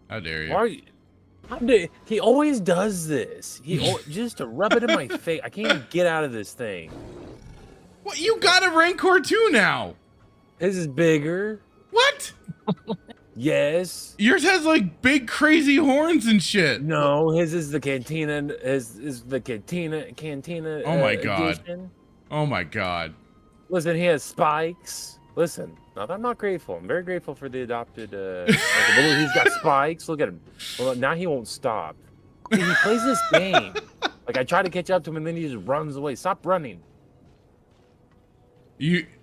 How dare you? Why are you? He always does this. Just to rub it in my face. I can't even get out of this thing. What? You got a Rancor too now? His is bigger. What? Yes. Yours has like big crazy horns and shit. No, his is the cantina. His is the cantina. Oh my god. Edition. Oh my god. Listen, he has spikes. Listen, I'm not grateful. I'm very grateful for the adopted. He's got spikes. Look at him. Well, now he won't stop. See, he plays this game. Like I try to catch up to him, and then he just runs away. Stop running.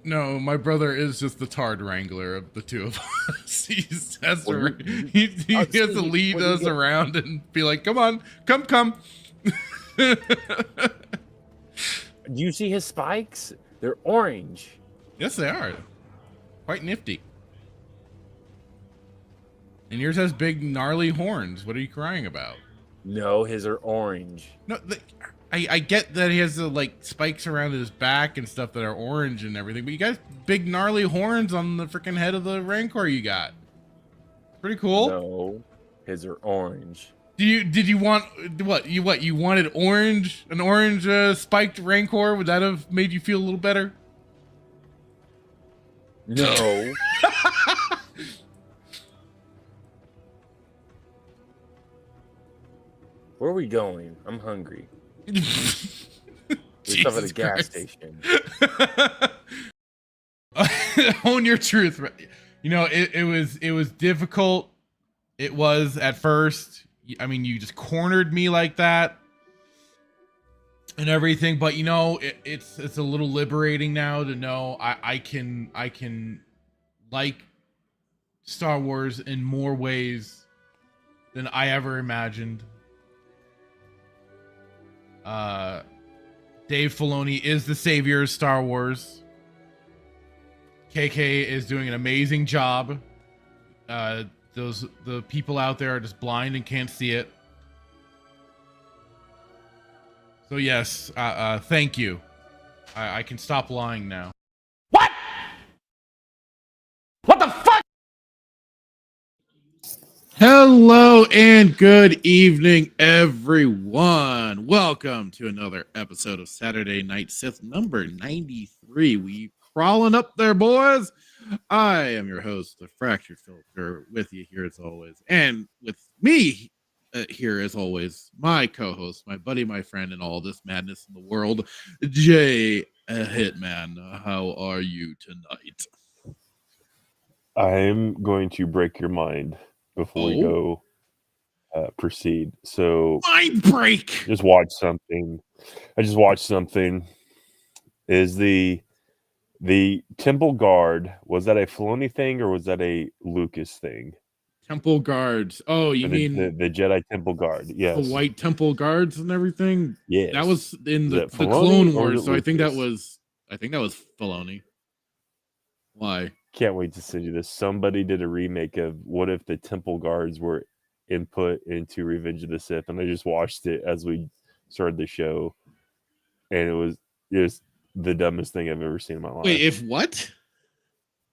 No, my brother is just the Tard Wrangler of the two of us. He has to lead us around and be like, "Come on, come." Do you see his spikes? They're orange. Yes, they are. Quite nifty. And yours has big, gnarly horns. What are you crying about? No, his are orange. No, I get that he has the like spikes around his back and stuff that are orange and everything, but you got big, gnarly horns on the freaking head of the Rancor you got. Pretty cool. No, his are orange. Did you want what? You wanted orange? An orange spiked Rancor? Would that have made you feel a little better? No. Where are we going? I'm hungry. There's stuff at a gas station. Own your truth. You know, it was difficult. It was at first. I mean, you just cornered me like that and everything, but you know, it's a little liberating now to know I can like Star Wars in more ways than I ever imagined. Dave Filoni is the savior of Star Wars. KK is doing an amazing job. The people out there are just blind and can't see it. So yes, thank you. I can stop lying now. What? What the fuck? Hello and good evening, everyone. Welcome to another episode of Saturday Night Sith number 93. We crawling up there, boys. I am your host, the Fractured Filter, with you here as always. And with me here as always, my co-host, my buddy, my friend, and all this madness in the world, Jay Hitman. How are you tonight? I'm going to break your mind before we go proceed. So mind break. Just watch something. I just watched something. Is the Temple Guard, was that a Filoni thing or was that a Lucas thing? Temple Guards. Oh, you mean the Jedi Temple Guard? Yes. The white Temple Guards and everything? Yes. That was in the Clone Wars, so I think that was Filoni. Why? Can't wait to send you this. Somebody did a remake of what if the Temple Guards were input into Revenge of the Sith, and I just watched it as we started the show, and it was the dumbest thing I've ever seen in my life. Wait, if what?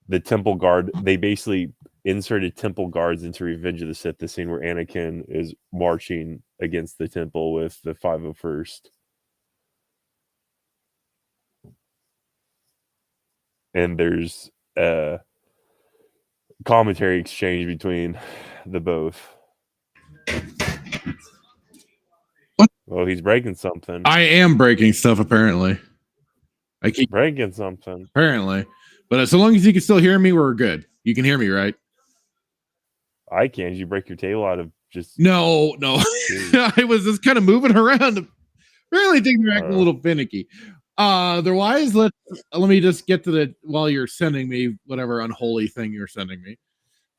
The Temple Guard, they basically inserted Temple Guards into Revenge of the Sith, the scene where Anakin is marching against the temple with the 501st. And there's a commentary exchange between the both. What? Well, he's breaking something. I am breaking stuff, apparently. I keep breaking something. Apparently. But so long as you can still hear me, we're good. You can hear me, right? I can. Did you break your table out of just... No. I was just kind of moving around. Really things are acting a little finicky. Otherwise, let me just get to the, while you're sending me whatever unholy thing you're sending me.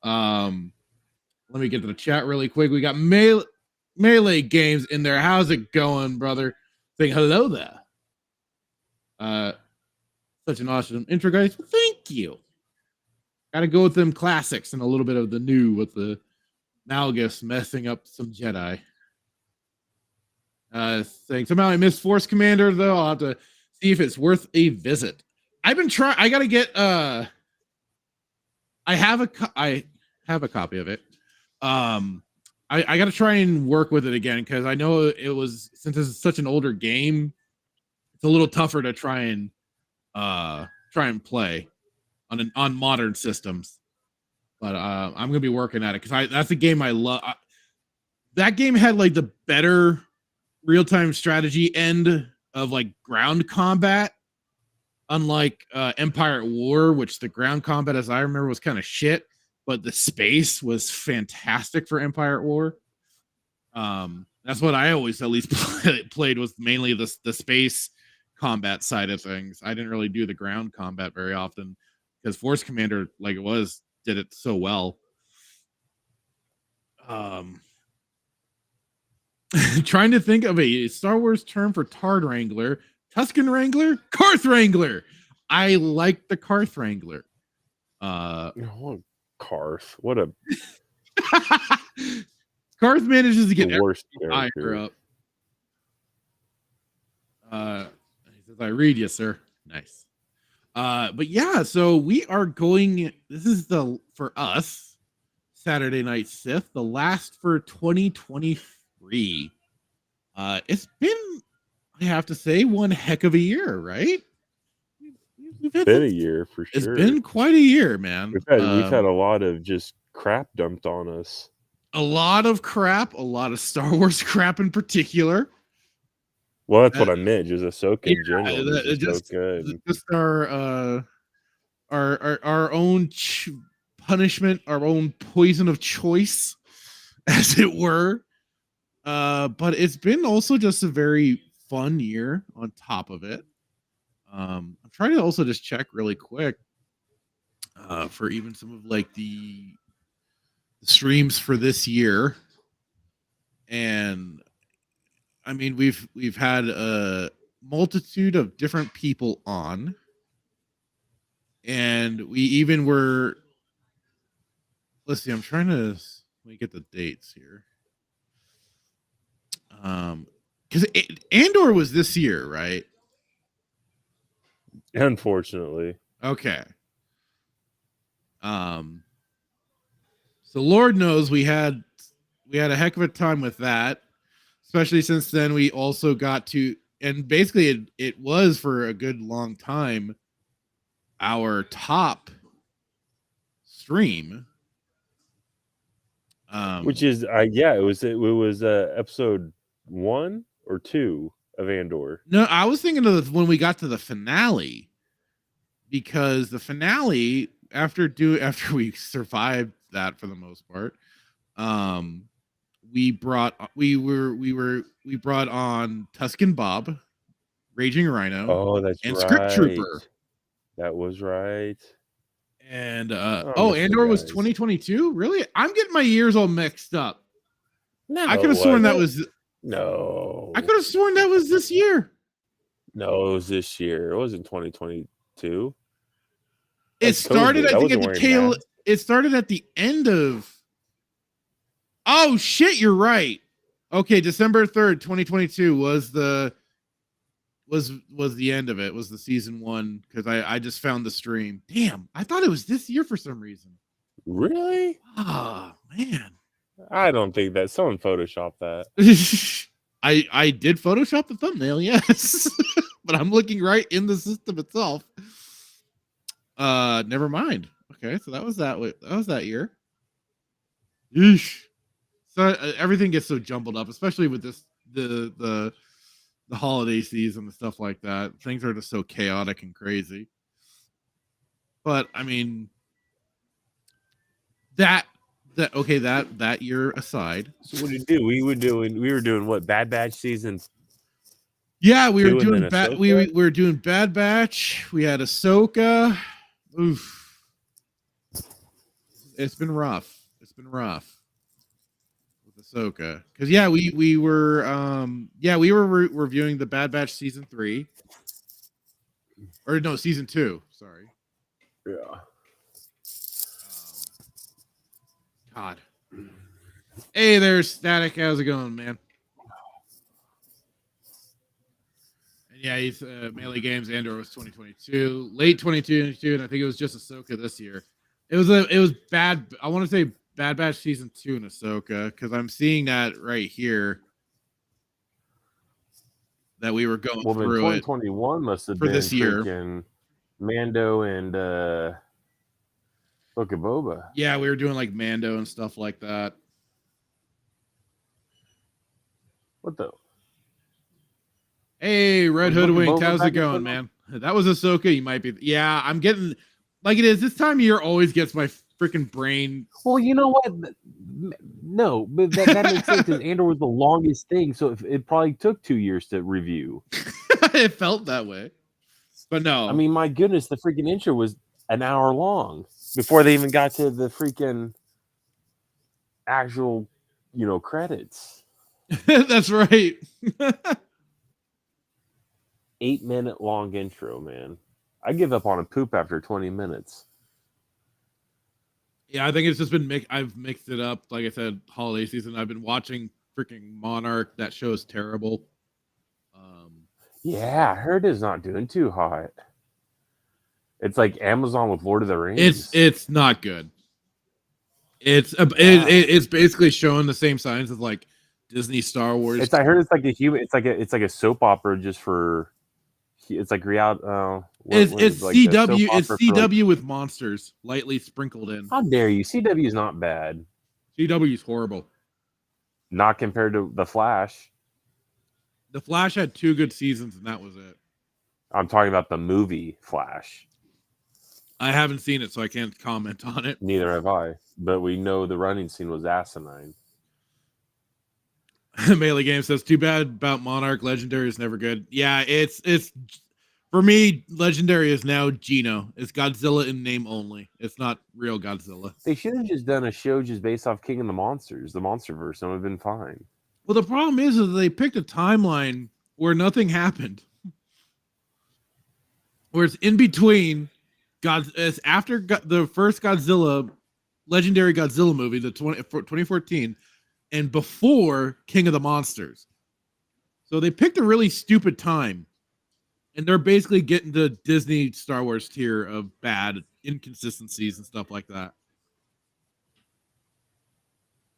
Let me get to the chat really quick. We got Melee Games in there. How's it going, brother? Saying hello there. Such an awesome intro, guys. Thank you. Gotta go with them classics and a little bit of the new with the Malgus messing up some Jedi. Saying somehow I missed Force Commander, though. I'll have to see if it's worth a visit. I've been trying. I gotta get. I have a copy of it. I got to try and work with it again because I know it was since it's such an older game, it's a little tougher to try and play on modern systems. But I'm gonna be working at it because that's a game I love. That game had like the better real time strategy end of like ground combat, unlike Empire at War, which the ground combat, as I remember, was kind of shit, but the space was fantastic for Empire at War. That's what I always at least played was mainly the space combat side of things. I didn't really do the ground combat very often because Force Commander, like it was, did it so well. Trying to think of a Star Wars term for Tard Wrangler, Tusken Wrangler, Karth Wrangler. I like the Karth Wrangler. What Karth? What a Karth manages to get the worst higher character. up. He says, "I read you, sir." Nice. But yeah, so we are going. This is for us Saturday Night Sith, the last for 2023. It's been, I have to say, one heck of a year, right? It's been a year for sure. It's been quite a year, man. We've had a lot of just crap dumped on us. A lot of crap, a lot of Star Wars crap in particular. Well, that's what I meant. Just Ahsoka in general. Just good. Just our own punishment, our own poison of choice, as it were. But it's been also just a very fun year on top of it. I'm trying to also just check really quick for even some of like the streams for this year. And I mean, we've had a multitude of different people on, and we even were. Let's see. I'm trying to let me get the dates here. Because Andor was this year, right? Unfortunately. Okay. So Lord knows we had a heck of a time with that, especially since then we also got to, and basically it was for a good long time our top stream. Which is it was episode 1 or 2 of Andor. No, I was thinking of when we got to the finale, because the finale after we survived that for the most part, we brought on Tusken Bob, Raging Rhino, and Script Trooper. That was right. And Andor was 2022. Really, I'm getting my years all mixed up. No, I could have sworn that was no. I could have sworn that was this year. No, it was this year. It wasn't 2022. It started, I think, at the tail. It started at the end of. Oh shit! You're right. Okay, December 3rd, 2022 was the end of it. Was the season 1, because I just found the stream. Damn, I thought it was this year for some reason. Really? Oh man. I don't think that someone photoshopped that. I did Photoshop the thumbnail, yes. But I'm looking right in the system itself. Never mind. Okay, so that was that year. Eesh. So everything gets so jumbled up, especially with this the holiday season and stuff like that. Things are just so chaotic and crazy. But I mean, that year aside. So what did you do? We were doing what, Bad Batch season? Yeah, we were doing we were doing Bad Batch. We had Ahsoka. Oof. It's been rough. With Ahsoka. Because we were reviewing the Bad Batch season 3. Or no, season 2. Sorry. Yeah. God. Hey there, Static. How's it going, man? And yeah, he's Melee Games. Andor was 2022, late 2022, and I think it was just Ahsoka this year. It was bad. I want to say Bad Batch season 2 in Ahsoka because I'm seeing that right here that we were going Well, then through it 2021 must have for been this year. freaking Mando and Book of Boba. Yeah, we were doing like Mando and stuff like that. What the? Hey, Red Was Book of Hoodwink, Boba how's back it in going, 21? man? That was Ahsoka. You might be. Yeah, I'm getting like it is. This time of year always gets my freaking brain. Well, you know what? No, but that makes sense because Andor was the longest thing, so it probably took 2 years to review. It felt that way, but no. I mean, my goodness, the freaking intro was an hour long before they even got to the freaking actual, credits. That's right. 8-minute long intro, man. I give up on a poop after 20 minutes. Yeah, I think it's just been I've mixed it up. Like I said, holiday season. I've been watching freaking Monarch. That show is terrible. Yeah, I heard it's not doing too hot. It's like Amazon with Lord of the Rings. It's not good. It's basically showing the same signs as like Disney Star Wars. I heard it's like a human. It's like a soap opera just for. It's like reality. It's like CW. It's CW with monsters lightly sprinkled in. How dare you? CW is not bad. CW is horrible. Not compared to The Flash. The Flash had 2 good seasons, and that was it. I'm talking about the movie Flash. I haven't seen it, so I can't comment on it. Neither have I. But we know the running scene was asinine. Melee Game says, "Too bad about Monarch. Legendary is never good." Yeah, it's for me. Legendary is now Gino. It's Godzilla in name only. It's not real Godzilla. They should have just done a show just based off King of the Monsters, the MonsterVerse, and it would have been fine. Well, the problem is they picked a timeline where nothing happened. Where it's in between it's after the first Godzilla, legendary Godzilla movie, the 2014, and before King of the Monsters. So they picked a really stupid time. And they're basically getting the Disney Star Wars tier of bad inconsistencies and stuff like that.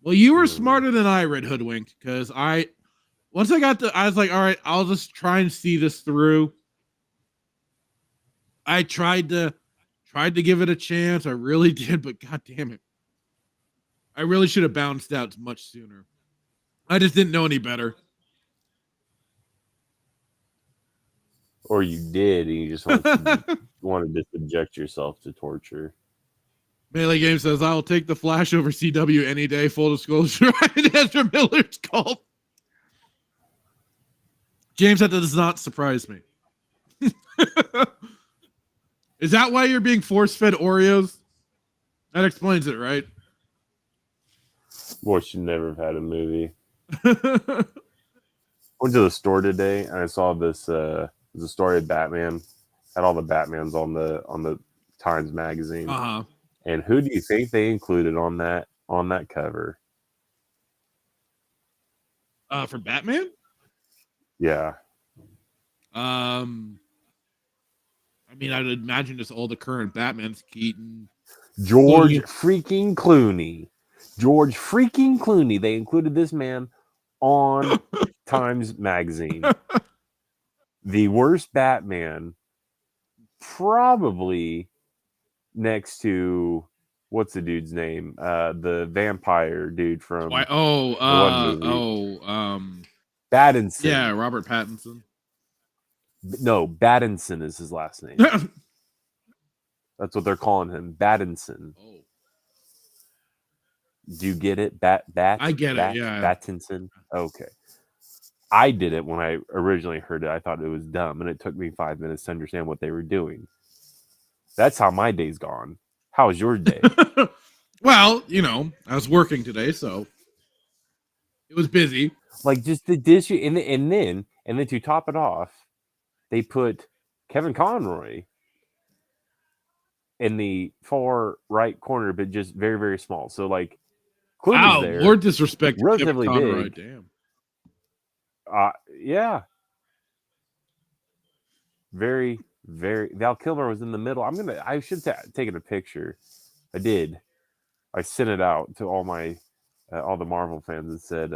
Well, you were smarter than I, Red Hoodwink, because I was like, all right, I'll just try and see this through. I tried to give it a chance. I really did, but god damn it. I really should have bounced out much sooner. I just didn't know any better. Or you did, and you just wanted to subject yourself to torture. Melee Game says, I'll take the Flash over CW any day. Full disclosure. Ezra Miller's call. James, that does not surprise me. Is that why you're being force-fed Oreos? That explains it, right? Boy, should never have had a movie. Went to the store today, and I saw this the story of Batman. Had all the Batmans on the Times magazine. Uh-huh. And who do you think they included on that cover? For Batman? Yeah. I mean, I'd imagine just all the current Batmans, Keaton. George freaking Clooney. George freaking Clooney. They included this man on Times magazine. The worst Batman, probably next to what's the dude's name? The vampire dude from Pattinson. Yeah, Robert Pattinson. No, Pattinson is his last name. That's what they're calling him, Pattinson. Oh. Do you get it? I get it, yeah. Pattinson? Okay. I did it when I originally heard it. I thought it was dumb, and it took me 5 minutes to understand what they were doing. That's how my day's gone. How was your day? Well, I was working today, so it was busy. Like just the dish, and then to top it off, they put Kevin Conroy in the far right corner, but just very, very small. So like, wow, there, more disrespect. Relatively Kevin Conroy, big. Damn. Yeah. Very, very. Val Kilmer was in the middle. I should have taken a picture. I did. I sent it out to all the Marvel fans and said,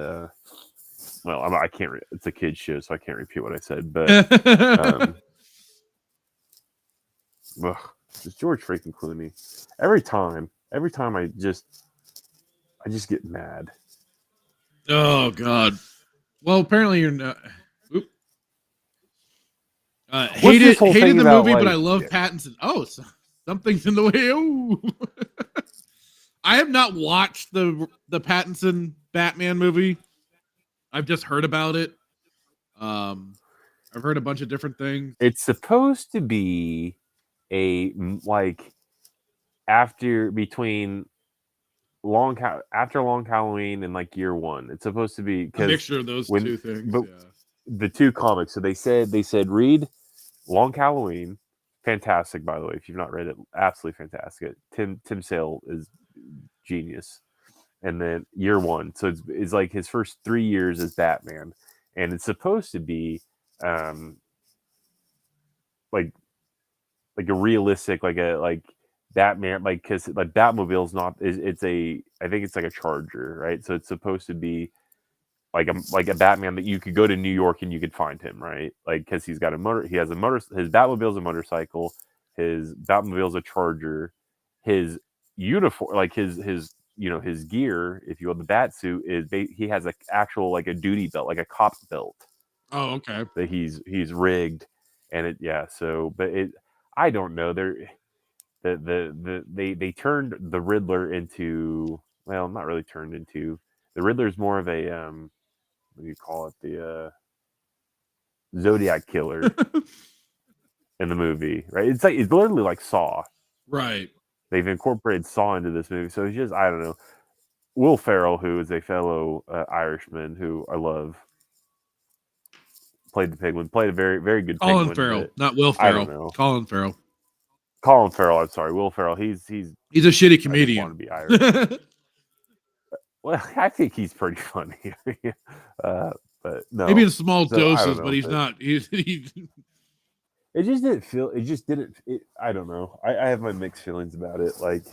well, I can't. It's a kids show, so I can't repeat what I said. But just George freaking Clooney. Every time I just get mad. Oh God. Well, apparently you're not. Oop. Hated the movie, but I love Pattinson. Oh, something's in the way. Oh. I have not watched the Pattinson Batman movie. I've just heard about it. I've heard a bunch of different things. It's supposed to be after Long Halloween and like year one. It's supposed to be a mixture of those two things. But the two comics. So they said read Long Halloween. Fantastic, by the way. If you've not read it, absolutely fantastic. Tim Sale is genius. And then year one. So it's like his first 3 years as Batman. And it's supposed to be like a realistic, like Batman, like, because like Batmobile's not it's a, I think it's like a Charger, right? So it's supposed to be like a Batman that you could go to New York and you could find him, right? Like, because he has a motor, his Batmobile's a motorcycle, his Batmobile's a Charger, his uniform, like his his gear, if you will, the bat suit is he has a actual like a duty belt, like a cop belt. Oh, okay. That he's rigged, and I don't know. They turned the Riddler into, well, not really turned into. The Riddler's more of a what do you call it? The Zodiac killer in the movie, right? It's literally like Saw. Right. They've incorporated Saw into this movie, so it's just, I don't know. Will Ferrell, who is a fellow Irishman who I love, played the Penguin. Played a very, very good Colin Penguin. Farrell, not Will Ferrell. I don't know. Colin Farrell. I'm sorry. Will Ferrell. He's a shitty comedian. I want to be Irish. Well, I think he's pretty funny. But no. Maybe in small doses, but he's not. He's It just didn't feel. It just didn't. I don't know. I have my mixed feelings about it. Like,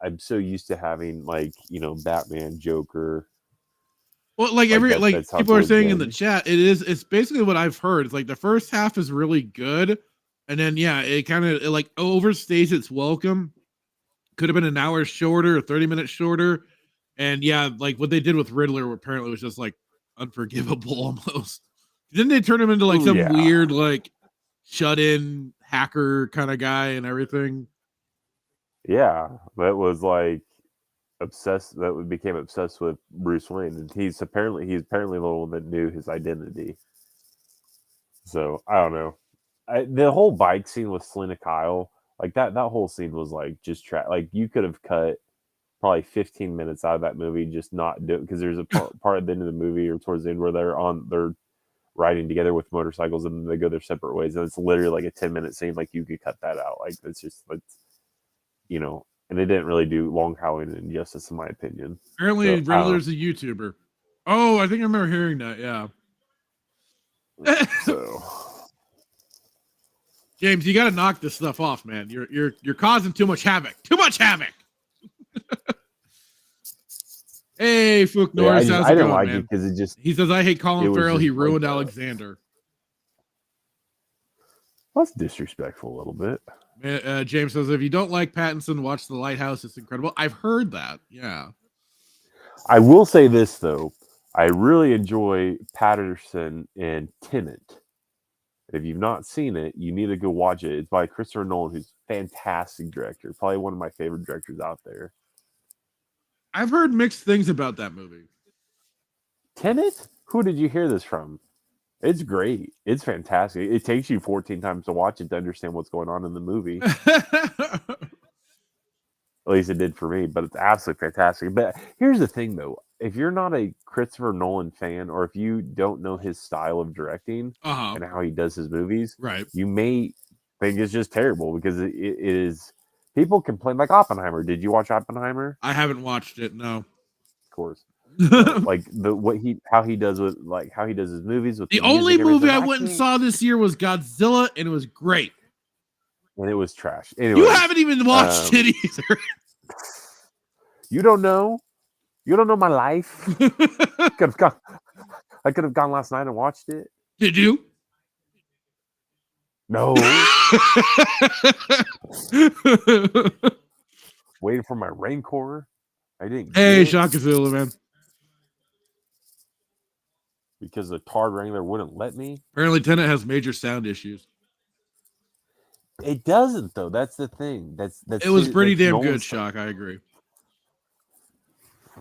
I'm so used to having Batman, Joker. Well, like people are saying in the chat, it's basically what I've heard. It's like the first half is really good, and then it kind of like overstays its welcome. Could have been an hour shorter or 30 minutes shorter, and like what they did with Riddler apparently was just like unforgivable almost. Didn't they turn him into like some weird like shut-in hacker kind of guy and everything? Yeah, that was like obsessed. That became obsessed with Bruce Wayne, and he's apparently the one that knew his identity. So I don't know. The whole bike scene with Selena Kyle, like that whole scene was like just like you could have cut probably 15 minutes out of that movie, just not do it, because there's a part at the end of the movie or towards the end where they're riding together with motorcycles and then they go their separate ways, and it's literally like a 10-minute scene. Like you could cut that out. Like it's just like, and they didn't really do Long Halloween injustice, in my opinion. Apparently, Riddler's a YouTuber. Oh, I think I remember hearing that. Yeah. So, James, you got to knock this stuff off, man. You're causing too much havoc. Too much havoc. Hey, Fook Norris, how's it going, like man? it because it just. He says, "I hate Colin Farrell. He ruined Alexander." That's disrespectful a little bit. James says, if you don't like Pattinson, watch The Lighthouse. It's incredible. I've heard that. Yeah. I will say this, though. I really enjoy Patterson and Tenet. If you've not seen it, you need to go watch it. It's by Christopher Nolan, who's a fantastic director. Probably one of my favorite directors out there. I've heard mixed things about that movie. Tenet? Who did you hear this from? It's great. It's fantastic. It takes you 14 times to watch it to understand what's going on in the movie. At least it did for me, but it's absolutely fantastic. But here's the thing, though. If you're not a Christopher Nolan fan, or if you don't know his style of directing and how he does his movies, right, you may think it's just terrible, because it is. People complain, like Oppenheimer. Did you watch Oppenheimer? I haven't watched it. No. Of course. Like how he does his movies with the only movie I went and saw this year was Godzilla, and it was great. And it was trash. Anyway, you haven't even watched it either. You don't know. You don't know my life. I could have gone last night and watched it. Did you? No. Waiting for my Rancor. I didn't Hey, get it Shakazilla, man. because the Tard Wrangler wouldn't let me. Apparently, Tenet has major sound issues. It doesn't though. That's the thing. That's It was pretty damn Nolan's good, Shock. I agree.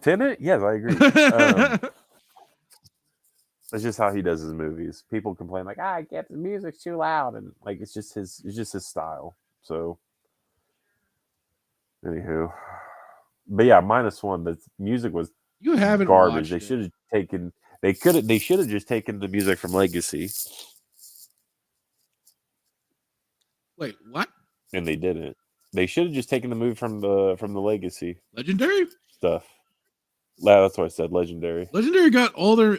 Tenet? Yes, I agree. That's just how he does his movies. People complain like, I get the music's too loud, and like it's just his style. So, anywho, but yeah, -1. The music was You haven't garbage. watched They it. should have taken. They should have just taken the music from Legacy, Wait, what? and they didn't. They should have just taken the movie from the Legacy Legendary? stuff. That's what I said. Legendary. Legendary got all the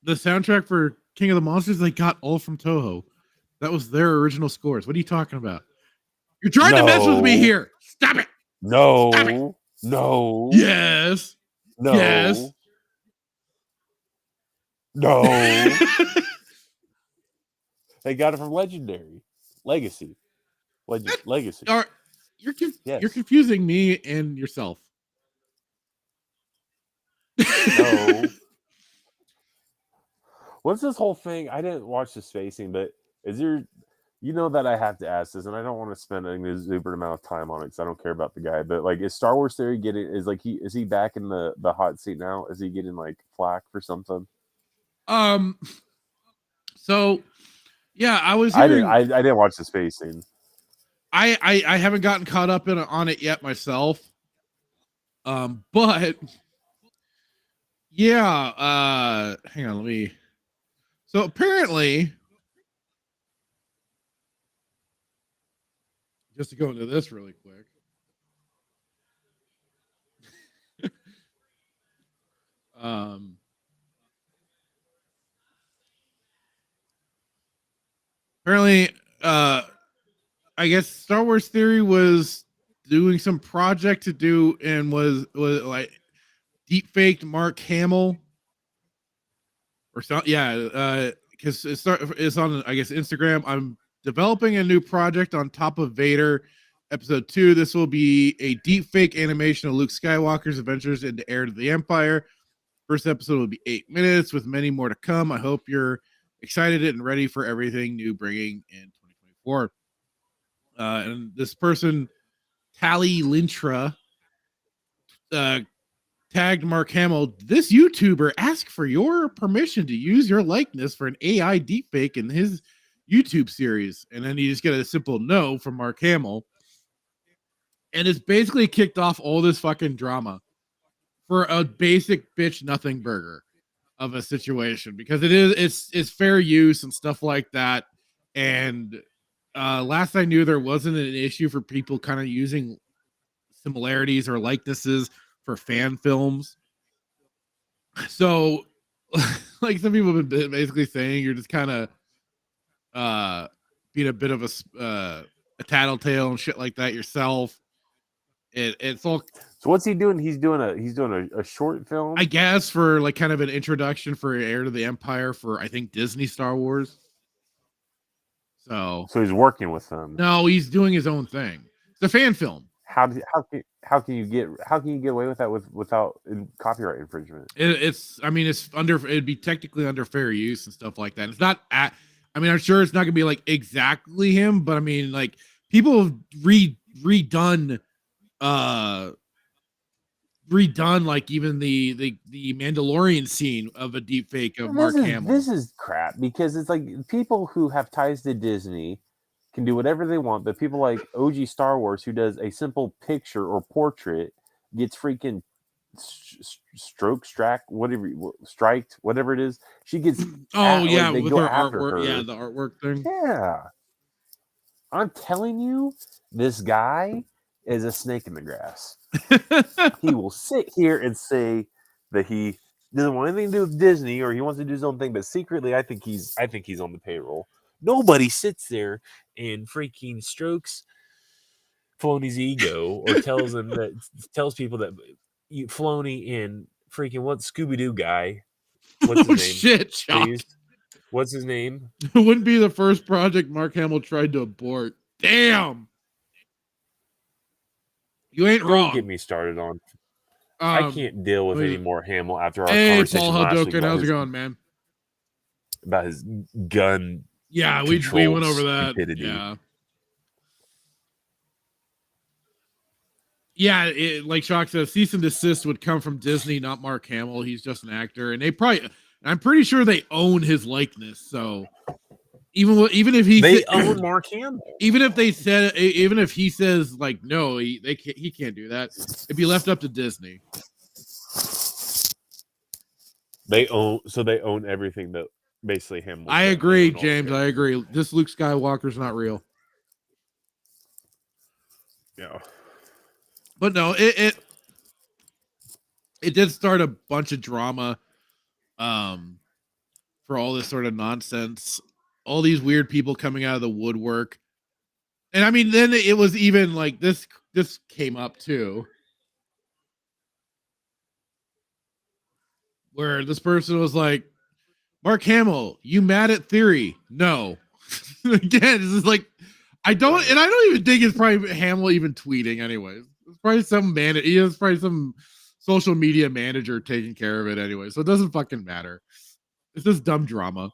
soundtrack for King of the Monsters. They got all from Toho. That was their original scores. What are you talking about? You're trying to mess with me here. Stop it. No. Stop it. No. Yes. No. Yes. No. They got it from Legendary. Legacy. Legacy. You're confusing me and yourself. No. What's this whole thing? I didn't watch the spacing, but is there, you know that I have to ask this, and I don't want to spend an exuberant amount of time on it because I don't care about the guy. But like, is Star Wars Theory is he back in the hot seat now? Is he getting like flack for something? So yeah, I didn't watch the spacing. I haven't gotten caught up on it yet myself. But yeah, hang on, let me. So apparently, just to go into this really quick. Apparently, I guess Star Wars Theory was doing some project to do and was like deep faked Mark Hamill or something. Yeah, because it's on, I guess, Instagram. I'm developing a new project on top of Vader episode 2. This will be a deep fake animation of Luke Skywalker's adventures into Heir to the Empire. First episode will be 8 minutes with many more to come. I hope you're excited and ready for everything new bringing in 2024. And this person, Tally Lintra, tagged Mark Hamill. This YouTuber asked for your permission to use your likeness for an AI deepfake in his YouTube series. And then you just get a simple no from Mark Hamill. And it's basically kicked off all this fucking drama for a basic bitch nothing burger of a situation, because it's fair use and stuff like that. And last I knew, there wasn't an issue for people kind of using similarities or likenesses for fan films. So like, some people have been basically saying you're just kind of being a bit of a tattletale and shit like that yourself. It's all. So what's he doing? He's doing a short film, I guess, for like kind of an introduction for Heir to the Empire for, I think, Disney Star Wars. So he's working with them. No, he's doing his own thing. It's a fan film. How can you get away with that without copyright infringement? It'd be technically under fair use and stuff like that. It's not I'm sure it's not gonna be like exactly him, but I mean, like, people have redone like even the Mandalorian scene of a deep fake of Mark Hamill. This is crap, because it's like people who have ties to Disney can do whatever they want, but people like OG Star Wars, who does a simple picture or portrait, gets freaking striked, whatever it is. She gets with her artwork. Yeah, the artwork thing. Yeah, I'm telling you, this guy is a snake in the grass. He will sit here and say that he doesn't want anything to do with Disney, or he wants to do his own thing, but secretly I think he's on the payroll. Nobody sits there and freaking strokes Filoni's ego, or tells people that Filoni and freaking Scooby Doo guy. What's his Oh name? shit, Chuck. Please. What's his name? It wouldn't be the first project Mark Hamill tried to abort. Damn. You ain't wrong. Don't get me started on. I can't deal with any more Hamill after our Hey, conversation Paul last week. Hadoken, how's it going, man? About his gun. Yeah, we went over that. Stupidity. Yeah, like Shock says, cease and desist would come from Disney, not Mark Hamill. He's just an actor, and I'm pretty sure they own his likeness. So even if he own Mark Hamill, even if he says like no, he can't do that. It'd be left up to Disney. They own everything that basically Hamill. I agree, James. I agree. This Luke Skywalker's not real. Yeah. But no, it did start a bunch of drama for all this sort of nonsense, all these weird people coming out of the woodwork. And I mean, then it was even like this came up too, where this person was like, Mark Hamill, you mad at Theory? No. Again, this is like, I don't even think it's probably Hamill even tweeting anyways. It's probably he has probably some social media manager taking care of it anyway. So it doesn't fucking matter. It's just dumb drama.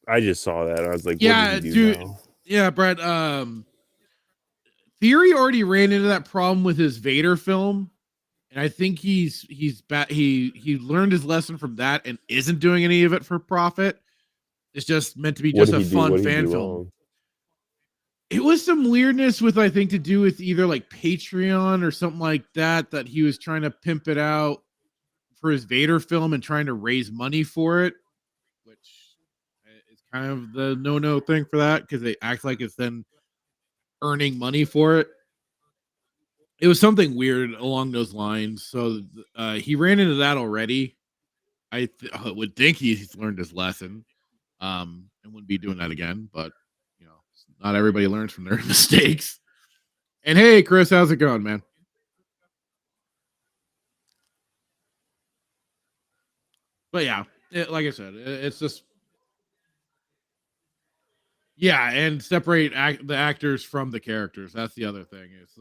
I just saw that. I was like, yeah, what did you do now? Yeah, Brett. Theory already ran into that problem with his Vader film. And I think he learned his lesson from that and isn't doing any of it for profit. It's just meant to be just a fun fan film. It was some weirdness with, I think, to do with either like Patreon or something like that he was trying to pimp it out for his Vader film and trying to raise money for it, which is kind of the no thing for that because they act like it's then earning money for it. It was something weird along those lines. So he ran into that already. I would think he's learned his lesson and wouldn't be doing that again. But, you know, not everybody learns from their mistakes. And hey, Chris, how's it going, man? But yeah, like I said, it's just... Yeah, and separate the actors from the characters. That's the other thing. It's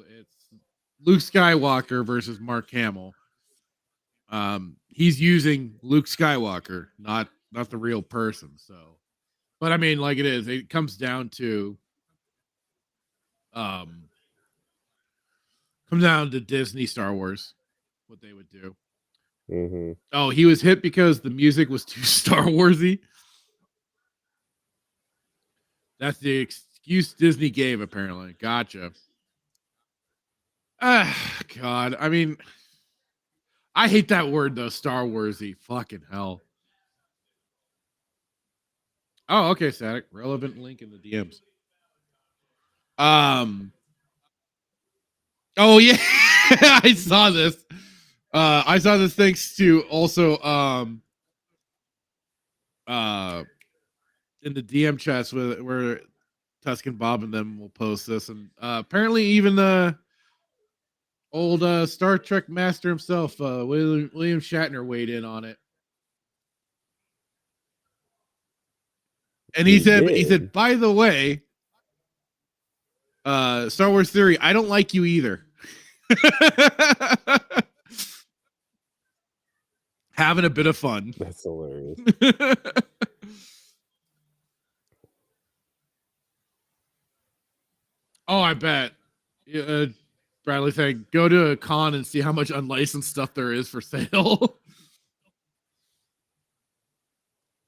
Luke Skywalker versus Mark Hamill. He's using Luke Skywalker, not the real person. So, but I mean, like it comes down to Disney Star Wars, what they would do. Mm-hmm. Oh, he was hit because the music was too Star Warsy. That's the excuse Disney gave, apparently. Gotcha. God. I mean, I hate that word, though. Star Warsy. Fucking hell. Oh, okay, Static. Relevant link in the DMs. Oh, yeah. I saw this. I saw this thanks to also in the DM chats where Tuscan Bob and them will post this, and apparently even the old Star Trek master himself, William Shatner, weighed in on it. And he said, by the way, Star Wars Theory, I don't like you either. Having a bit of fun. That's hilarious. Oh, I bet. Bradley saying, go to a con and see how much unlicensed stuff there is for sale.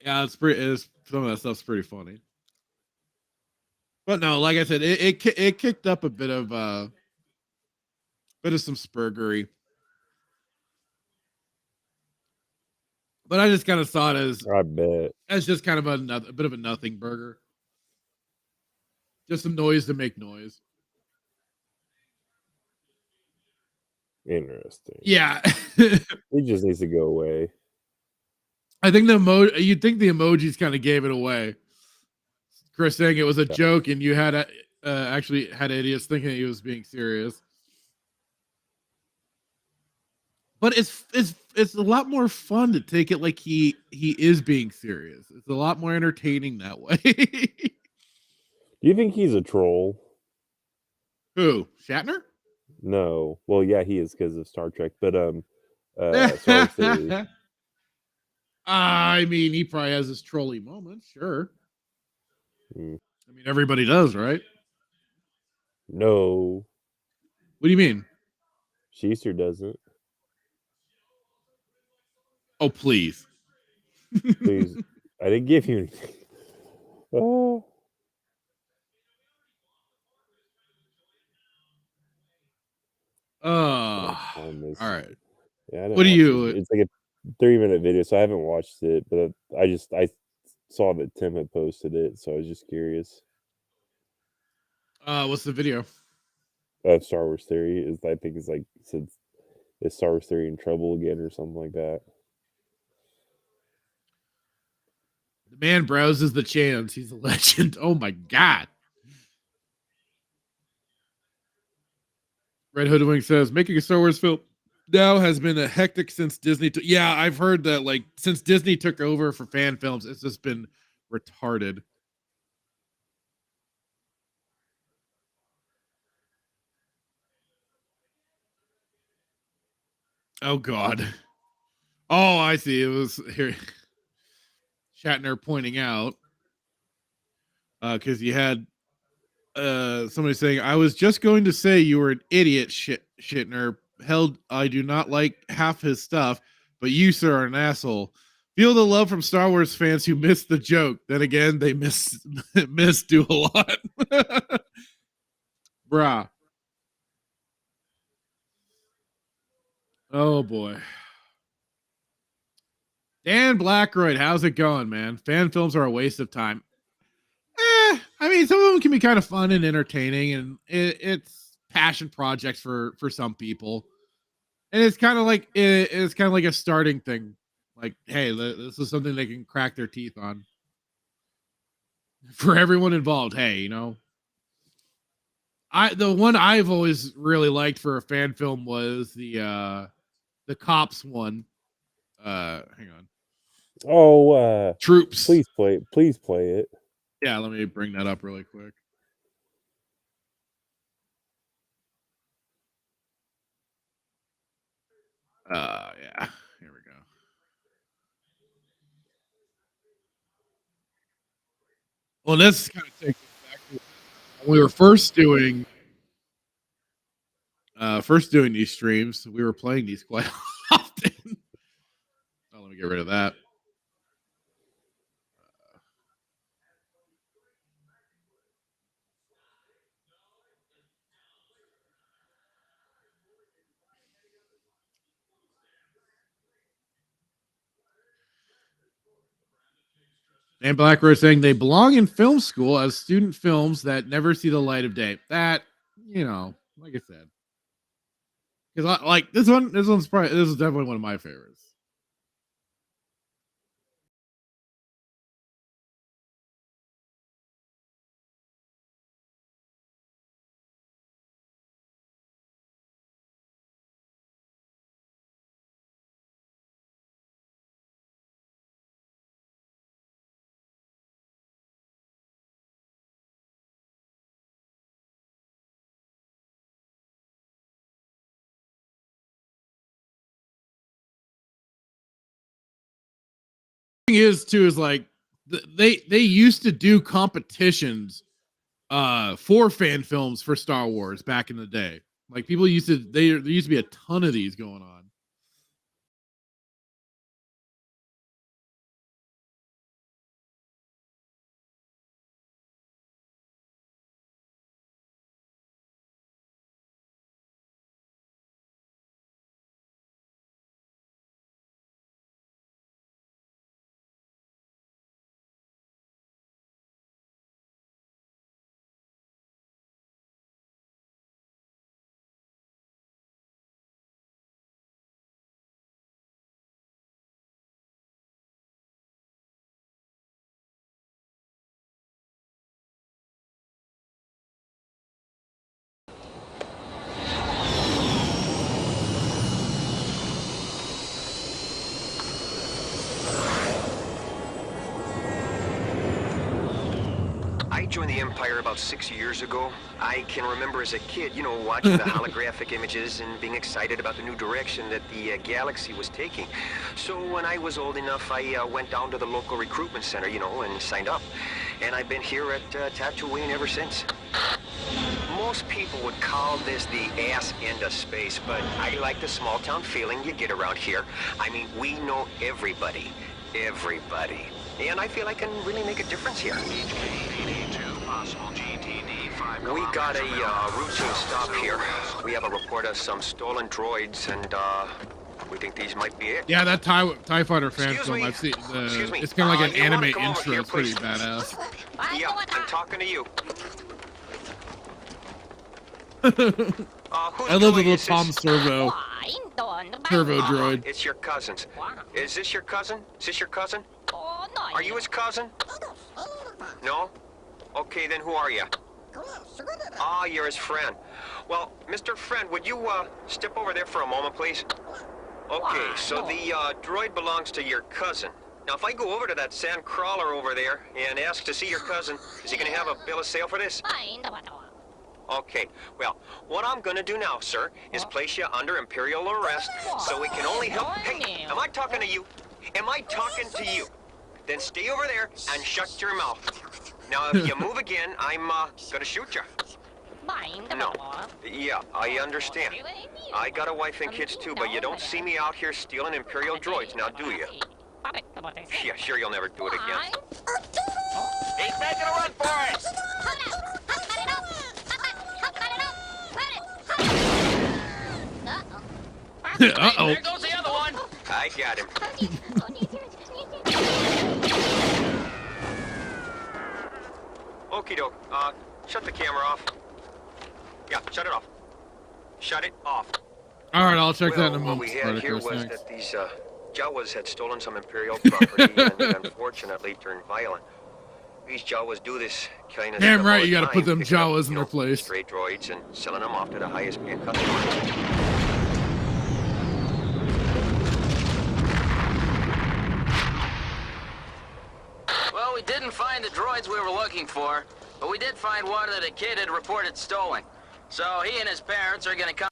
Yeah, some of that stuff's pretty funny. But no, like I said, it kicked up a bit of some spurgery. But I just kind of saw it as just kind of a bit of a nothing burger. Just some noise to make noise. Interesting. Yeah. He just needs to go away. I think you'd think the emojis kind of gave it away. Chris saying it was a Yeah. joke, and you had actually had idiots thinking he was being serious. But it's a lot more fun to take it like he is being serious. It's a lot more entertaining that way. Do you think he's a troll? Who? Shatner? No. Well, yeah, he is because of Star Trek, but Star Wars Theory. I mean, he probably has his trolly moments, sure. Mm. I mean, everybody does, right? No, What do you mean? Schuster doesn't. Oh, please. Please, I didn't give you anything. Oh, Oh, find this. all right. Yeah, I didn't What do watch this. you? It's like a 3-minute video, so I haven't watched it. But I saw that Tim had posted it, so I was just curious. What's the video? Star Wars Theory is, I think, is like said, is Star Wars Theory in trouble again or something like that? The man browses the channels. He's a legend. Oh my god. Red Hoodwink says making a Star Wars film now has been a hectic since Disney. Yeah, I've heard that like since Disney took over for fan films, it's just been retarded. Oh god. Oh, I see. It was here. Shatner pointing out because you had somebody saying, "I was just going to say you were an idiot, Shitner. Held, I do not like half his stuff, but you, sir, are an asshole. Feel the love from Star Wars fans who missed the joke. Then again, they miss do a lot, brah. Oh boy." Dan Blackroyd, how's it going, man? Fan films are a waste of time. I mean, some of them can be kind of fun and entertaining, and it's passion projects for some people. And it's kind of like it's kind of like a starting thing. Like, hey, this is something they can crack their teeth on. For everyone involved, hey, the one I've always really liked for a fan film was the cops one. Hang on. Oh, Troops. please play it. Yeah, let me bring that up really quick. Yeah, here we go. Well, this kind of takes us back to when we were first doing these streams. We were playing these quite often. Oh, let me get rid of that. Dan Blackroad saying they belong in film school as student films that never see the light of day. That, like I said, because like this one's probably this is definitely one of my favorites. The thing is too is like they used to do competitions for fan films for Star Wars back in the day. Like people used to there used to be a ton of these going on. joined the Empire about 6 years ago. I can remember as a kid, you know, watching the holographic images and being excited about the new direction that the galaxy was taking. So when I was old enough, I went down to the local recruitment center, you know, and signed up. And I've been here at Tatooine ever since. Most people would call this the ass end of space, but I like the small town feeling you get around here. I mean, we know everybody. Everybody. And I feel I can really make a difference here. We got a routine stop here. We have a report of some stolen droids, and we think these might be it. Yeah, that TIE Fighter fan Excuse film, me. I've seen. Excuse me. It's kind of like an You wanna anime come over intro. here, It's pretty please? badass. Yeah, I'm talking to you. I Who's love the doing little this? Tom Servo droid. It's your cousin's. Is this your cousin? Is this your cousin? Are you his cousin? No? Okay, then who are you? Ah, you're his friend. Well, Mr. Friend, would you step over there for a moment, please? Okay, so the droid belongs to your cousin. Now, if I go over to that sand crawler over there and ask to see your cousin, is he going to have a bill of sale for this? Okay, well, what I'm gonna do now, sir, is place you under Imperial arrest so we can only help. Hey, am I talking to you? Am I talking to you? Then stay over there and shut your mouth. Now, if you move again, I'm gonna shoot you. No. Yeah, I understand. I got a wife and kids too, but you don't see me out here stealing Imperial droids, now do you? Yeah, sure, you'll never do it again. He's making a run for it! Uh-oh. There goes the other one! I got him. Okie doke. Shut the camera off. Yeah, shut it off. Shut it off. All right, I'll check that in a What we moment. had here Spartacus, was thanks. that these Jawas had stolen some Imperial property and unfortunately turned violent. These Jawas do this kind of Damn stuff right, all you the gotta put time, them picking up, Jawas in you their know, place. Stray droids and selling them off to the highest paid customers. Well, we didn't find the droids we were looking for, but we did find one that a kid had reported stolen. So he and his parents are gonna come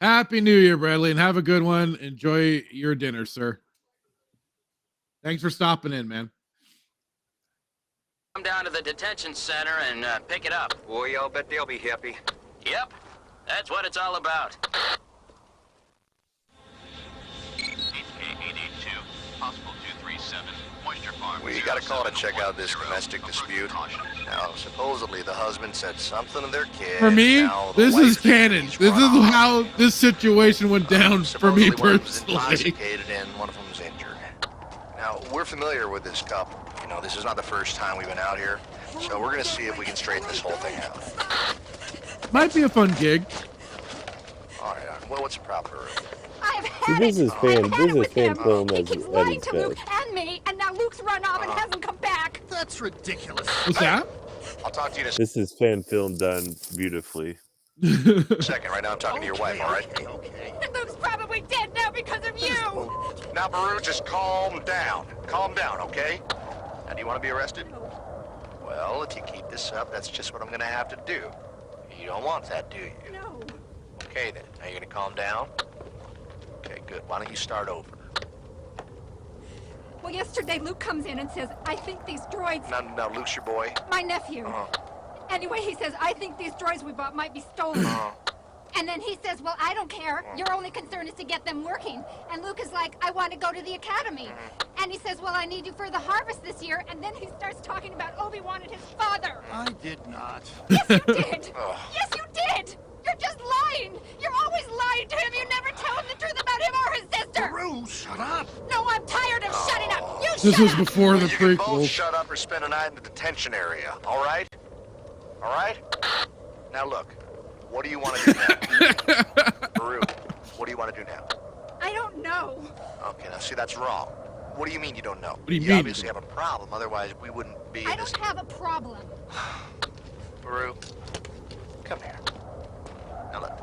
Happy New Year, Bradley, and have a good one. Enjoy your dinner, sir. Thanks for stopping in, man. down to the detention center and pick it up. Boy, I'll bet they'll be happy. Yep, that's what it's all about. We got a call to check out this domestic dispute. Now, supposedly the husband said something to their kid. For me, now the this wife is canon. thinks This he's is run off. how this situation went down for me Supposedly one of them was personally. intoxicated and one of them was injured. Now, we're familiar with this couple. You know, this is not the first time we've been out here, so we're gonna see if we can straighten this whole thing out. Might be a fun gig. All right, well, what's the problem? I've See, had this it. is I've fan. had This it is with fan him. film He as keeps lying Eddie's to Luke best. and me, and now Luke's run off and hasn't come back. That's ridiculous. What's that? I'll talk to you in This is fan film done beautifully. a second. Right now, I'm talking to your wife, all right? Okay. And Luke's probably dead now because of you. Now, Baru, just calm down. Calm down, okay? Now, do you want to be arrested? Well, if you keep this up, that's just what I'm going to have to do. You don't want that, do you? No. Okay, then. Now, you're going to calm down? Okay, good. Why don't you start over? Well, yesterday Luke comes in and says, I think these droids... Now, Luke's your boy. My nephew. Uh-huh. Anyway, he says, I think these droids we bought might be stolen. Uh-huh. And then he says, well, I don't care. Your only concern is to get them working. And Luke is like, I want to go to the academy. And he says, well, I need you for the harvest this year. And then he starts talking about Obi-Wan and his father. I did not. Yes, you did. Ugh. Yes, you did. You're just lying. You're always lying to him. You never tell him the truth about him or his sister. Baru, shut up. No, I'm tired of shutting up. You This shut was up. before the You can both prequel. shut up or spend a night in the detention area, all right? All right? Now, look. What do you want to do now? Baru, what do you want to do now? I don't know. Okay, now see, that's wrong. What do you mean you don't know? do you You mean? obviously have a problem, otherwise we wouldn't be I in this... don't have a problem. Baru, come here. Now look,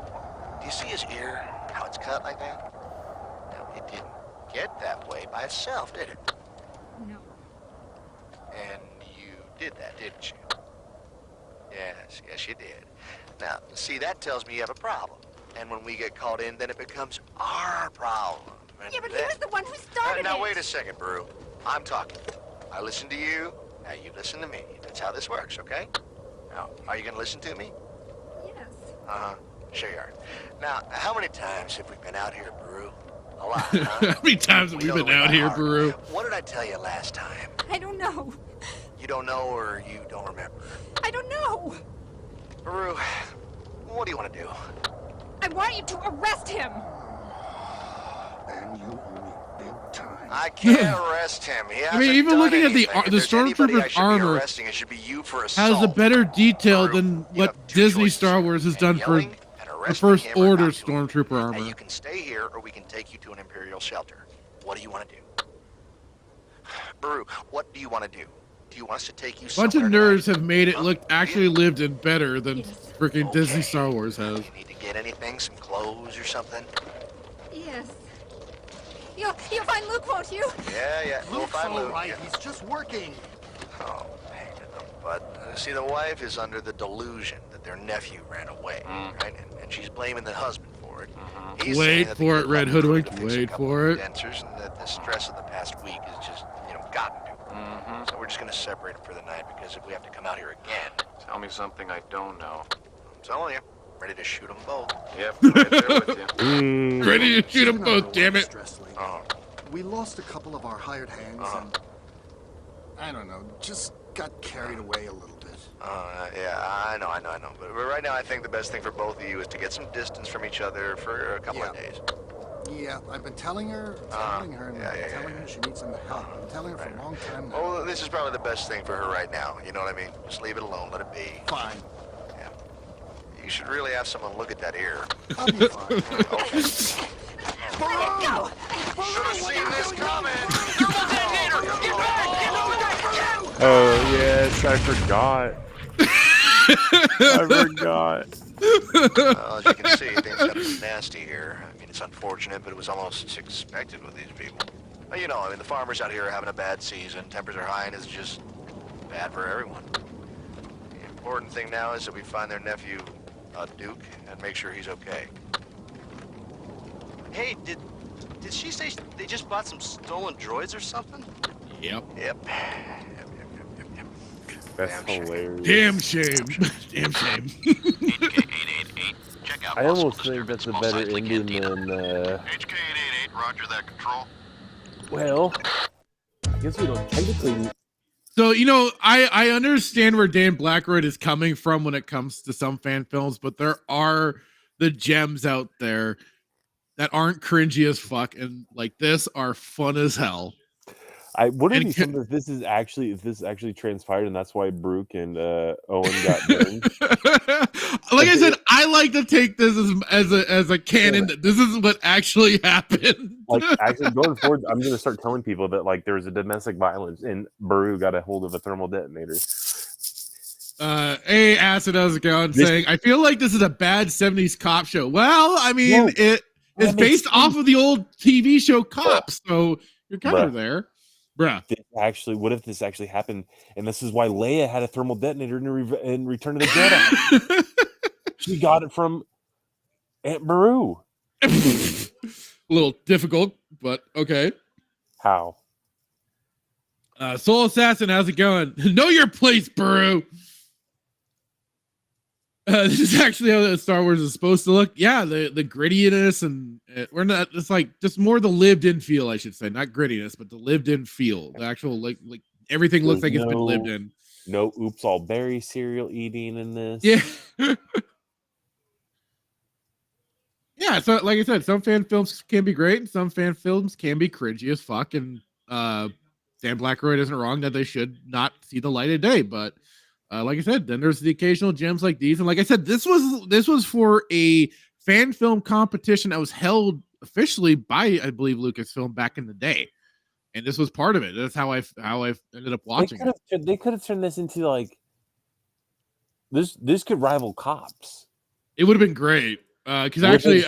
do you see his ear? How it's cut like that? Now, it didn't get that way by itself, did it? No. And you did that, didn't you? Yes, you did. Now, see, that tells me you have a problem. And when we get called in, then it becomes our problem. And Yeah, but he was the one who started now, it. wait a second, Brew. I'm talking. I listen to you, now you listen to me. That's how this works, okay? Now, are you gonna listen to me? Yes. Uh-huh. Sure you are. Now, how many times have we been out here, Brew? A lot, How huh? many times have we know been the way out by here, heart. Baru? What did I tell you last time? I don't know. You don't know or you don't remember? I don't know. Baru, what do you want to do? I want you to arrest him. And you owe me big time. I can't arrest him. He hasn't even done looking at anything. If the there's anybody I stormtrooper's should be armor arresting, it should be you for assault. has a better detail Baru, than you what have two Disney choices Star here, Wars has and done for yelling and the arresting First him or Order not doing it. stormtrooper And armor. you can stay here or we can take you to an Imperial shelter. What do you want to do? Baru, what do you want to do? Do you want us to take you A bunch of somewhere nerds tonight? have made it Huh? look Do you? actually lived in better than Yes. freaking Disney Okay. Star Wars has. You need to get anything, some clothes or something? Yes. You'll find Luke, won't you? Yeah, we'll Luke's find all Luke. right. Yeah. He's just working. Oh, man. But, see, the wife is under the delusion that their nephew ran away, right? And she's blaming the husband for it. He's saying Wait that the for kid it, Red left the crew Hoodwink. to fix a Wait couple for of it. dentures, and that the stress of the past week has just, gotten to him. So we're just going to separate them for the night, because if we have to come out here again, Tell me something I don't know. I'm telling you, ready to shoot them both. Yep, right there with you. Ready to shoot them She's been under both, a lot damn of it. stress lately. Oh, We lost a couple of our hired hands, and I don't know, just got carried away a little bit. yeah, I know. But right now, I think the best thing for both of you is to get some distance from each other for a couple of Yeah. days. Yeah, I've been telling her, and telling her she needs some help. I'm telling her for a long time now. Well, this is probably the best thing for her right now. You know what I mean? Just leave it alone. Let it be. Fine. Yeah. You should really have someone look at that ear. I'll be fine. Okay. Let it go. Should have seen this coming. Oh yes, I forgot. I forgot. Well, as you can see, things got nasty here. I mean, it's unfortunate, but it was almost expected with these people. The farmers out here are having a bad season. Tempers are high, and it's just bad for everyone. The important thing now is that we find their nephew, Duke, and make sure he's okay. Hey, did she say they just bought some stolen droids or something? Yep. Yep. That's Damn sure. hilarious. Damn shame. Damn shame. HK-888, check out I possible almost think that's a disturbance, better small sight ending cantina. than. HK-888, roger that, control. Well, I guess we don't technically. So, I understand where Dan Blackroyd is coming from when it comes to some fan films, but there are the gems out there that aren't cringy as fuck and like this are fun as hell. I wouldn't And be something if this actually transpired, and that's why Brooke and Owen got burned. Like I said, I like to take this as a canon that this is what actually happened. Like actually going forward, I'm gonna start telling people that like there was a domestic violence and Baru got a hold of a thermal detonator. Hey, Acid, how's it going? Saying, I feel like this is a bad 70s cop show. Well, I mean, No, it is based off of the old TV show Cops, so you're kind of there. Bruh. What if this actually happened? And this is why Leia had a thermal detonator in Return of the Jedi. She got it from Aunt Baru. A little difficult, but okay. How? Soul Assassin, how's it going? Know your place, Baru. This is actually how Star Wars is supposed to look. Yeah, the grittiness and we're not. It's like just more the lived-in feel, I should say, not grittiness, but the lived-in feel. The actual like everything looks like it's been lived in. No oops all berry cereal eating in this. Yeah. Yeah, so like I said, some fan films can be great and some fan films can be cringy as fuck. And Dan Blackroyd isn't wrong that they should not see the light of day. But like I said, then there's the occasional gems like these. And like I said, this was for a fan film competition that was held officially by, I believe, Lucasfilm back in the day. And this was part of it. That's how I ended up watching it. They could have turned this into like this could rival Cops. It would have been great. Because actually,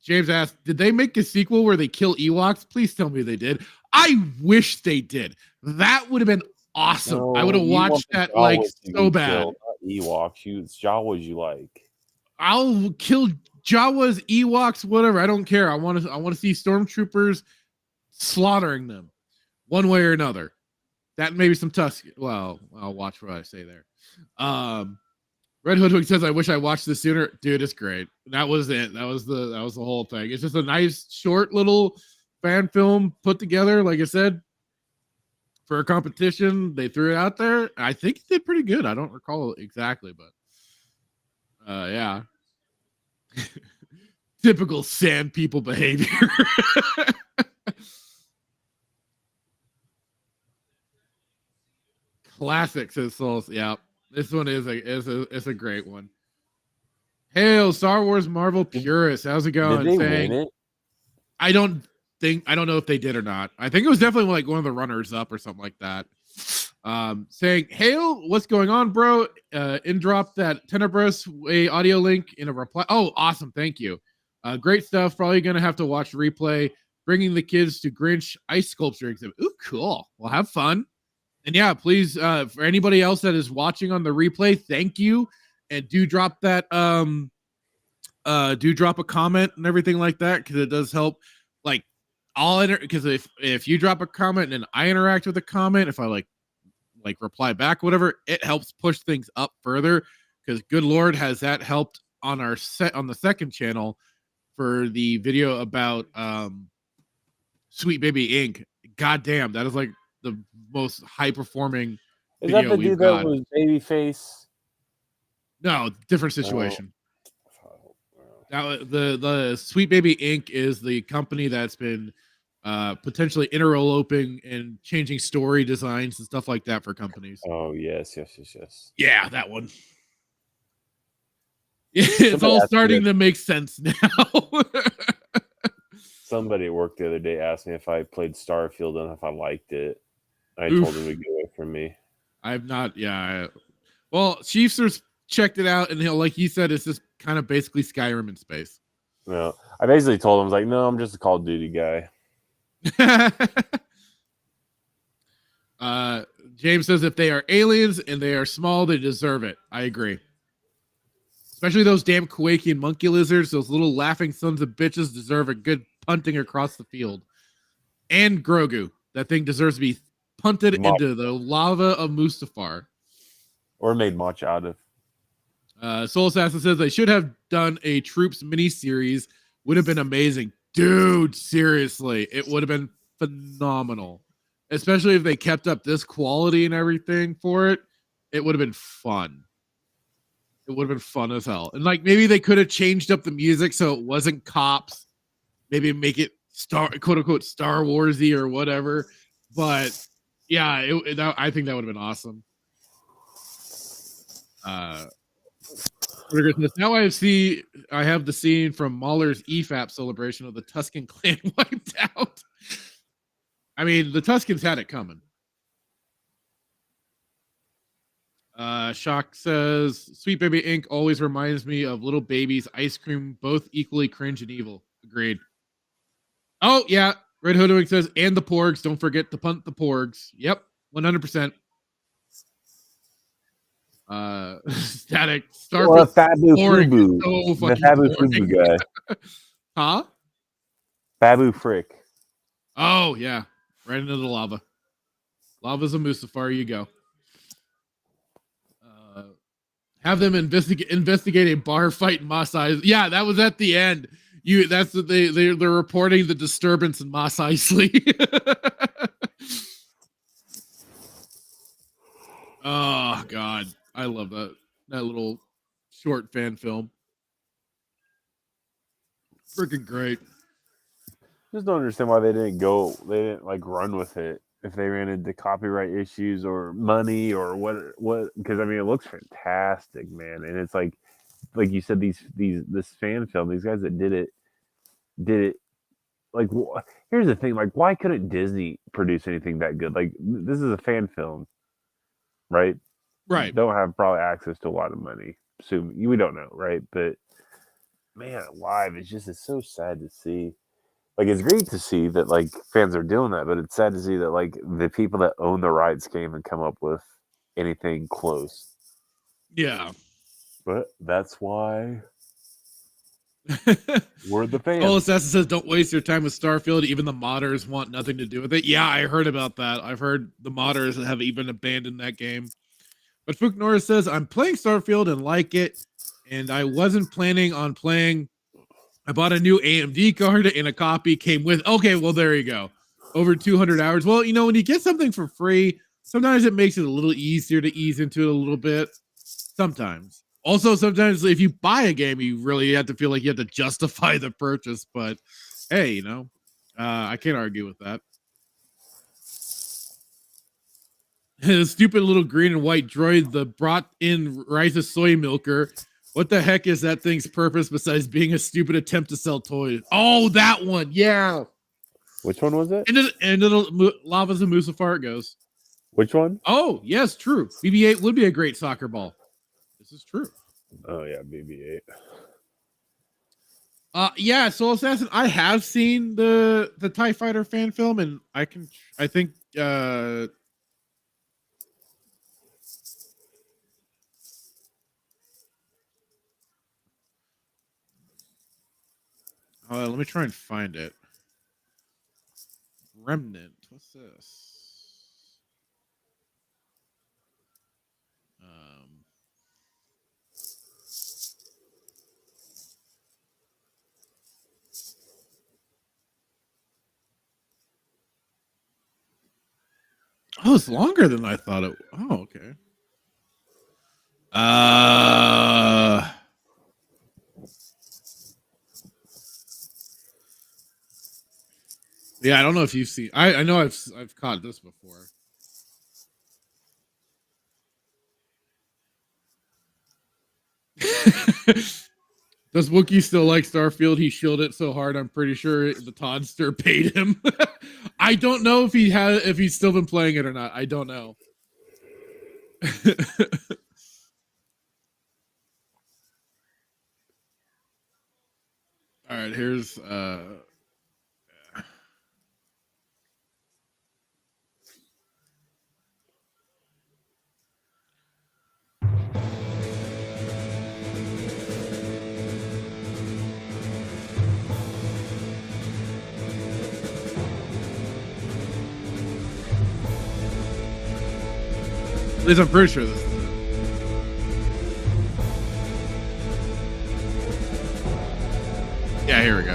James asked, did they make a sequel where they kill Ewoks? Please tell me they did. I wish they did. That would have been awesome. No, I would have watched that like so bad. Ewoks. It's Jawas you like. I'll kill Jawas, Ewoks, whatever. I don't care. I want to see stormtroopers slaughtering them one way or another. That maybe some Tusken. Well, I'll watch what I say there. Red Hoodwink says, "I wish I watched this sooner." Dude, it's great. That was it. That was the whole thing. It's just a nice, short little fan film put together. Like I said, for a competition, they threw it out there. I think it did pretty good. I don't recall exactly, but yeah. Typical sand people behavior. Classic, says Souls. Yeah, this one is a great one. Hail, Star Wars Marvel purists. How's it going? Did they win it? I don't know if they did or not. I think it was definitely like one of the runners up or something like that. Saying, Hail, what's going on, bro? In drop that Tenebris audio link in a reply. Oh, awesome. Thank you. Great stuff. Probably going to have to watch the replay. Bringing the kids to Grinch ice sculpture exhibit. Ooh, cool. Well, have fun. And yeah, please, for anybody else that is watching on the replay, thank you. And do drop that, do drop a comment and everything like that, because it does help. Like, because if you drop a comment and I interact with a comment, if I like reply back, whatever, it helps push things up further. Because good Lord, has that helped on our on the second channel for the video about Sweet Baby Inc. God damn, that is like the most high performing video that the we've dude got. that was Babyface? No, different situation. Now, the Sweet Baby Inc. is the company that's been potentially interloping and changing story designs and stuff like that for companies. Oh, yes. Yeah, that one. It's all starting to make sense now. Somebody at work the other day asked me if I played Starfield and if I liked it. I Oof. told him to get away from me. I've not, well, Chiefsters checked it out, and like he said, it's just kind of basically Skyrim in space. No, I basically told him, I was like, no, I'm just a Call of Duty guy. James says, if they are aliens and they are small, they deserve it. I agree. Especially those damn Kowakian monkey lizards, those little laughing sons of bitches deserve a good punting across the field. And Grogu. That thing deserves to be punted into the lava of Mustafar. Or made much out of. Soul Assassin says they should have done a Troops miniseries. Would have been amazing. Dude, seriously. It would have been phenomenal. Especially if they kept up this quality and everything for it. It would have been fun. It would have been fun as hell. And like maybe they could have changed up the music so it wasn't cops. Maybe make it quote unquote Star Warsy or whatever. But yeah, I think that would have been awesome. Now I have the scene from Mahler's EFAP celebration of the Tusken clan wiped out. I mean, the Tuskens had it coming. Shock says, Sweet Baby Inc. always reminds me of Little Baby's Ice Cream, both equally cringe and evil. Agreed. Oh, yeah. Red Hoodwink says, and the Porgs. Don't forget to punt the Porgs. Yep, 100%. Static. Starfield. Babu Fubu. So the Babu Fubu guy. Huh? Babu Frick. Oh, yeah. Right into the lava. Lava's a Mustafar. You go. Have them investigate a bar fight in Mos Eisley. Yeah, that was at the end. That's what they're reporting the disturbance in Mos Eisley. Oh God, I love that little short fan film. Freaking great. Just don't understand why they didn't like run with it. If they ran into copyright issues or money or what, because I mean, it looks fantastic, man. And it's like you said, this fan film, these guys that did it. Like, here's the thing, like, why couldn't Disney produce anything that good? Like, this is a fan film, right? Right. Don't have probably access to a lot of money. We don't know, right? But man, live, it's so sad to see. Like, it's great to see that, like, fans are doing that, but it's sad to see that, like, the people that own the rights can't even come up with anything close. Yeah. But that's why we're the fans. Oh, Assassin says, don't waste your time with Starfield. Even the modders want nothing to do with it. Yeah, I heard about that. I've heard the modders have even abandoned that game. But Fook Norris says, I'm playing Starfield and like it. And I wasn't planning on playing. I bought a new AMD card and a copy came with. Okay, well, there you go. Over 200 hours. Well, you know, when you get something for free, sometimes it makes it a little easier to ease into it a little bit. Sometimes. Also, sometimes if you buy a game, you really have to feel like you have to justify the purchase. But hey, you know, I can't argue with that. The stupid little green and white droid, the brought in Rise of Soy Milker. What the heck is that thing's purpose besides being a stupid attempt to sell toys? Oh, that one. Yeah. Which one was it? And the Lavas and Mustafar goes. Which one? Oh, yes, true. BB-8 would be a great soccer ball. This is true. Oh yeah, BB-8. Yeah, Soul Assassin. I have seen the TIE Fighter fan film, and I think let me try and find it. Remnant. What's this? Oh, it's longer than I thought it. Oh, okay. Yeah, I don't know if you've seen. I know I've caught this before. Does Wookiee still like Starfield? He shielded it so hard. I'm pretty sure the Toddster paid him. I don't know if he's still been playing it or not. I don't know. All right, here's at least I'm pretty sure this is it. Yeah, here we go.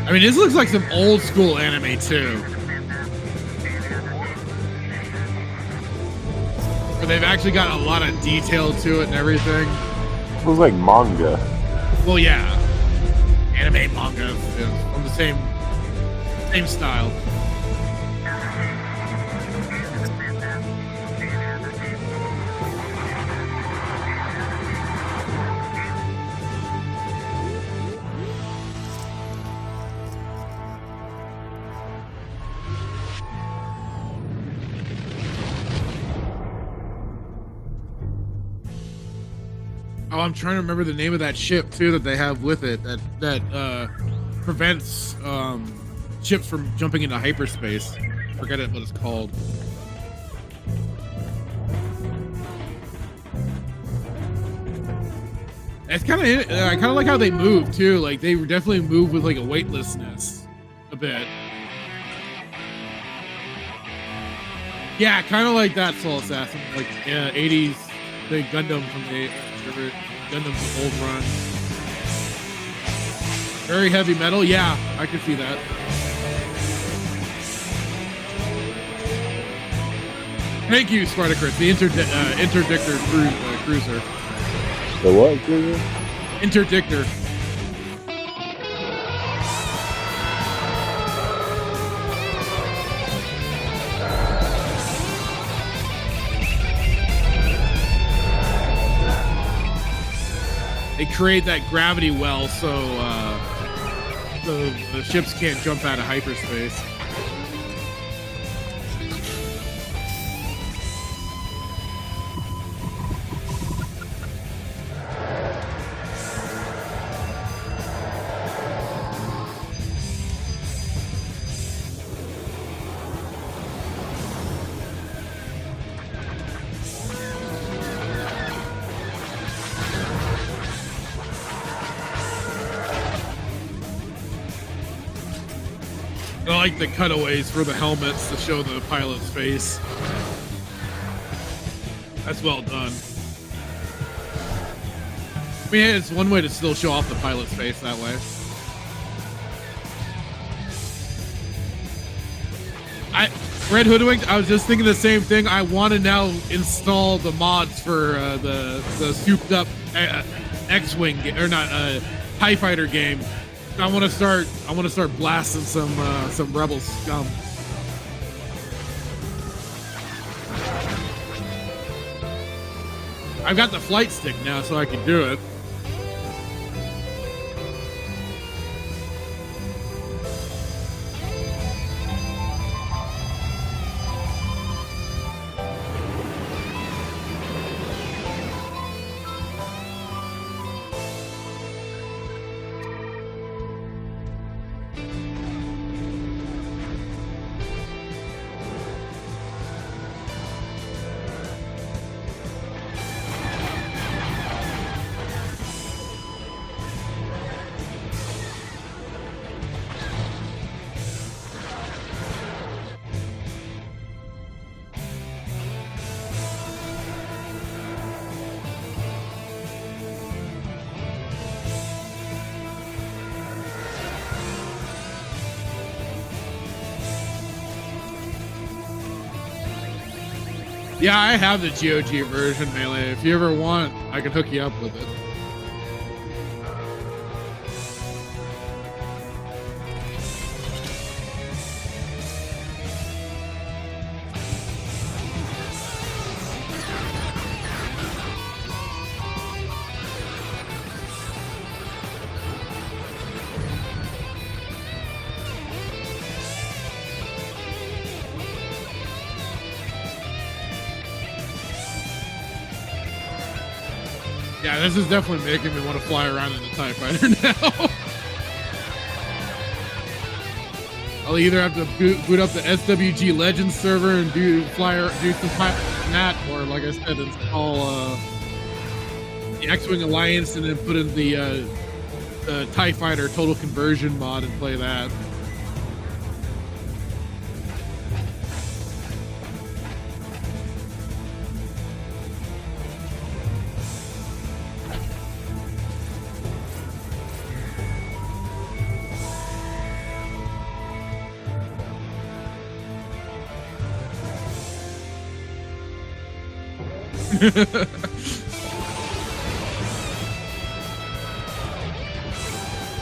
I mean, this looks like some old school anime too. Where they've actually got a lot of detail to it and everything. It was like manga. Well, yeah. Anime manga is from the same style. Oh, I'm trying to remember the name of that ship too that they have with it that prevents ships from jumping into hyperspace. Forget what it's called. It's kind of I kind of like how they move too. Like they definitely move with like a weightlessness a bit. Yeah, kind of like that Soul Assassin, like 80s, the Gundam from the Gundam's old run. Very heavy metal. Yeah, I can see that. Thank you, Spartacus. The interdictor cruiser. The what cruiser? Interdictor. They create that gravity well so the ships can't jump out of hyperspace. like the cutaways for the helmets to show the pilot's face. That's well done. I mean, it's one way to still show off the pilot's face that way. Red Hoodwinked, I was just thinking the same thing. I want to now install the mods for the souped up X-Wing or not TIE Fighter game. I want to start blasting some Rebel scum. I've got the flight stick now, so I can do it. Yeah, I have the GOG version, Melee. If you ever want, I can hook you up with it. Yeah, this is definitely making me want to fly around in the TIE Fighter now. I'll either have to boot up the SWG Legends server and do some that, or like I said, install the X-Wing Alliance and then put in the TIE Fighter Total Conversion mod and play that.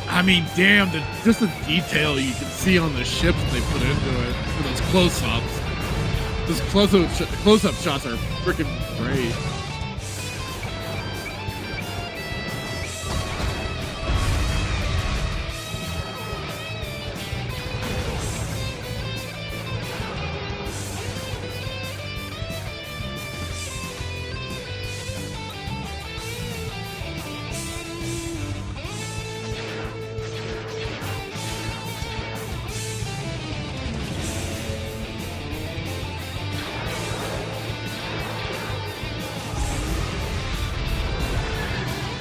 I mean, damn, just the detail you can see on the ships they put into it for those close-ups. Those close-up shots are freaking great.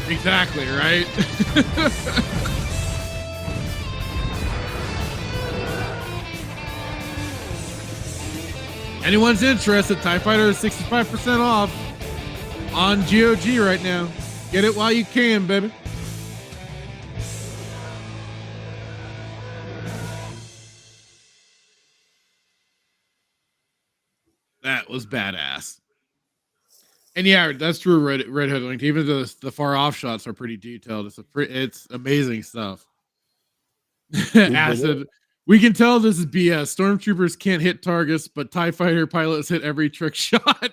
Exactly, right? Anyone's interested, TIE Fighter is 65% off on GOG right now. Get it while you can, baby. That was badass. And yeah, that's true. Red Hood Link. Even the far off shots are pretty detailed. It's amazing stuff. Acid. We can tell this is BS. Stormtroopers can't hit targets, but TIE Fighter pilots hit every trick shot.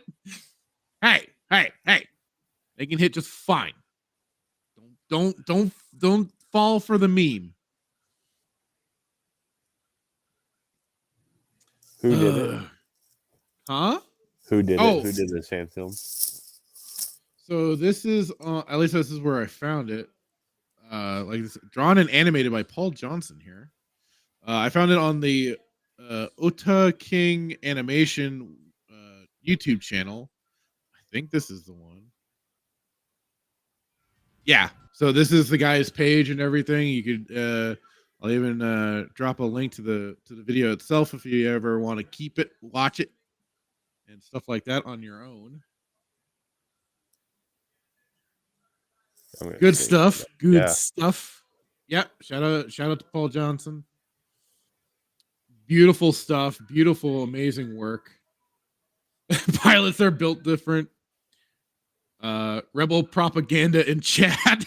Hey! They can hit just fine. Don't fall for the meme. Who did it? Huh? Who did it? Who did this fan film? So this is at least this is where I found it. Like this, drawn and animated by Paul Johnson here. I found it on the Ota King Animation YouTube channel. I think this is the one. Yeah. So this is the guy's page and everything. You could I'll even drop a link to the video itself if you ever want to keep it, watch it, and stuff like that on your own. Good stuff. Good stuff. Yep. Shout out to Paul Johnson. Beautiful stuff. Beautiful, amazing work. Pilots are built different. Rebel propaganda in chat.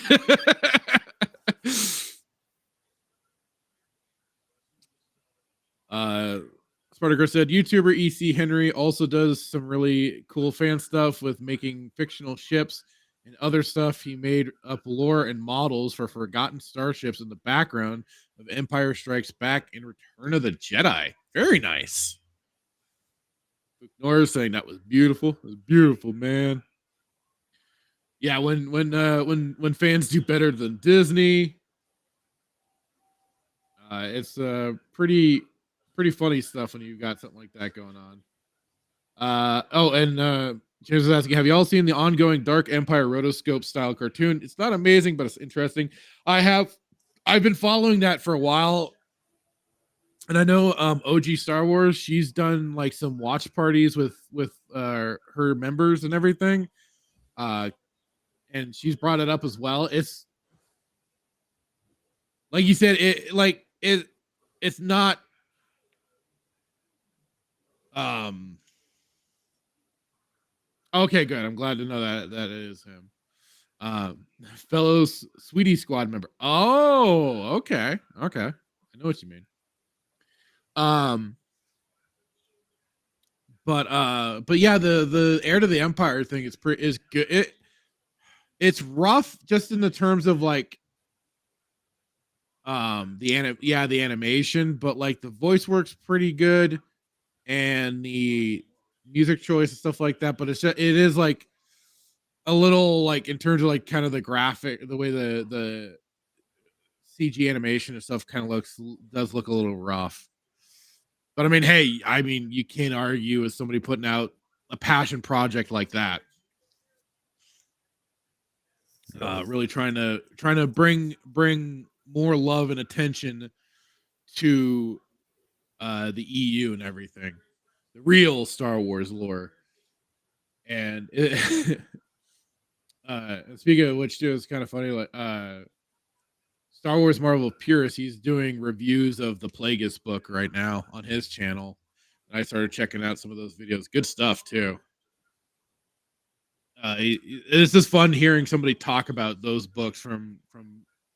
Spartacus said YouTuber EC Henry also does some really cool fan stuff with making fictional ships and other stuff. He made up lore and models for forgotten starships in the background of Empire Strikes Back and Return of the Jedi. Very nice. Norris saying that was beautiful. It was beautiful, man. Yeah, when fans do better than Disney, it's pretty funny stuff when you got something like that going on. James was asking, have you all seen the ongoing Dark Empire rotoscope style cartoon? It's not amazing, but it's interesting. I've been following that for a while, and I know OG Star Wars, she's done like some watch parties with her members and everything, and she's brought it up as well. It's like you said, it's not okay, good. I'm glad to know that is him. Fellow Sweetie Squad member. Oh, okay. I know what you mean. But yeah, the Heir to the Empire thing is good. It's rough just in the terms of like the animation, but like the voice works pretty good and the music choice and stuff like that, but it is like a little like in terms of like kind of the graphic, the way the CG animation and stuff kind of does look a little rough. But I mean, hey, you can't argue with somebody putting out a passion project like that. Really trying to bring more love and attention to the EU and everything, the real Star Wars lore. And speaking of which, too, it's kind of funny. Like Star Wars Marvel Purist, he's doing reviews of the Plagueis book right now on his channel. And I started checking out some of those videos. Good stuff too. It's just fun hearing somebody talk about those books from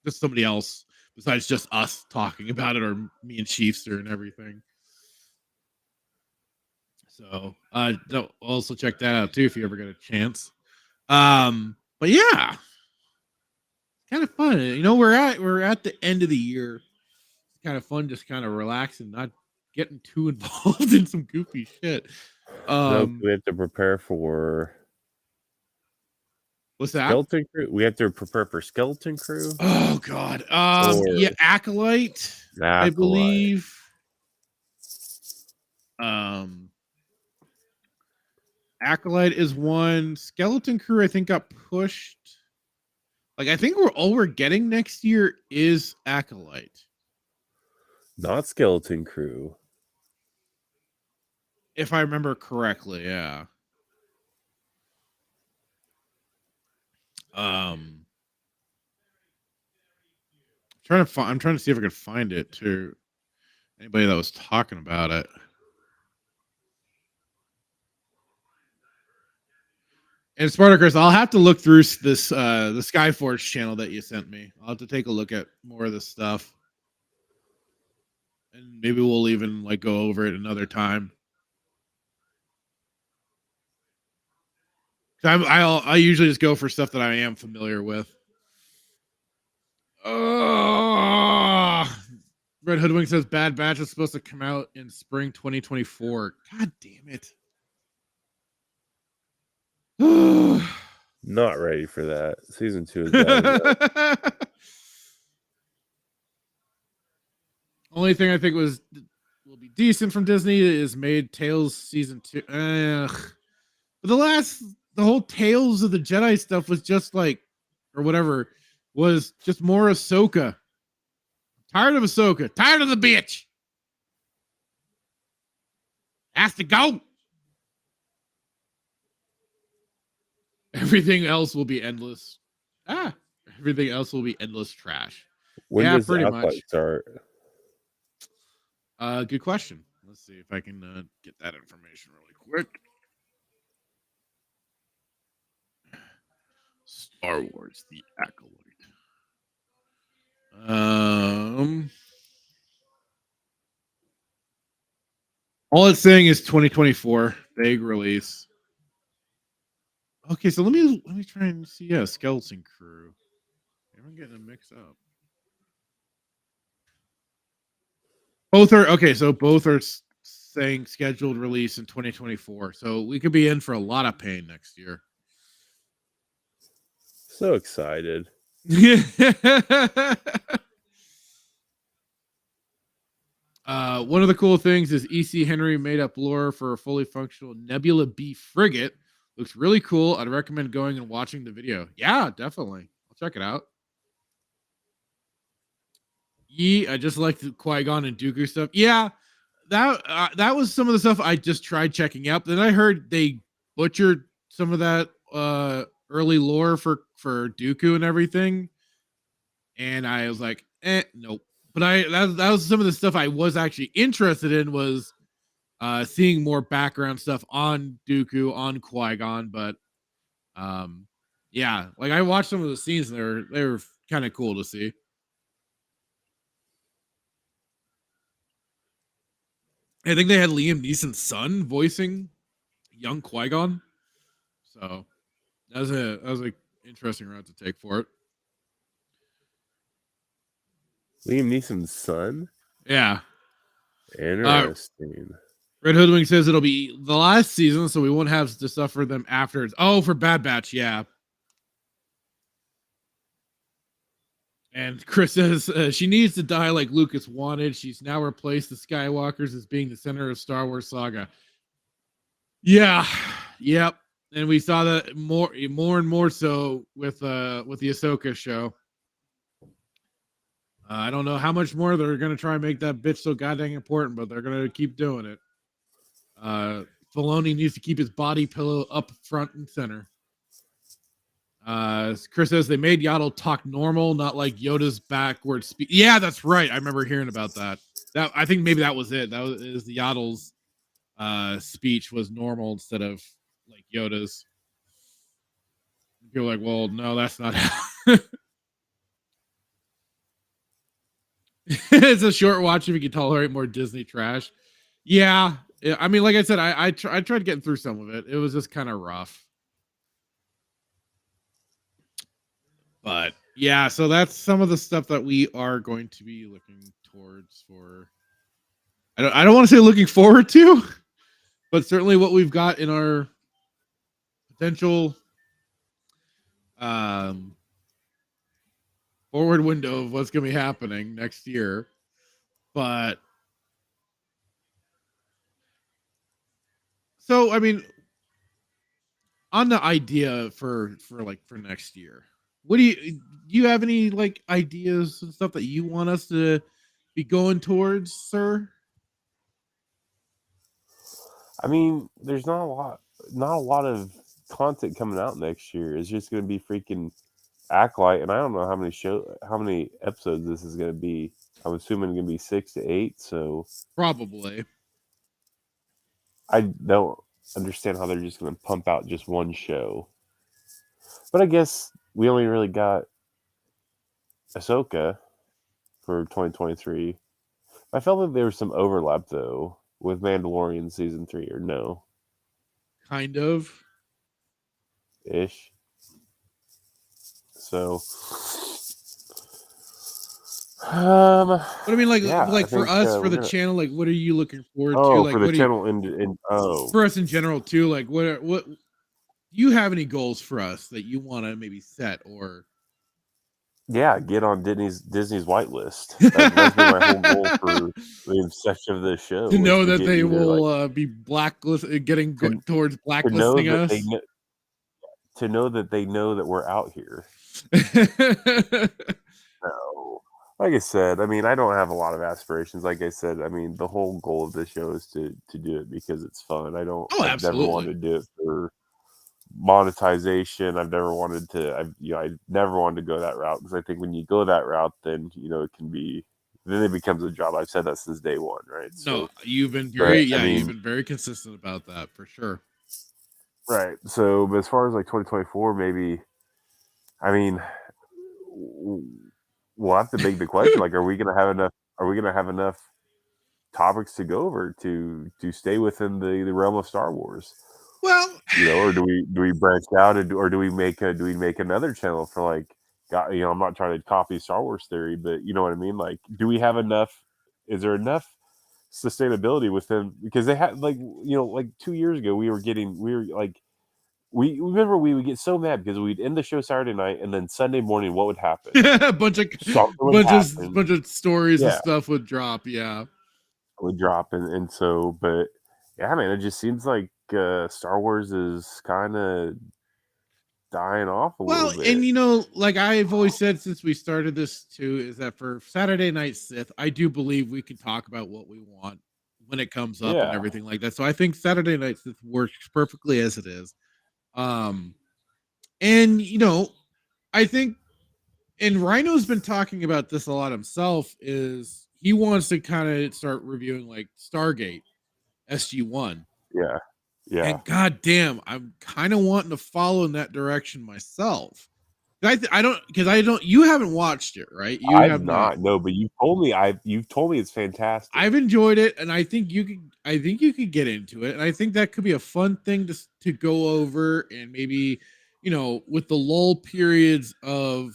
just somebody else besides just us talking about it, or me and Chiefster and everything. So also check that out too if you ever get a chance. But yeah, it's kind of fun. You know, we're at the end of the year. It's kind of fun, just kind of relaxing, not getting too involved in some goofy shit. We have to prepare for. What's that? Skeleton Crew. We have to prepare for Skeleton Crew. Oh God. Yeah, Acolyte. I believe. Acolyte is one. Skeleton Crew, I think, got pushed. Like, I think all we're getting next year is Acolyte. Not Skeleton Crew. If I remember correctly, yeah. I'm trying to see if I can find it to anybody that was talking about it. And Spartacus, I'll have to look through this the Skyforge channel that you sent me. I'll have to take a look at more of this stuff. And maybe we'll even like go over it another time. I usually just go for stuff that I am familiar with. Red Hoodwink says Bad Batch is supposed to come out in spring 2024. God damn it. Not ready for that. Season 2 is bad. Only thing I think will be decent from Disney is Made Tales season 2. But the whole Tales of the Jedi stuff was just like, or whatever, was just more Ahsoka. Tired of Ahsoka. Tired of the bitch. Has to go. Everything else will be endless. Everything else will be endless trash. When Yeah, does pretty Acolyte much. start? Good question. Let's see if I can get that information really quick. Star Wars: The Acolyte. All it's saying is 2024 vague release. Okay, so let me try and see. Yeah, Skeleton Crew. I'm getting them mixed up. Both are okay. So both are saying scheduled release in 2024. So we could be in for a lot of pain next year. So excited. One of the cool things is EC Henry made up lore for a fully functional Nebula B frigate. Looks really cool. I'd recommend going and watching the video. Yeah, definitely. I'll check it out. I just like the Qui-Gon and Dooku stuff. Yeah, that was some of the stuff I just tried checking out. Then I heard they butchered some of that early lore for Dooku and everything, and I was like, nope. But that was some of the stuff I was actually interested in, was seeing more background stuff on Dooku, on Qui-Gon. But yeah, like I watched some of the scenes and they were kind of cool to see. I think they had Liam Neeson's son voicing young Qui-Gon. So that was a interesting route to take for it. Liam Neeson's son? Yeah. Interesting. Red Hoodwing says it'll be the last season, so we won't have to suffer them after. Oh, for Bad Batch, yeah. And Chris says she needs to die like Lucas wanted. She's now replaced the Skywalkers as being the center of Star Wars saga. Yeah, yep. And we saw that more and more so with the Ahsoka show. I don't know how much more they're gonna try and make that bitch so goddamn important, but they're gonna keep doing it. Filoni needs to keep his body pillow up front and center. Chris says they made Yaddle talk normal, not like Yoda's backwards speech. Yeah, that's right. I remember hearing about that. I think maybe that was it. That was the Yaddle's speech was normal instead of like Yoda's. You're like, well, no, that's not how. It's a short watch if you can tolerate more Disney trash. Yeah, I mean, like I said, I tried getting through some of it. It was just kind of rough. But yeah, so that's some of the stuff that we are going to be looking towards for. I don't want to say looking forward to, but certainly what we've got in our potential forward window of what's going to be happening next year. But so, I mean, on the idea for next year, what do you have any like ideas and stuff that you want us to be going towards, sir? I mean, there's not a lot of content coming out next year. It's just going to be freaking Acolyte, and I don't know how many episodes this is going to be. I'm assuming it's going to be 6 to 8. So probably. I don't understand how they're just going to pump out just one show. But I guess we only really got Ahsoka for 2023. I felt like there was some overlap though with Mandalorian season 3, or no? Kind of ish. So but I mean, like, yeah, like for us, for the channel, like, what are you looking forward to? Like, for the channel for us in general too. Like, what do you have any goals for us that you want to maybe set or? Yeah, get on Disney's whitelist. That's been my whole goal for the inception of this show. To know that they will be blacklisted, getting towards blacklisting us. To know that they know that we're out here. No. like I said, I mean, I don't have a lot of aspirations. Like I said, I mean, the whole goal of this show is to do it because it's fun. Oh, I've never wanted to do it for monetization. I've never wanted to. I never wanted to go that route because I think when you go that route, then it can be. Then it becomes a job. I've said that since day one, right? No, you've been but, you've been very consistent about that for sure. Right. So, but as far as like 2024, maybe, I mean, we'll have to make the question: like, are we going to have enough? Are we going to have enough topics to go over to stay within the realm of Star Wars? Well, or do we branch out, or do we make another channel for like? God, I'm not trying to copy Star Wars theory, but you know what I mean. Like, do we have enough? Is there enough sustainability within? Because they had like like 2 years ago we were like. We remember we would get so mad because we'd end the show Saturday night and then Sunday morning, what would happen? a bunch of stories and stuff would drop. Yeah, would drop, and so, but yeah, man, it just seems like Star Wars is kind of dying off a little bit. And like I've always said since we started this too, is that for Saturday Night Sith, I do believe we can talk about what we want when it comes up and everything like that. So I think Saturday Night Sith works perfectly as it is. And I think, and Rhino's been talking about this a lot himself, is he wants to kind of start reviewing like Stargate SG1. Yeah. And goddamn, I'm kind of wanting to follow in that direction myself. I don't. You haven't watched it, right? You have have not. No, but you've told me it's fantastic. I've enjoyed it, and I think you could get into it, and I think that could be a fun thing to go over, and maybe with the lull periods of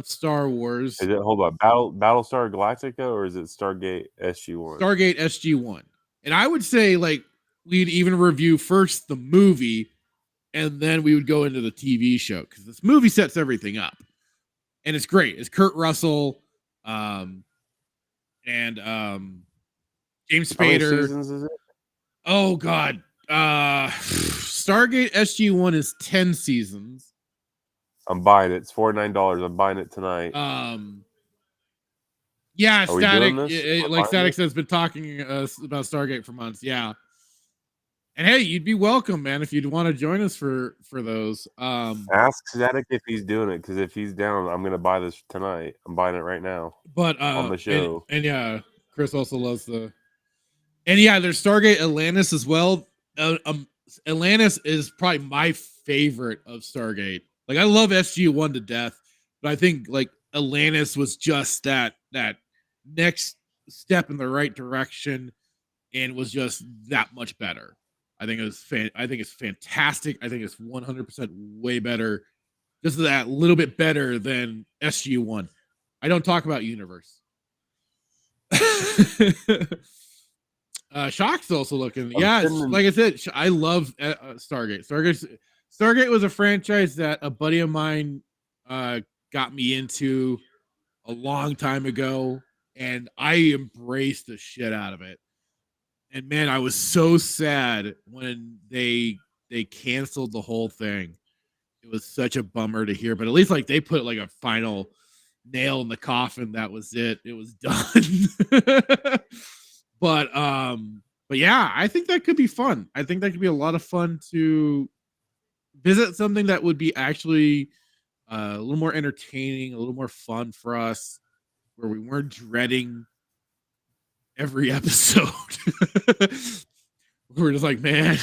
Star Wars. Is it hold on, Battlestar Galactica, or is it Stargate SG1? Stargate SG1, and I would say like we'd even review first the movie, and then we would go into the TV show because this movie sets everything up, and it's great. It's Kurt Russell, and James Spader. How many seasons is it? Oh God, Stargate SG1 is 10 seasons. I'm buying it. It's $49. I'm buying it tonight. Yeah, Static. Like Static has been talking about Stargate for months. Yeah. And hey, you'd be welcome, man, if you'd want to join us for those. Ask Static if he's doing it, because if he's down, I'm gonna buy this tonight. I'm buying it right now. But on the show. And yeah, Chris also loves the. And yeah, there's Stargate Atlantis as well. Atlantis is probably my favorite of Stargate. Like I love SG1 to death, but I think like Atlantis was just that next step in the right direction, and was just that much better. I think it's fantastic. I think it's 100% way better. Just that little bit better than SG1. I don't talk about universe. Shock's also looking. Yeah, like I said, I love Stargate. Stargate was a franchise that a buddy of mine got me into a long time ago, and I embraced the shit out of it. And man, I was so sad when they canceled the whole thing. It was such a bummer to hear, but at least like they put like a final nail in the coffin. That was it. It was done. But yeah, I think that could be fun. I think that could be a lot of fun to visit something that would be actually a little more entertaining, a little more fun for us, where we weren't dreading every episode. We're just like, man,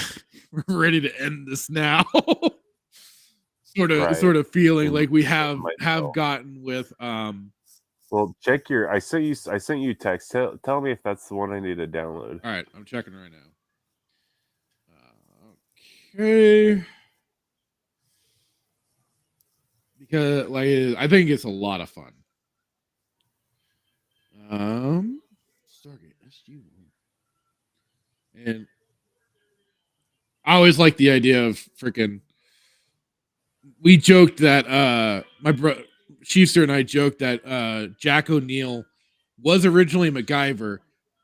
we're ready to end this now. sort of feeling like we have gotten with Well, check your. I sent you a text. Tell me if that's the one I need to download. All right, I'm checking right now. Okay, because like I think it's a lot of fun. Stargate SG1, and I always like the idea of freaking. We joked that my brother Chiefster and I joked that Jack O'Neill was originally MacGyver,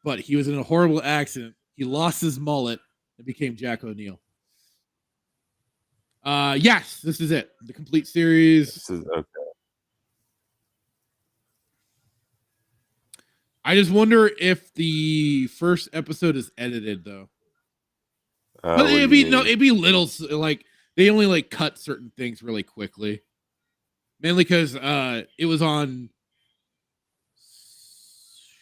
but he was in a horrible accident. He lost his mullet and became Jack O'Neill. Yes, this is it. The complete series. This is okay. I just wonder if the first episode is edited though. But What do you mean? it'd be little like they only like cut certain things really quickly. Mainly because it was on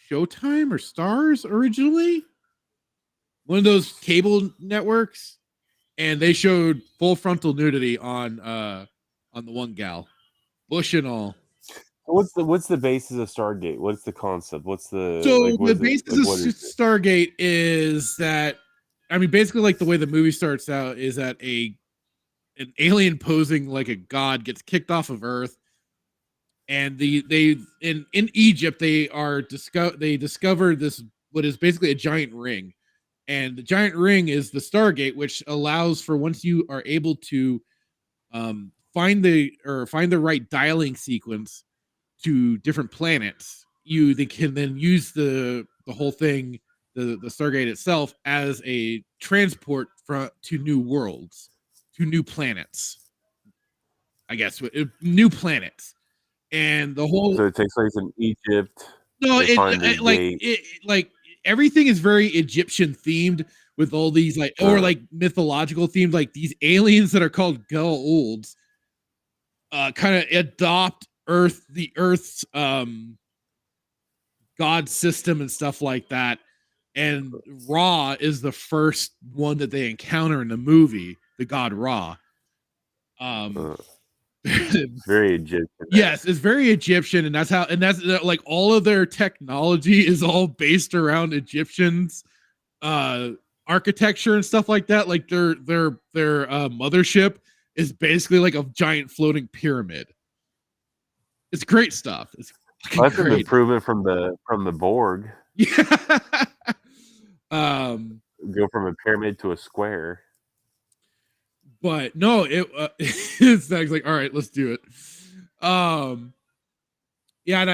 Showtime or Stars originally, one of those cable networks, and they showed full frontal nudity on the one gal, bush and all. What's the basis of Stargate? What's the concept? What's the The basis of Stargate is that, I mean, basically like the way the movie starts out is that an alien posing like a god gets kicked off of Earth, and in Egypt they discovered this, what is basically a giant ring, and the giant ring is the Stargate, which allows for, once you are able to find the right dialing sequence to different planets, they can then use the whole thing, the Stargate itself, as a transport to new worlds, to new planets, I guess, new planets. And the whole, so it takes place in Egypt. no, like everything is very Egyptian themed, with all these or like mythological themed, like these aliens that are called Goa'ulds kind of adopt the Earth's god system and stuff like that. And Ra is the first one that they encounter in the movie, the god Ra. Very Egyptian. Yes, it's very Egyptian, and that's like all of their technology is all based around Egyptians architecture and stuff like that. Like their mothership is basically like a giant floating pyramid. It's great stuff. It's that's an improvement from the Borg. Yeah. Go from a pyramid to a square. But no, it's like, all right, let's do it. Yeah,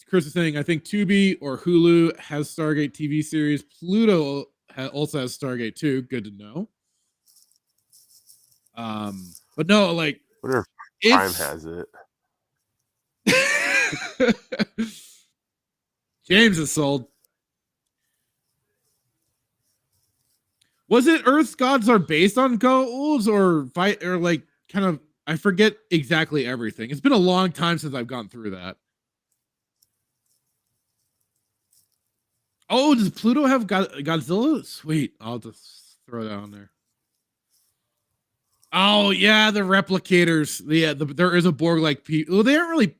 Chris is saying, I think Tubi or Hulu has Stargate TV series. Pluto also has Stargate too. Good to know. But no, like, wonder if Prime has it. James is sold. Was it Earth's gods are based on Goa'ulds or like kind of, I forget exactly everything. It's been a long time since I've gone through that. Oh, does Pluto have Godzilla? Sweet. I'll just throw that on there. Oh, yeah, the replicators. Yeah, there is a Borg like people. Well, they aren't really.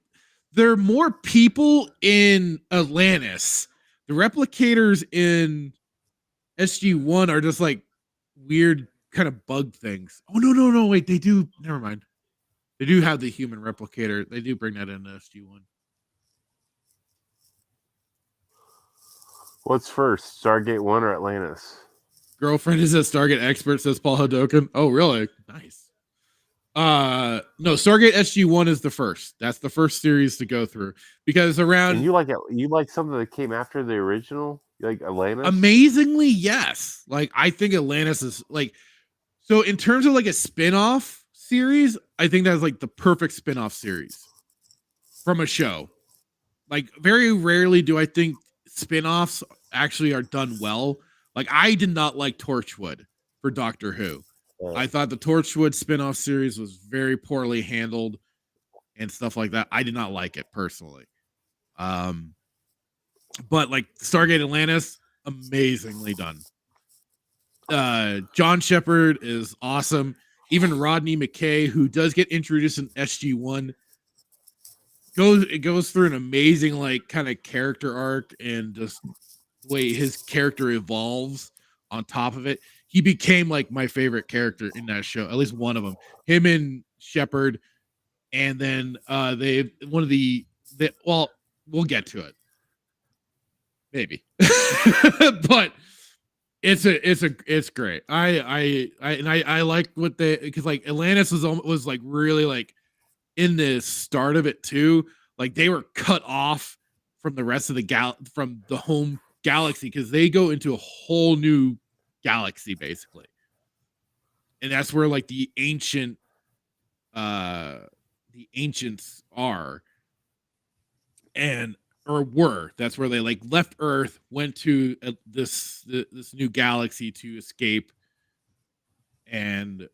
They're more people in Atlantis. The replicators in SG1 are just like weird kind of bug things. Oh, no. Wait, they do. Never mind. They do have the human replicator. They do bring that into SG1. What's first, Stargate 1 or Atlantis? Girlfriend is a Stargate expert, says Paul Hadoken. Oh, really? Nice. No, Stargate SG1 is the first. That's the first series to go through, because around. And you like something that came after the original? You like Atlantis? Amazingly, yes. Like, I think Atlantis is like, so in terms of like a spin-off series, I think that's like the perfect spin-off series from a show. Like, very rarely do I think spin-offs actually are done well. Like, I did not like Torchwood for Doctor Who. I thought the Torchwood spin-off series was very poorly handled and stuff like that. I did not like it personally. But like Stargate Atlantis, amazingly done. John Shepard is awesome. Even Rodney McKay, who does get introduced in SG1, goes through an amazing like kind of character arc, and just the way his character evolves on top of it. He became like my favorite character in that show, at least one of them. Him and Shepard, and then we'll get to it, maybe, but it's great. I like what because like Atlantis was like really like in the start of it too. Like they were cut off from the rest of from the home galaxy, because they go into a whole new galaxy basically, and that's where like the ancients are. And or were. That's where they like left Earth, went to this new galaxy to escape, and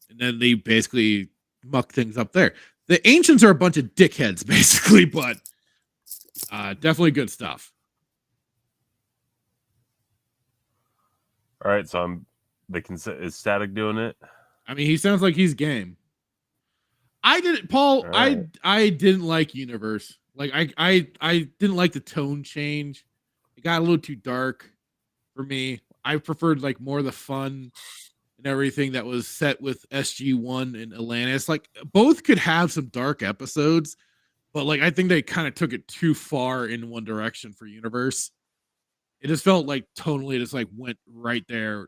then they basically muck things up there. The ancients are a bunch of dickheads, basically, but definitely good stuff. All right, so is Static doing it? I mean, he sounds like he's game. I didn't, Paul. Right. I didn't like Universe. Like I didn't like the tone change. It got a little too dark for me. I preferred like more of the fun and everything that was set with SG-1 and Atlantis. Like both could have some dark episodes, but like I think they kind of took it too far in one direction for Universe. It just felt like tonally, it just like went right there,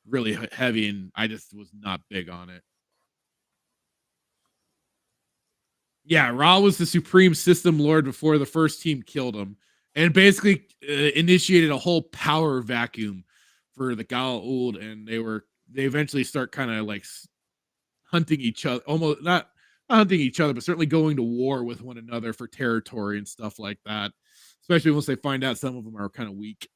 really heavy, and I just was not big on it. Yeah, Ra was the supreme system lord before the first team killed him, and basically initiated a whole power vacuum for the Gaul, and they eventually start kind of like hunting each other, almost not hunting each other, but certainly going to war with one another for territory and stuff like that. Especially once they find out some of them are kind of weak.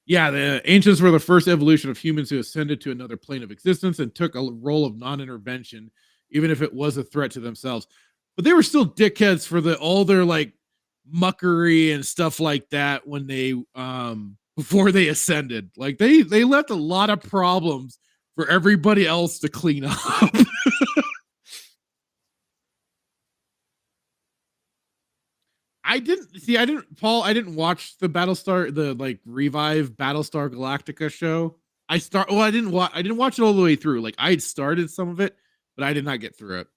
Yeah, the ancients were the first evolution of humans who ascended to another plane of existence and took a role of non-intervention, even if it was a threat to themselves. But they were still dickheads for all their like muckery and stuff like that when they before they ascended. Like they left a lot of problems for everybody else to clean up. I didn't watch the Battlestar, the like revive Battlestar Galactica show. I didn't watch it all the way through. Like I had started some of it, but I did not get through it.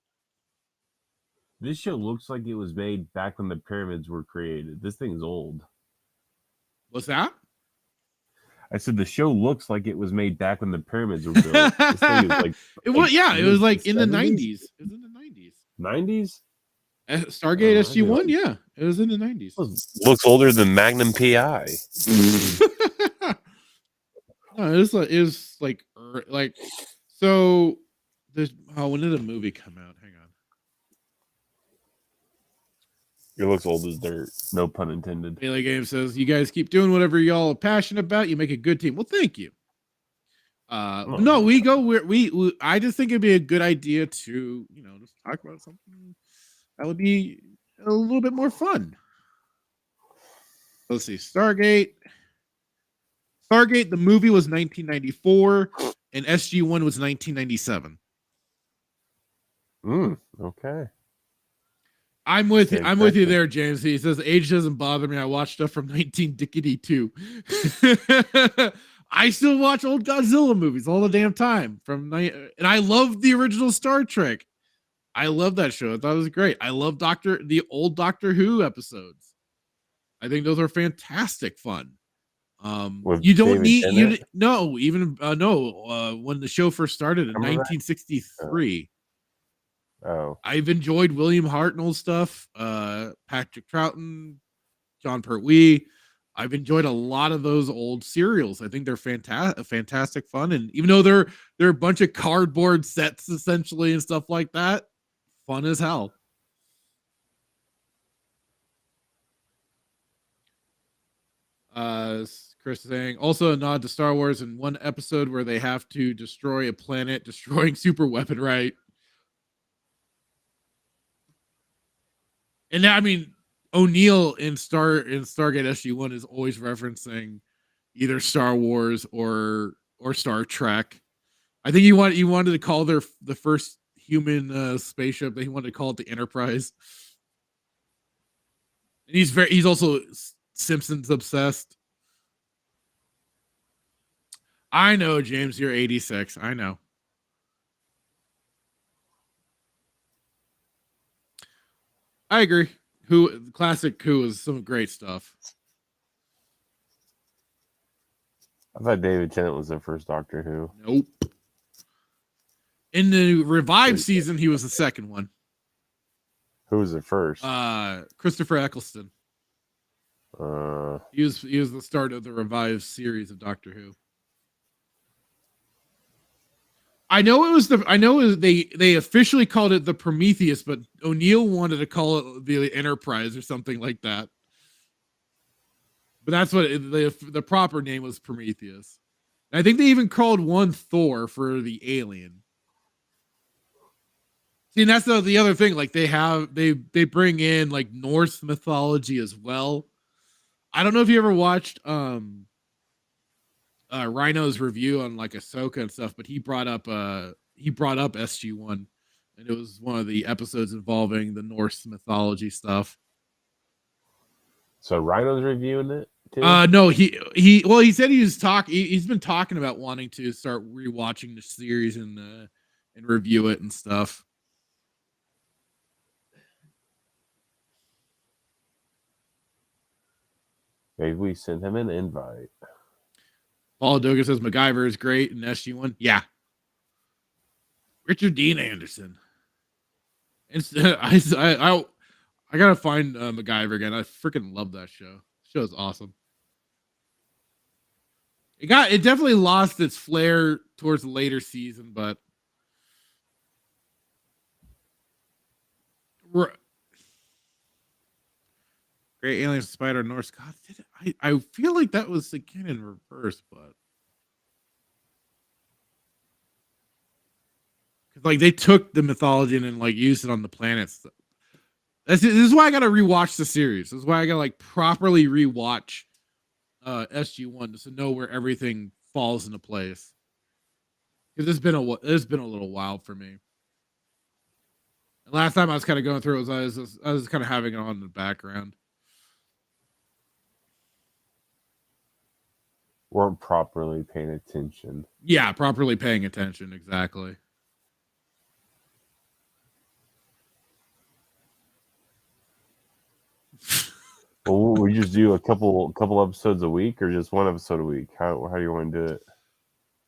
This show looks like it was made back when the pyramids were created. This thing's old. What's that? I said the show looks like it was made back when the pyramids were built. This thing is like it was like in the 90s. It was in the 90s. 90s? Stargate SG-1, yeah. It was in the 90s. Looks older than Magnum PI. No, it was like so there's when did the movie come out? Hang on. It looks old as dirt. No pun intended. Melee Game says, you guys keep doing whatever y'all are passionate about. You make a good team. Well, thank you. No, I just think it'd be a good idea to, just talk about something that would be a little bit more fun. Let's see. Stargate, the movie was 1994 and SG-1 was 1997. Okay. I'm with you. I'm with you there, James. He says age doesn't bother me. I watched stuff from 1992. I still watch old Godzilla movies all the damn time. And I love the original Star Trek. I love that show. I thought it was great. I love the old Doctor Who episodes. I think those are fantastic fun. You don't need when the show first started in 1963. Oh, I've enjoyed William Hartnell stuff, Patrick Troughton, John Pertwee. I've enjoyed a lot of those old serials. I think they're fantastic fun, and even though they're a bunch of cardboard sets essentially and stuff like that, fun as hell. Chris is saying also a nod to Star Wars in one episode where they have to destroy a planet, destroying super weapon, right? And I mean, O'Neill in Stargate SG-1 is always referencing either Star Wars or Star Trek. I think he wanted to call the first human spaceship. He wanted to call it the Enterprise. And he's also Simpsons obsessed. I know, James, you're 86. I know. I agree. Classic Who is some great stuff. I thought David Tennant was the first Doctor Who. Nope. In the revived season, he was the second one. Who was the first? Christopher Eccleston. He was the start of the revived series of Doctor Who. I know it was they officially called it the Prometheus, but O'Neill wanted to call it the Enterprise or something like that. But that's what the proper name was, Prometheus. And I think they even called one Thor for the alien. See, and that's the other thing. Like they bring in like Norse mythology as well. I don't know if you ever watched Rhino's review on like Ahsoka and stuff, but he brought up SG-1, and it was one of the episodes involving the Norse mythology stuff. So Rhino's reviewing it too? No, he said he's been talking about wanting to start rewatching the series and review it and stuff. Maybe we send him an invite. Paul Doga says MacGyver is great in SG-1. Yeah. Richard Dean Anderson. I gotta find MacGyver again. I freaking love that show. The show is awesome. It definitely lost its flair towards the later season, but Great Aliens, Spider, Norse God. I feel like that was again in reverse, but like they took the mythology and then like used it on the planets. This is why I gotta rewatch the series. This is why I gotta like properly rewatch SG-1 just to know where everything falls into place. Because it's been a little while for me. And last time I was kind of going through it, I was kind of having it on in the background. Weren't properly paying attention. Yeah, properly paying attention, exactly. Well, we just do a couple episodes a week, or just one episode a week. How do you want to do it?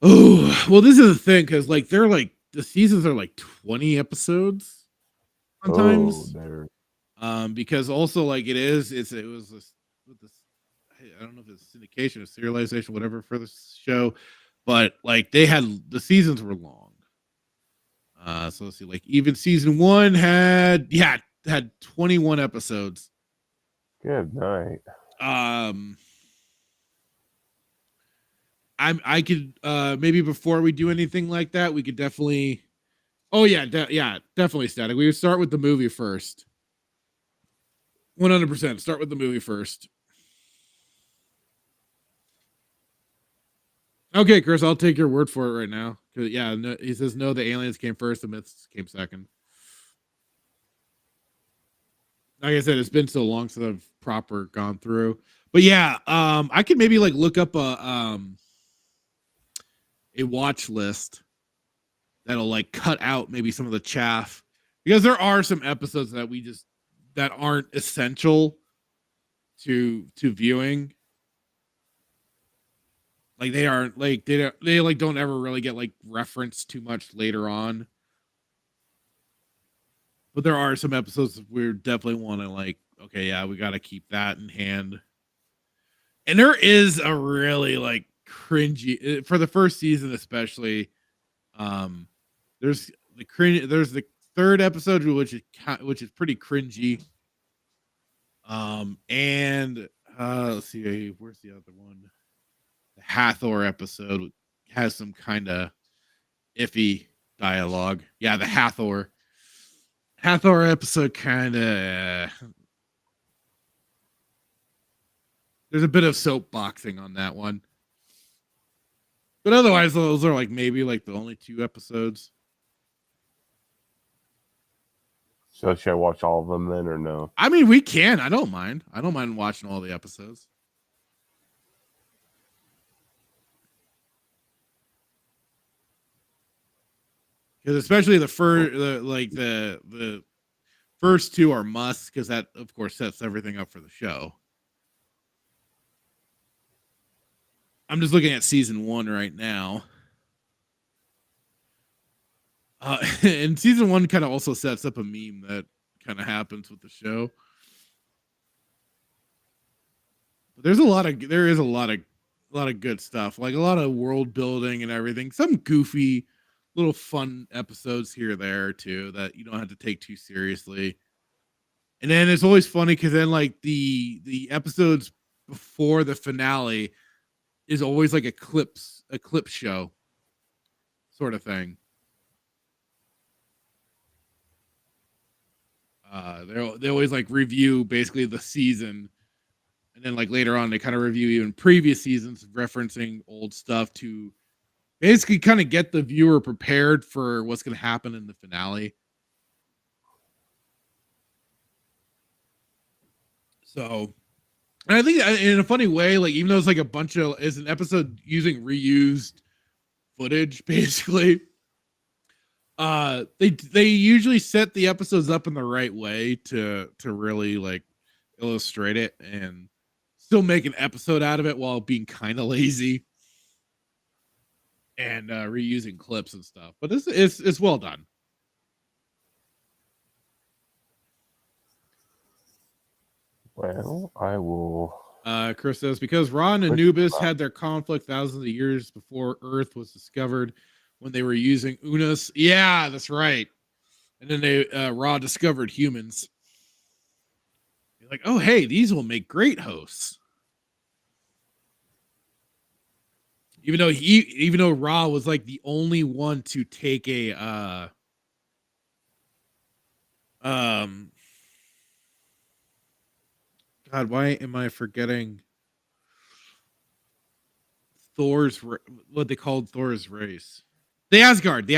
Oh, well, this is the thing, because like they're like the seasons are like 20 episodes sometimes. Because also like it was this, I don't know if it's syndication or serialization, whatever for the show, but like the seasons were long. So let's see, like even season 1 had 21 episodes. Good night. I could maybe before we do anything like that, we could definitely. Oh yeah, definitely Static. We would start with the movie first. 100%. Start with the movie first. Okay, Chris, I'll take your word for it right now. Yeah, no, he says no. The aliens came first. The myths came second. Like I said, it's been so long since I've proper gone through. But yeah, I could maybe like look up a watch list that'll like cut out maybe some of the chaff, because there are some episodes that aren't essential to viewing. Like they aren't like they like don't ever really get like referenced too much later on. But there are some episodes we definitely want to like, okay, yeah, we got to keep that in hand. And there is a really like cringy for the first season, especially. There's the third episode, which is pretty cringy. And let's see, where's the other one? The Hathor episode has some kind of iffy dialogue. Yeah, the Hathor episode kind of there's a bit of soapboxing on that one. But otherwise, those are like maybe like the only 2 episodes. So should I watch all of them then, or no? I mean, we can. I don't mind. I don't mind watching all the episodes. Because especially the first 2 are musts, because that of course sets everything up for the show. I'm just looking at season 1 right now. And season 1 kind of also sets up a meme that kind of happens with the show. But there is a lot of good stuff, like a lot of world building and everything. Some goofy little fun episodes here or there too that you don't have to take too seriously. And then it's always funny because then like the episodes before the finale is always like a clip show sort of thing. They always like review basically the season, and then like later on they kind of review even previous seasons, referencing old stuff to basically kind of get the viewer prepared for what's going to happen in the finale. So, and I think in a funny way, like even though it's like it's an episode using reused footage, basically, they usually set the episodes up in the right way to really like illustrate it and still make an episode out of it while being kind of lazy and reusing clips and stuff. But it's well done. Well, I will. Chris says, because Ra and Anubis had their conflict thousands of years before Earth was discovered when they were using Unas. Yeah, that's right. And then Ra discovered humans. You're like, oh, hey, these will make great hosts. Even though Ra was like the only one to take a God, why am I forgetting what they called Thor's race? The Asgard.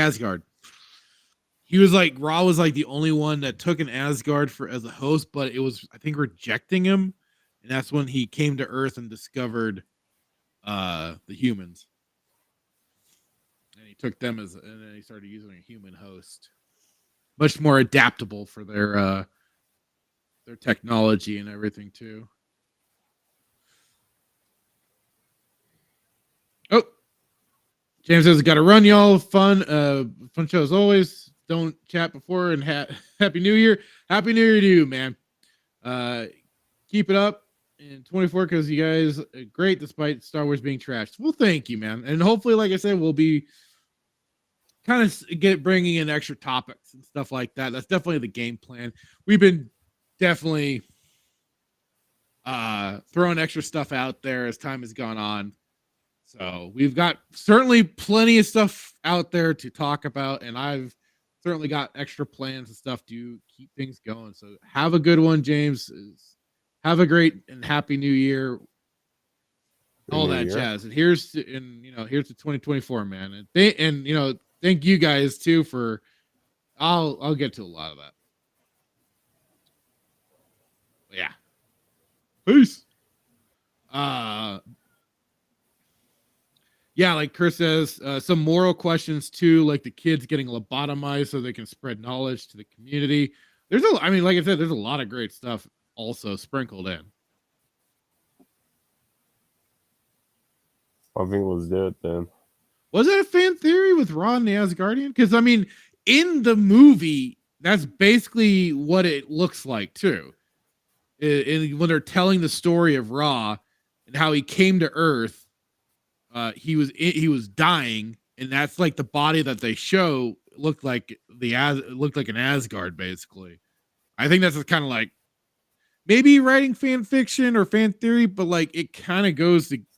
He was like, Ra was like the only one that took an Asgard as a host, but it was, I think, rejecting him. And that's when he came to Earth and discovered the humans. And he took them and then he started using a human host. Much more adaptable for their technology and everything too. Oh, James says, "Got to run, y'all. Fun show as always. Don't chat before and Happy New Year. Happy New Year to you, man. Keep it up in 24 because you guys are great despite Star Wars being trashed. Well, thank you, man. And hopefully, like I said, we'll be kind of bringing in extra topics and stuff like that. That's definitely the game plan. We've been definitely throwing extra stuff out there as time has gone on. So we've got certainly plenty of stuff out there to talk about, and I've certainly got extra plans and stuff to keep things going. So have a good one, James. Have a great and happy new year. All that jazz. And here's to 2024, man. And thank you guys too for I'll get to a lot of that. But yeah. Peace. Yeah, like Chris says, some moral questions too, like the kids getting lobotomized so they can spread knowledge to the community. Like I said, there's a lot of great stuff also sprinkled in. I think let's do it then. Was it a fan theory with Ra and the Asgardian? Because in the movie, that's basically what it looks like too. When they're telling the story of Ra and how he came to Earth, he was dying, and that's like the body that they show looked like an Asgard, basically. I think that's kind of like maybe writing fan fiction or fan theory, but like it kind of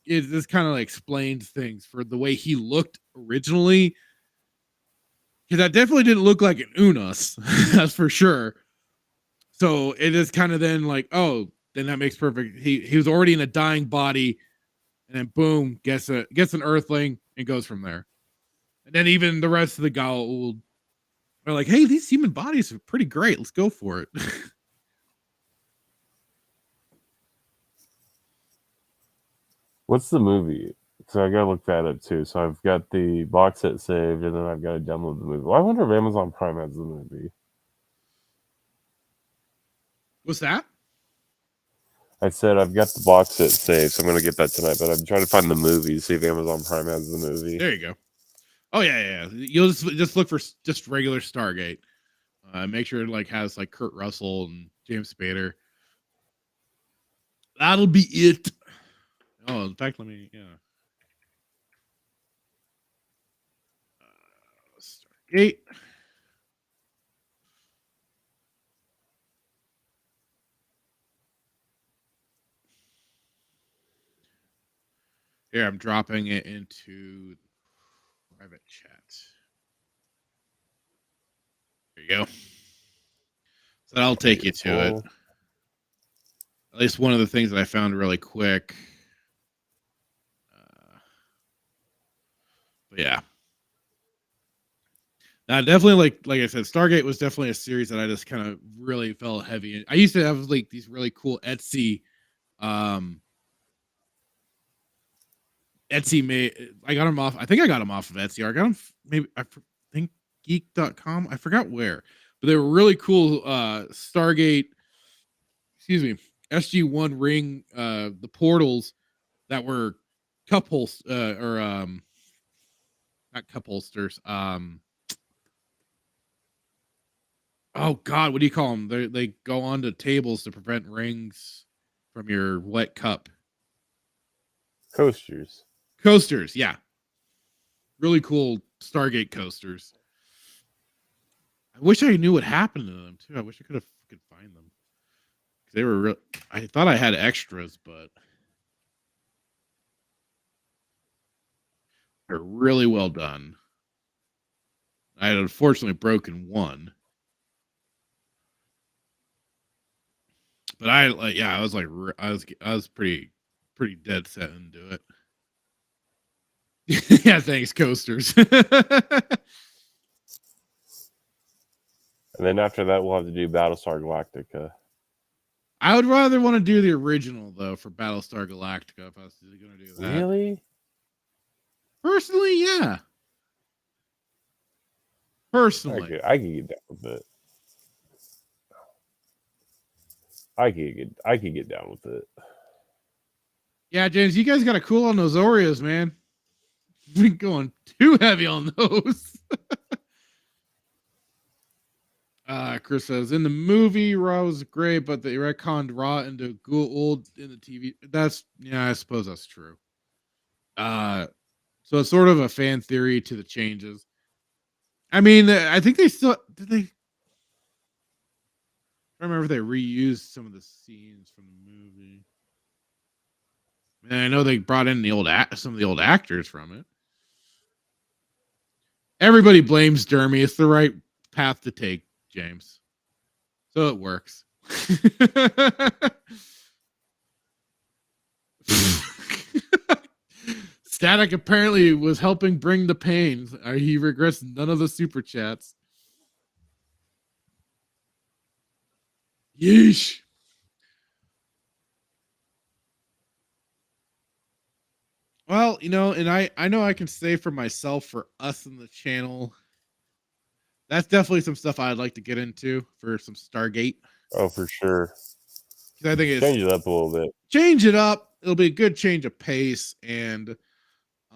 this kind of like explains things for the way he looked originally. Because that definitely didn't look like an Unas, that's for sure. So it is kind of then like, oh, then that makes perfect. He was already in a dying body, and then boom, gets an Earthling and goes from there. And then even the rest of the Goa'uld are like, hey, these human bodies are pretty great. Let's go for it. What's the movie? So I gotta look that up too. So I've got the box set saved, and then I've got to download the movie. Well, I wonder if Amazon Prime has the movie. What's that? I said I've got the box set saved, so I'm gonna get that tonight. But I'm trying to find the movie, see if Amazon Prime has the movie. There you go. Oh yeah. You'll just look for just regular Stargate. Make sure it like has like Kurt Russell and James Spader. That'll be it. Oh, in fact, let me Gate. Here, I'm dropping it into private chat. There you go. So that'll take you to it. At least one of the things that I found really quick. But yeah. Definitely like I said, Stargate was definitely a series that I just kind of really fell heavy in. I used to have like these really cool Etsy made. I got them off. I think I got them off of Etsy, or I got them maybe I think geek.com. I forgot where, but they were really cool. Stargate, excuse me, SG1 ring. The portals that were cup holsters, or not cup holsters. Oh God, what do you call them? They go onto tables to prevent rings from your wet cup. Coasters. Coasters, yeah. Really cool Stargate coasters. I wish I knew what happened to them too. I wish I could find them. They were real. I thought I had extras, but they're really well done. I had unfortunately broken one. But I was pretty dead set into it. Yeah, thanks, coasters. And then after that, we'll have to do Battlestar Galactica. I would rather want to do the original though for Battlestar Galactica if I was going to do that. Really? Personally, yeah. Personally, I can get down with it. I can get down with it. Yeah, James, you guys got to cool on those Oreos, man. We're going too heavy on those. Chris says in the movie Raw was great, but they retconned Raw into Gould in the TV. I suppose that's true. So it's sort of a fan theory to the changes. I mean, I think they still did they. I remember if they reused some of the scenes from the movie. And I know they brought in some of the old actors from it. Everybody blames Dermy. It's the right path to take, James. So it works. Static apparently was helping bring the pain. He regrets none of the super chats. Yeesh. Well, and I know I can say for myself, for us in the channel, that's definitely some stuff I'd like to get into for some Stargate. Oh, for sure. I think change it up a little bit. Change it up. It'll be a good change of pace, and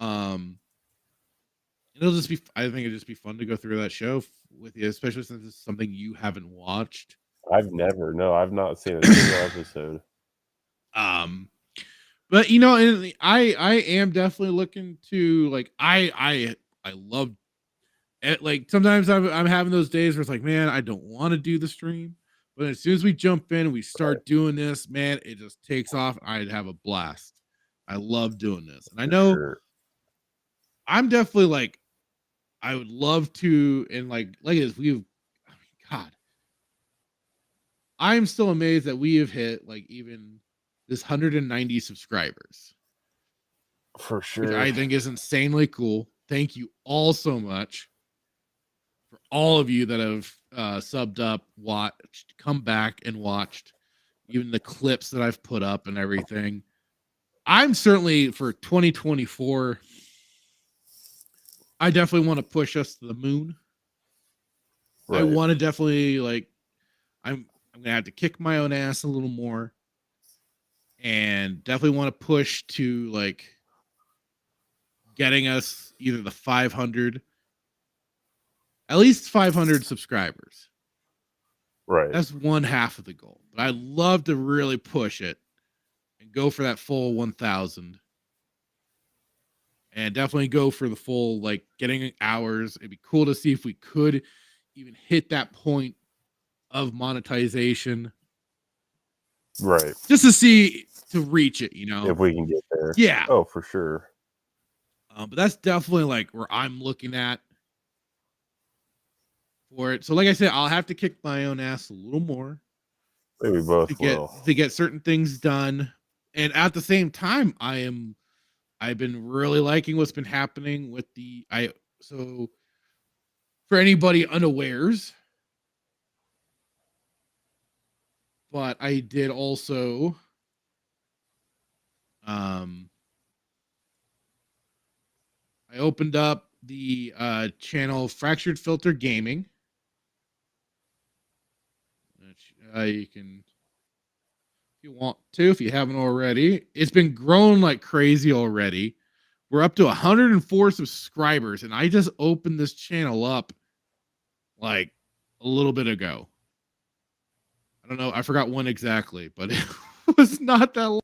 it'll just be. I think it'll just be fun to go through that show with you, especially since it's something you haven't watched. I've not seen a single episode. But and I am definitely looking to like I love it. Like sometimes I'm having those days where it's like, man, I don't want to do the stream, but as soon as we jump in and we start doing this, man, it just takes off. I'd have a blast. I love doing this, and I know I'm definitely like I would love to, and like this, God, I'm still amazed that we have hit like even this 190 subscribers. For sure. Which I think is insanely cool. Thank you all so much for all of you that have subbed up, watched, come back and watched, even the clips that I've put up and everything. I'm certainly for 2024. I definitely want to push us to the moon. Right. I want to definitely I'm gonna have to kick my own ass a little more. And definitely want to push to getting us either the 500, at least 500 subscribers. Right. That's one half of the goal. But I'd love to really push it and go for that full 1,000. and definitely go for the full, like, getting hours. It'd be cool to see if we could even hit that point of monetization, Right. just to see, to reach it, If we can get there. Yeah. Oh, for sure. But that's definitely like where I'm looking at for it. So, like I said, I'll have to kick my own ass a little more Maybe we both to get certain things done. And at the same time, I've been really liking what's been happening with so for anybody unawares, but I did also I opened up the channel Fractured Filter Gaming, which you can, if you want to, if you haven't already. It's been growing like crazy already. We're up to 104 subscribers, and I just opened this channel up like a little bit ago. I don't know, I forgot when exactly, but it was not that long.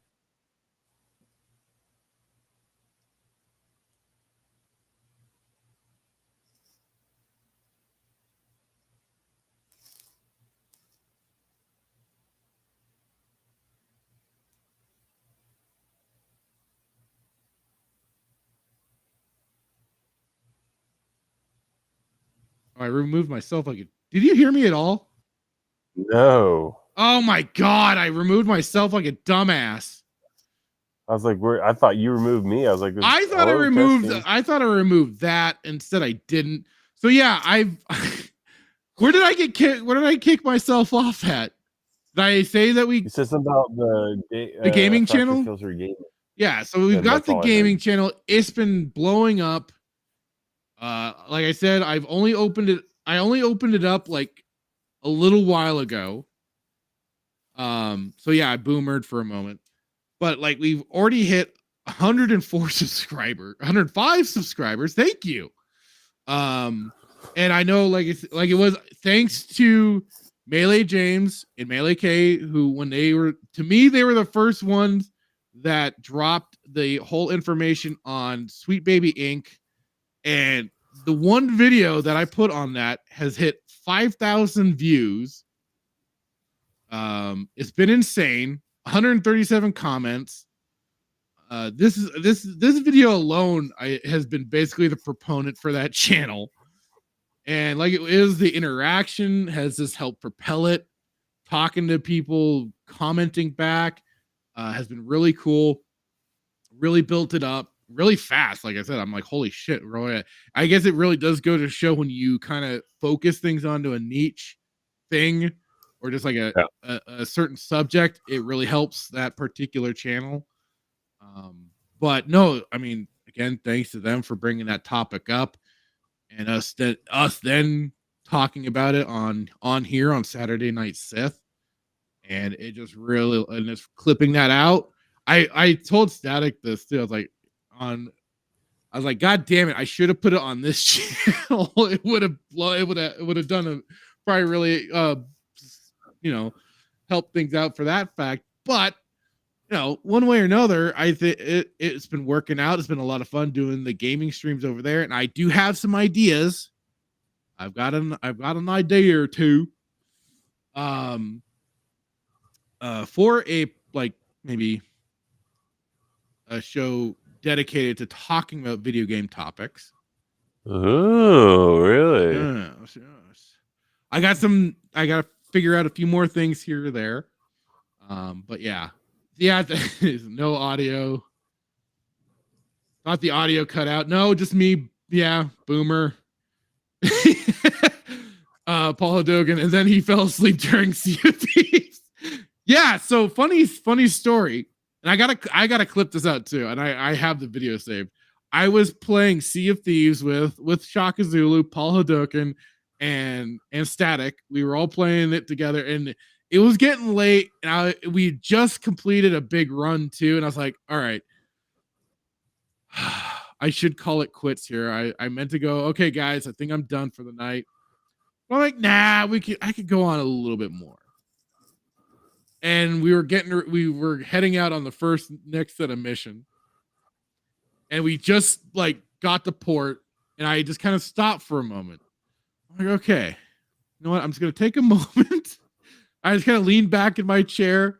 I removed myself like did you hear me at all? No. Oh my god, I removed myself like a dumbass. I was like, I thought you removed me. I was like, I thought I removed that. Instead I didn't. So yeah, where did I get kicked? Where did I kick myself off at? Did I say that You said something about the gaming channel? Filter gaming. Yeah, so we've got the gaming channel. It's been blowing up. Like I said, I only opened it up like a little while ago. So yeah, I boomered for a moment. But like we've already hit 105 subscribers. Thank you. And I know like it was thanks to Melee James and Melee K, who when they were the first ones that dropped the whole information on Sweet Baby Inc. And the one video that I put on that has hit 5,000 views. It's been insane. 137 comments. This video alone has been basically the proponent for that channel. And like it is, the interaction has just helped propel it. Talking to people, commenting back, has been really cool. Really built it up really fast. Like I said, I'm like, holy shit, Roy. I guess it really does go to show when you kind of focus things onto a niche thing or just like a certain subject, it really helps that particular channel. But no, I mean, again, thanks to them for bringing that topic up and us then talking about it on here on Saturday Night Sith. And it just really, and it's clipping that out. I told Static this too. I was like, God damn it! I should have put it on this channel. It would have done probably really help things out for that fact. But one way or another, I think it's been working out. It's been a lot of fun doing the gaming streams over there, and I do have some ideas. I've got an idea or two. For a maybe a show dedicated to talking about video game topics. Oh, really? Yes. I got to figure out a few more things here or there. But yeah, no audio. Not the audio cut out. No, just me. Yeah, boomer. Paul Hodogan, and then he fell asleep during Sea of Thieves. Yeah, so funny story. And I gotta clip this out too. And I have the video saved. I was playing Sea of Thieves with Shaka Zulu, Paul Hodokan, and Static. We were all playing it together, and it was getting late. And we just completed a big run too. And I was like, all right, I should call it quits here. I meant to go, okay, guys, I think I'm done for the night. I'm like, nah, I could go on a little bit more. And we were heading out on the next set of mission. and we just like got to port, and I just kind of stopped for a moment. I'm like, okay, you know what? I'm just gonna take a moment. I just kind of leaned back in my chair.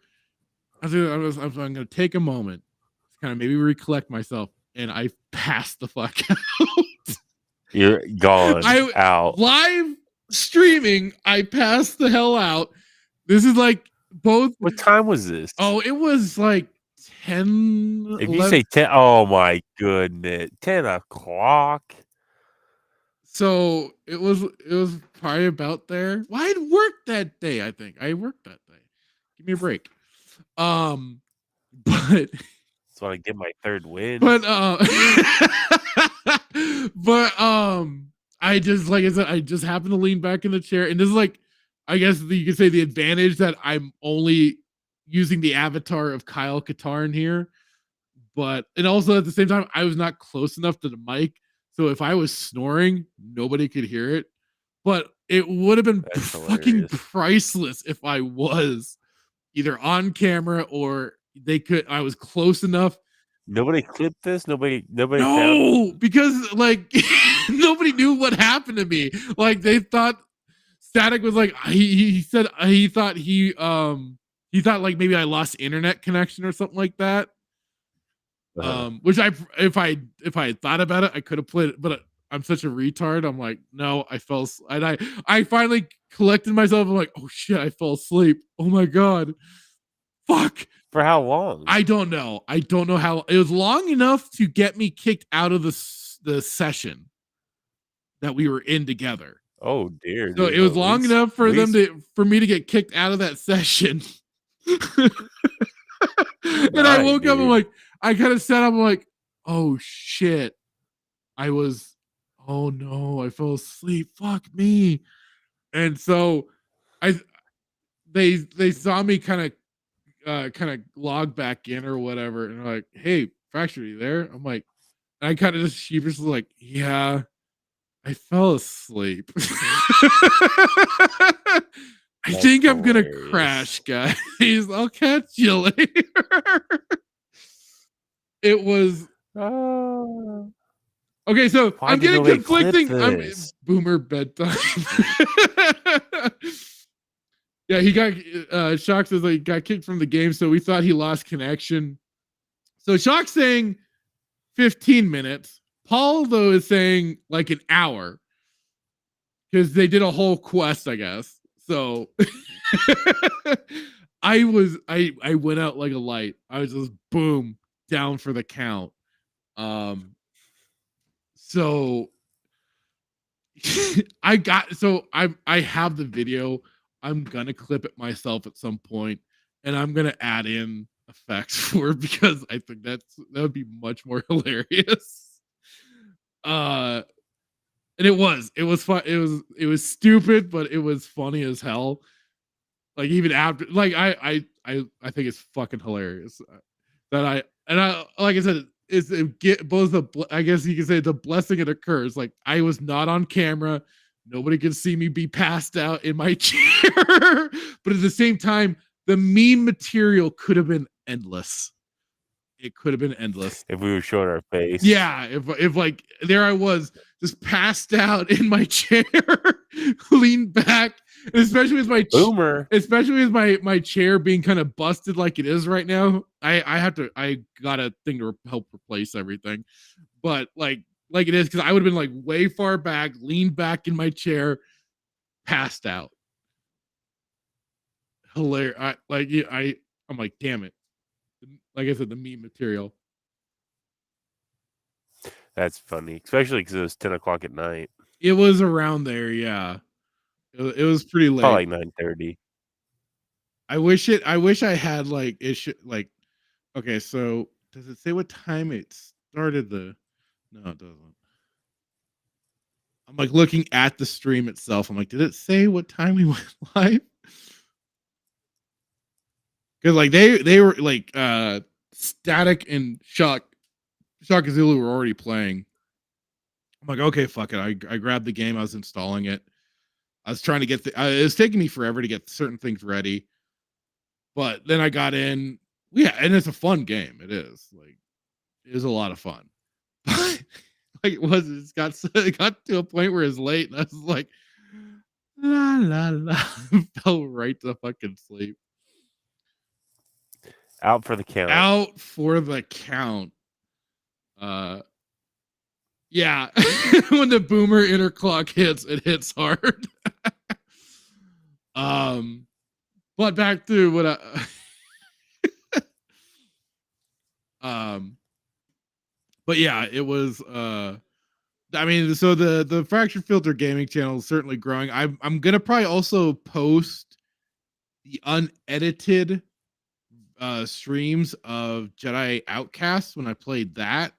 I'm gonna take a moment, kind of maybe recollect myself, and I passed the fuck out. You're gone. Out. Live streaming. I passed the hell out. This is like both. What time was this? Oh, it was like 10. If 11. you say 10, oh my goodness, 10 o'clock. So it was probably about there. Well, I'd worked that day. I think I worked that day. Give me a break. But That's when I get my third win. but I just, like I said, I just happened to lean back in the chair, and this is like, I guess you could say the advantage that I'm only using the avatar of Kyle Katarn here, but and also at the same time I was not close enough to the mic, so if I was snoring, nobody could hear it. But it would have been fucking priceless if I was either on camera or I was close enough. Nobody clipped this. Nobody. No, because like nobody knew what happened to me. Like they thought Static was like he said he thought like maybe I lost internet connection or something like that. Which if I had thought about it, I could have played it, but I'm such a retard. I'm like, no, I fell and I finally collected myself. I'm like, oh shit, I fell asleep. Oh my god. Fuck. For how long? I don't know. I don't know how. It was long enough to get me kicked out of the session that we were in together. Oh dear. So it was long enough for me to get kicked out of that session. And I woke up. I'm like, I kind of sat up. I'm like, oh shit. Oh no, I fell asleep. Fuck me. And so they saw me kind of log back in or whatever, and they're like, hey, Fracture, you there? I'm like, I kind of just sheepishly like, yeah, I fell asleep. I think I'm gonna crash, guys. I'll catch you later. It was okay, so I'm getting conflicting. Boomer bedtime. Yeah, he got Shock says like got kicked from the game, so we thought he lost connection. So Shock's saying 15 minutes. Paul though is saying like an hour because they did a whole quest, I guess. So I went out like a light. I was just boom down for the count. So I have the video. I'm gonna clip it myself at some point, and I'm gonna add in effects for it because I think that would be much more hilarious. And it was fun. It was stupid, but it was funny as hell. Like even after, like I think it's fucking hilarious that like I said, I guess you could say the blessing it occurs. Like I was not on camera. Nobody could see me be passed out in my chair. But at the same time, the meme material could have been endless. It could have been endless. If we were showing our face. Yeah. If like there I was just passed out in my chair, leaned back, and especially with my boomer, especially with my chair being kind of busted like it is right now. I got a thing to help replace everything. But like it is, because I would have been like way far back, leaned back in my chair, passed out. Hilarious. I'm like, damn it. Like I said, the meme material. That's funny, especially because it was 10 o'clock at night. It was around there, yeah. It was pretty late. Probably like 9:30. I wish I had like like. Okay, so does it say what time it started? No, it doesn't. I'm like looking at the stream itself. I'm like, did it say what time we went live? Because like they were like Static and Shock and Zulu were already playing. I'm like, okay, fuck it. I grabbed the game. I was installing it. I was trying to get it was taking me forever to get certain things ready. But then I got in. Yeah, and it's a fun game. It is. Like, it is a lot of fun. But like it got to a point where it's late, and I was like, la la la, fell right to fucking sleep. Out for the count. Out for the count. Yeah, when the boomer inner clock hits, it hits hard. But back to what but yeah, it was I mean, so the Fracture Filter gaming channel is certainly growing. I'm gonna probably also post the unedited streams of Jedi Outcast when I played that.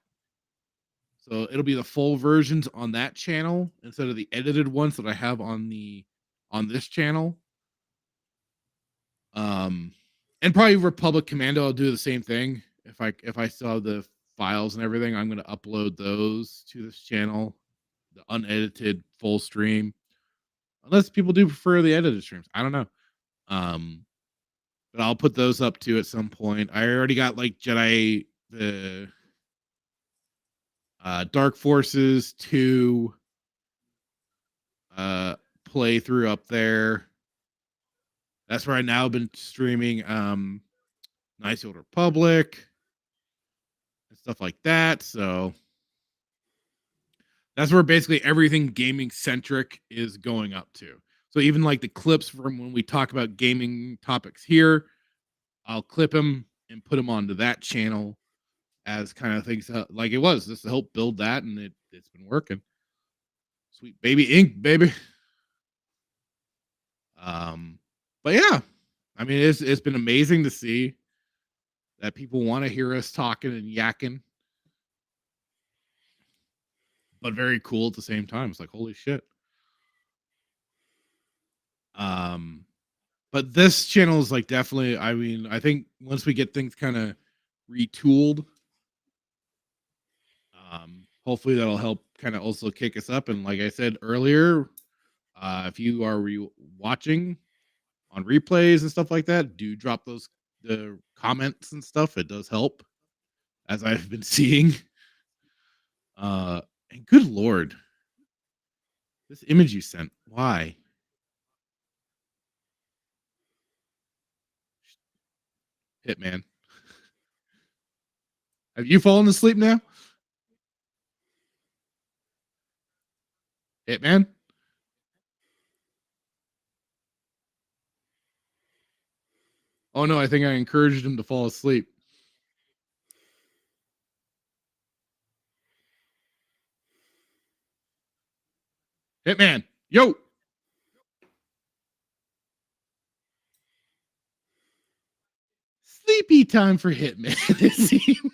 So it'll be the full versions on that channel instead of the edited ones that I have on this channel. And probably Republic Commando, I'll do the same thing. If I still have the files and everything, I'm gonna upload those to this channel, the unedited full stream. Unless people do prefer the edited streams. I don't know. But I'll put those up too at some point. I already got like Jedi the Dark Forces 2 playthrough up there. That's where I now been streaming Nice Old Republic and stuff like that. So that's where basically everything gaming centric is going up to. So even like the clips from when we talk about gaming topics here, I'll clip them and put them onto that channel as kind of things like it was just to help build that, and it's been working. Sweet baby ink, baby. But yeah, I mean it's been amazing to see that people want to hear us talking and yakking, but very cool at the same time. It's like holy shit. But this channel is like definitely, I mean, I think once we get things kind of retooled, hopefully that'll help kind of also kick us up. And like I said earlier, if you are watching on replays and stuff like that, do drop the comments and stuff. It does help, as I've been seeing. And good lord, this image you sent, why? Hitman. Have you fallen asleep now? Hitman? Oh no, I think I encouraged him to fall asleep. Hitman, yo! Sleepy time for Hitman, it seems.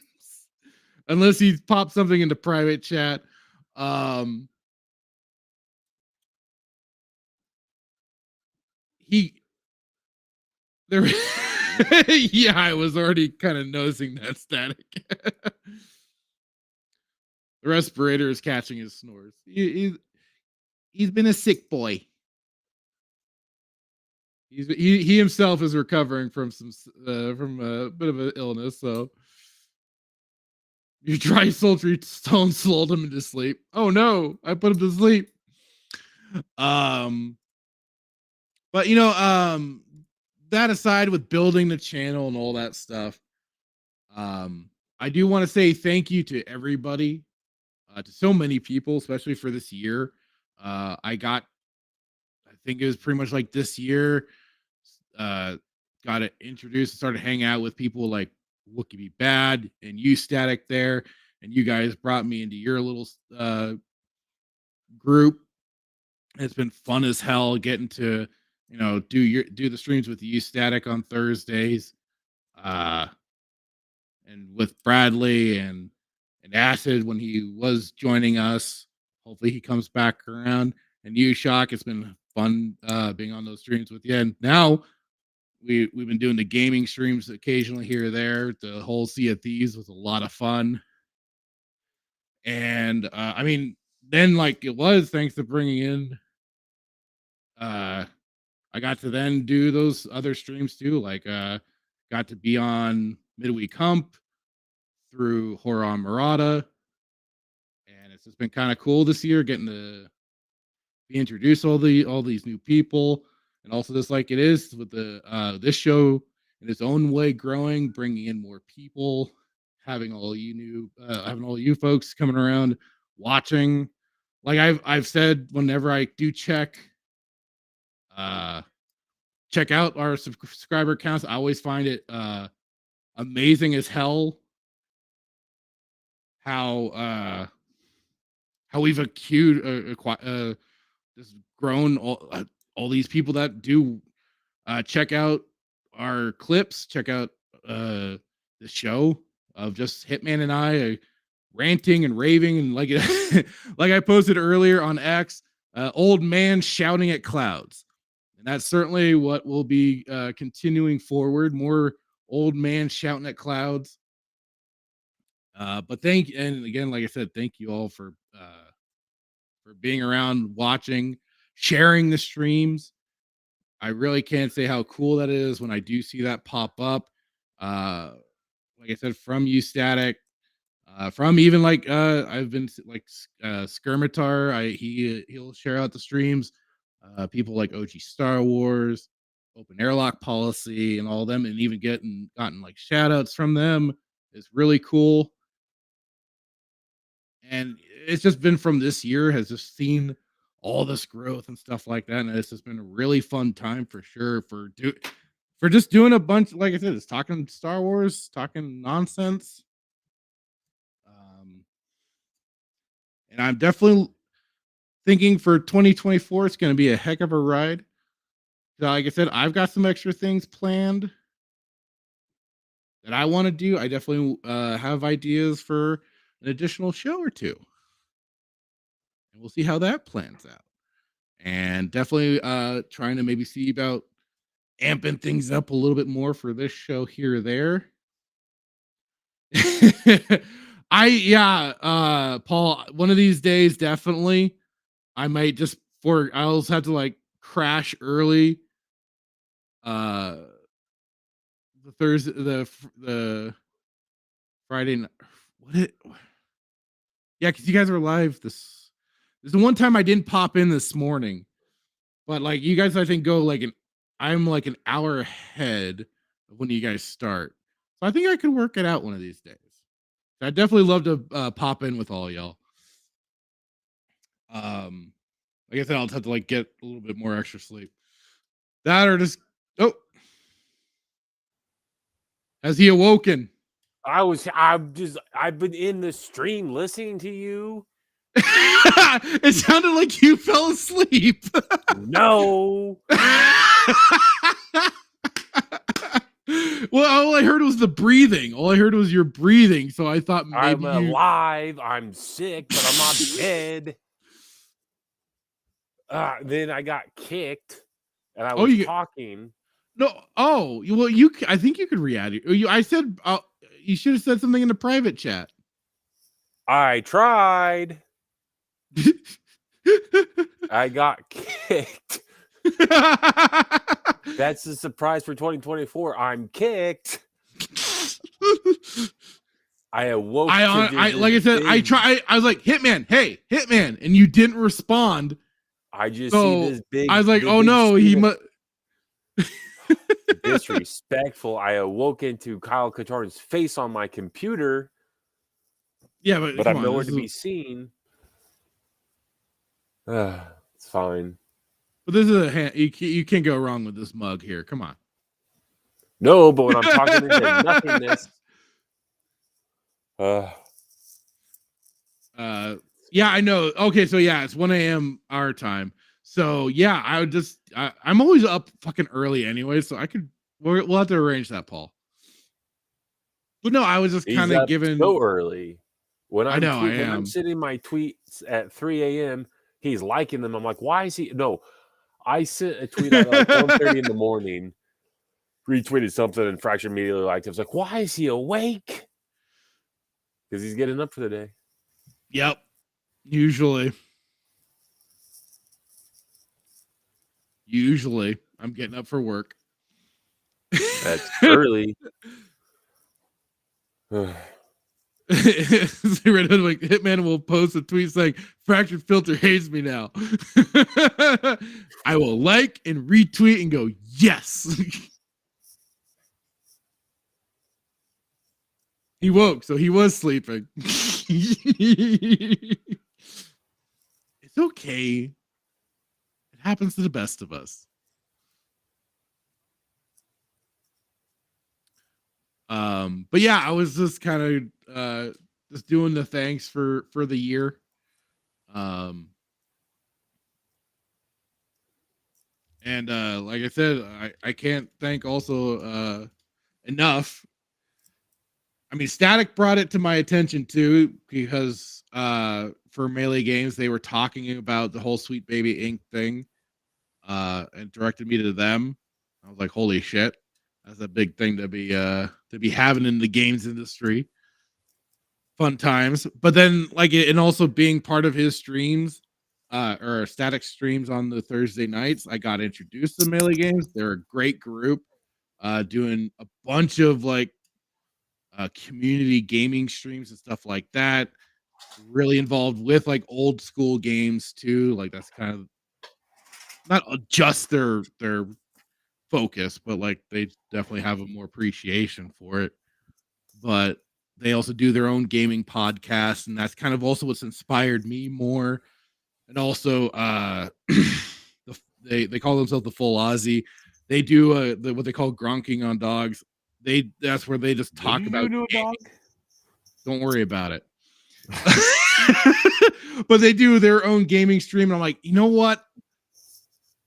Unless he popped something into private chat. There yeah, I was already kind of noticing that static. The respirator is catching his snores. He's been a sick boy. He himself is recovering from from a bit of an illness, so your dry sultry tone lulled him into sleep. Oh no, I put him to sleep. But you know, that aside, with building the channel and all that stuff, I do want to say thank you to everybody, to so many people, especially for this year. I think it was pretty much like this year, got it introduced and started hanging out with people like Wookie Be Bad and you Static there, and you guys brought me into your little group. It's been fun as hell getting to, you know, do the streams with you Static on Thursdays, and with Bradley and Acid when he was joining us. Hopefully he comes back around. And you, Shock, it's been fun being on those streams with you. And now we've been doing the gaming streams occasionally here or there. The whole Sea of Thieves was a lot of fun. And I mean, then like it was thanks to bringing in I got to then do those other streams too. Like got to be on Midweek Hump through Horror on Murata. it's just been kind of cool this year getting to be introduced all these new people, and also just like it is with the this show in its own way growing, bringing in more people, having all you folks coming around watching. Like I've said, whenever I do check out our subscriber counts, I always find it amazing as hell how we've just grown all these people that do check out our clips, check out the show of just Hitman and I ranting and raving, and like like I posted earlier on X, old man shouting at clouds. And that's certainly what will be continuing forward. More old man shouting at clouds. But and again, like I said, thank you all for being around, watching, sharing the streams. I really can't say how cool that is when I do see that pop up. Like I said, from you, Static, from even like I've been like Skirmitar. He'll share out the streams. People like OG Star Wars, Open Airlock Policy, and all of them, and even gotten like shout outs from them is really cool. And it's just been from this year, has just seen all this growth and stuff like that. And it's just been a really fun time for sure for just doing a bunch, like I said, it's talking Star Wars, talking nonsense. And I'm definitely thinking for 2024, it's going to be a heck of a ride. So, like I said, I've got some extra things planned that I want to do. I definitely have ideas for an additional show or two. And we'll see how that plans out. And definitely trying to maybe see about amping things up a little bit more for this show here or there. Paul, one of these days, definitely, I might I also have to like crash early. The Thursday, the Friday night. Yeah, because you guys were live this is the one time I didn't pop in this morning. But like you guys, I think I'm like an hour ahead of when you guys start. So I think I could work it out one of these days. I'd definitely love to pop in with all y'all. Like I said, I'll have to like get a little bit more extra sleep. That or just has he awoken? I've been in the stream listening to you. It sounded like you fell asleep. No. Well, all I heard was the breathing. All I heard was your breathing. So I thought maybe I'm alive. I'm sick, but I'm not dead. Then I got kicked, and I was talking. No. Oh, well, I think you could react. I said you should have said something in the private chat. I tried. I got kicked. That's the surprise for 2024. I'm kicked. I awoke. Like I said, I tried. I was like, Hitman, hey, Hitman, and you didn't respond. I just see this big. I was like, oh no, he must. Disrespectful. I awoke into Kyle Katarn's face on my computer. Yeah, but I'm nowhere to be seen. It's fine. But this is you can't go wrong with this mug here. Come on. No, but when I'm talking into nothingness. Yeah, I know. Okay, so yeah, it's 1 a.m. our time. So yeah, I'm always up fucking early anyway, so we'll have to arrange that, Paul. But no, I was just kind of giving so early. When I know I am. I'm sending my tweets at 3 a.m., he's liking them. I'm like, why is he? No, I sent a tweet at like 1:30 in the morning, retweeted something, and Fracture immediately liked it. I was like, why is he awake? Because he's getting up for the day. Yep. Usually, I'm getting up for work. That's early. Like Hitman will post a tweet saying Fractured Filter hates me now. I will like and retweet and go yes. He woke, so he was sleeping. It's okay. It happens to the best of us. But yeah, I was just kind of just doing the thanks for the year. And like I said, I can't thank also enough. I mean, Static brought it to my attention too, because for Melee Games, they were talking about the whole Sweet Baby Inc. thing, and directed me to them. I was like, holy shit, that's a big thing to be having in the games industry. Fun times. But then like and also being part of his streams, or Static streams on the Thursday nights, I got introduced to Melee Games. They're a great group, doing a bunch of like community gaming streams and stuff like that. Really involved with like old school games too. Like that's kind of not just their focus, but like they definitely have a more appreciation for it. But they also do their own gaming podcast, and that's kind of also what's inspired me more. And also they call themselves the Full Aussie. They do what they call gronking on dogs. That's where they just talk about dog. Don't worry about it. But they do their own gaming stream, and I'm like, you know what?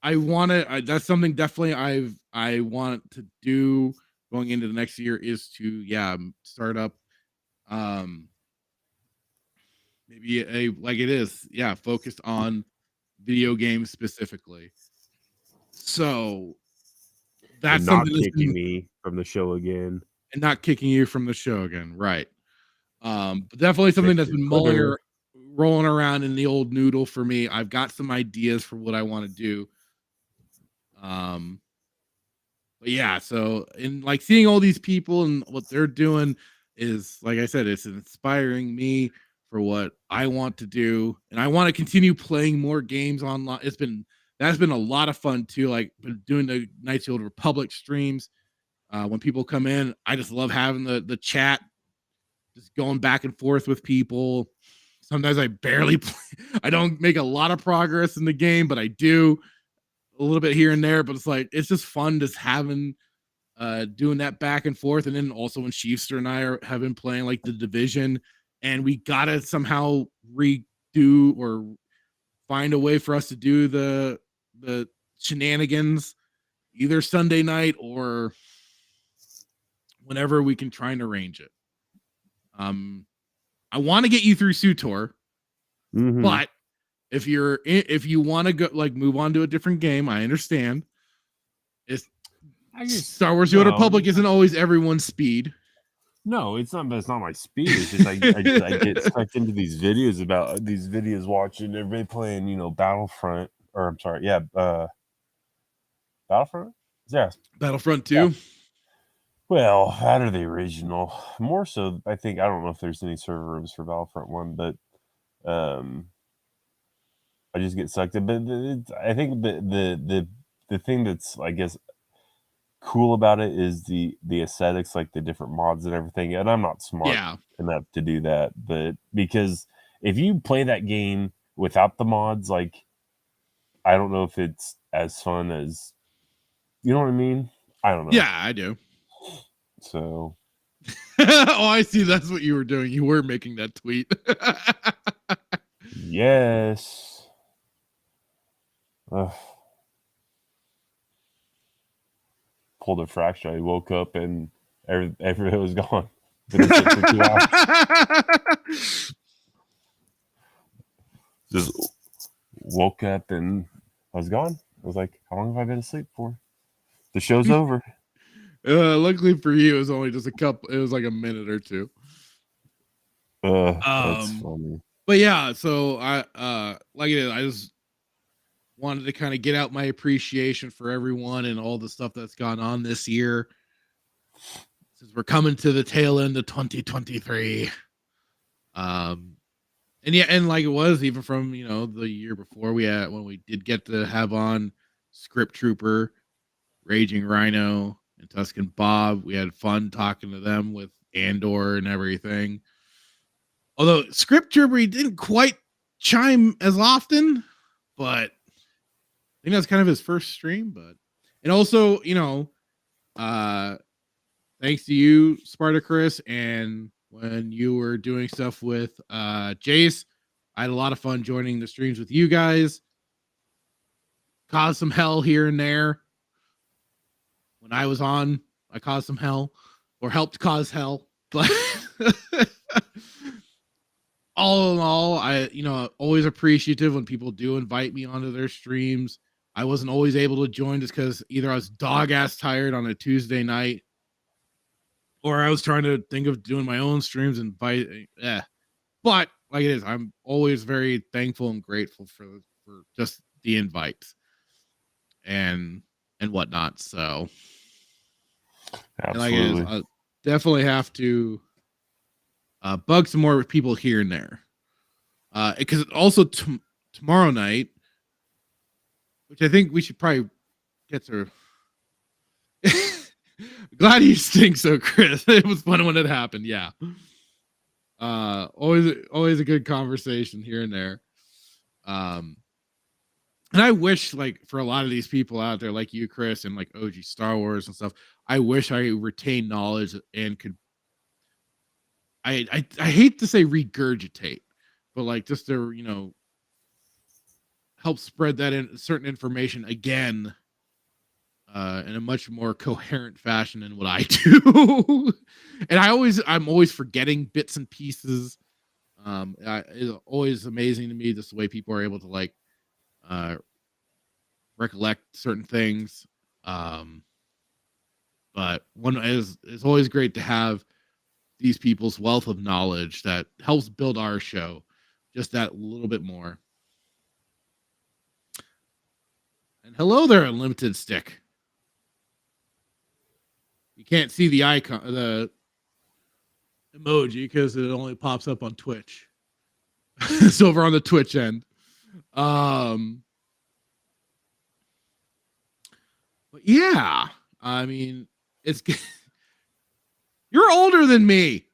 That's something definitely I want to do going into the next year, is to start up maybe like it is, focused on video games specifically. So that's and not something kicking me from the show again. And not kicking you from the show again, right? But definitely something that's been rolling around in the old noodle for me. I've got some ideas for what I want to do. But yeah, so in like seeing all these people and what they're doing is, like I said, it's inspiring me for what I want to do, and I want to continue playing more games online. That's been a lot of fun too. Like been doing the Knights of the Old Republic streams. When people come in, I just love having the chat, just going back and forth with people. Sometimes I barely play. I don't make a lot of progress in the game, but I do a little bit here and there. But it's just fun just having doing that back and forth. And then also when Sheefster and I have been playing like the Division, and we gotta somehow redo or find a way for us to do the shenanigans either Sunday night or whenever we can try and arrange it. I want to get you through Sutor, but if you want to go like move on to a different game, I understand. Star Wars: The Old Republic isn't always everyone's speed. No, it's not. That's not my speed. It's just I get stuck into these videos watching everybody playing, Battlefront, or I'm sorry, Battlefront. Yeah, Battlefront 2. Yeah. Well, out of the original, more so. I don't know if there's any server rooms for Battlefront 1, but I just get sucked in. But I think the thing that's, I guess, cool about it is the aesthetics, like the different mods and everything. And I'm not smart enough to do that, but because if you play that game without the mods, like I don't know if it's as fun as, you know what I mean? I don't know. Yeah, I do. So oh, I see. That's what you were doing. You were making that tweet. Yes. Pulled a fracture. I woke up and everything was gone. For 2 hours. Just woke up and I was gone. I was like, how long have I been asleep for? The show's over. Luckily for you, it was only just it was like a minute or two. That's funny. But yeah, so I just wanted to kind of get out my appreciation for everyone and all the stuff that's gone on this year. Since we're coming to the tail end of 2023. And yeah, and like it was even from the year before we had when we did get to have on Script Trooper, Raging Rhino, and Tuscan Bob. We had fun talking to them with Andor and everything. Although Script Trooper he didn't quite chime as often, but I think that's kind of his first stream. But and also thanks to you, Spartacus, and when you were doing stuff with Jace, I had a lot of fun joining the streams with you guys. Caused some hell here and there. When I was on, I caused some hell or helped cause hell. But all in all, I always appreciative when people do invite me onto their streams. I wasn't always able to join just because either I was dog ass tired on a Tuesday night, or I was trying to think of doing my own streams and invite. But like it is, I'm always very thankful and grateful for just the invites and whatnot. So, absolutely, and like it is, I definitely have to bug some more people here and there. Because also tomorrow night, which I think we should probably get to. Glad you stink so, Chris. It was fun when it happened. Yeah. Always a good conversation here and there. And I wish, like, for a lot of these people out there, like you, Chris, and like OG Star Wars and stuff, I wish I retained knowledge and could. I hate to say regurgitate, but like just to help spread that certain information again in a much more coherent fashion than what I do. And I'm always forgetting bits and pieces. It's always amazing to me just the way people are able to like recollect certain things. But one is it's always great to have these people's wealth of knowledge that helps build our show just that little bit more. And hello there, Unlimited Stick. You can't see the icon, the emoji, because it only pops up on Twitch. It's over on the Twitch end. But yeah, I mean, it's you're older than me.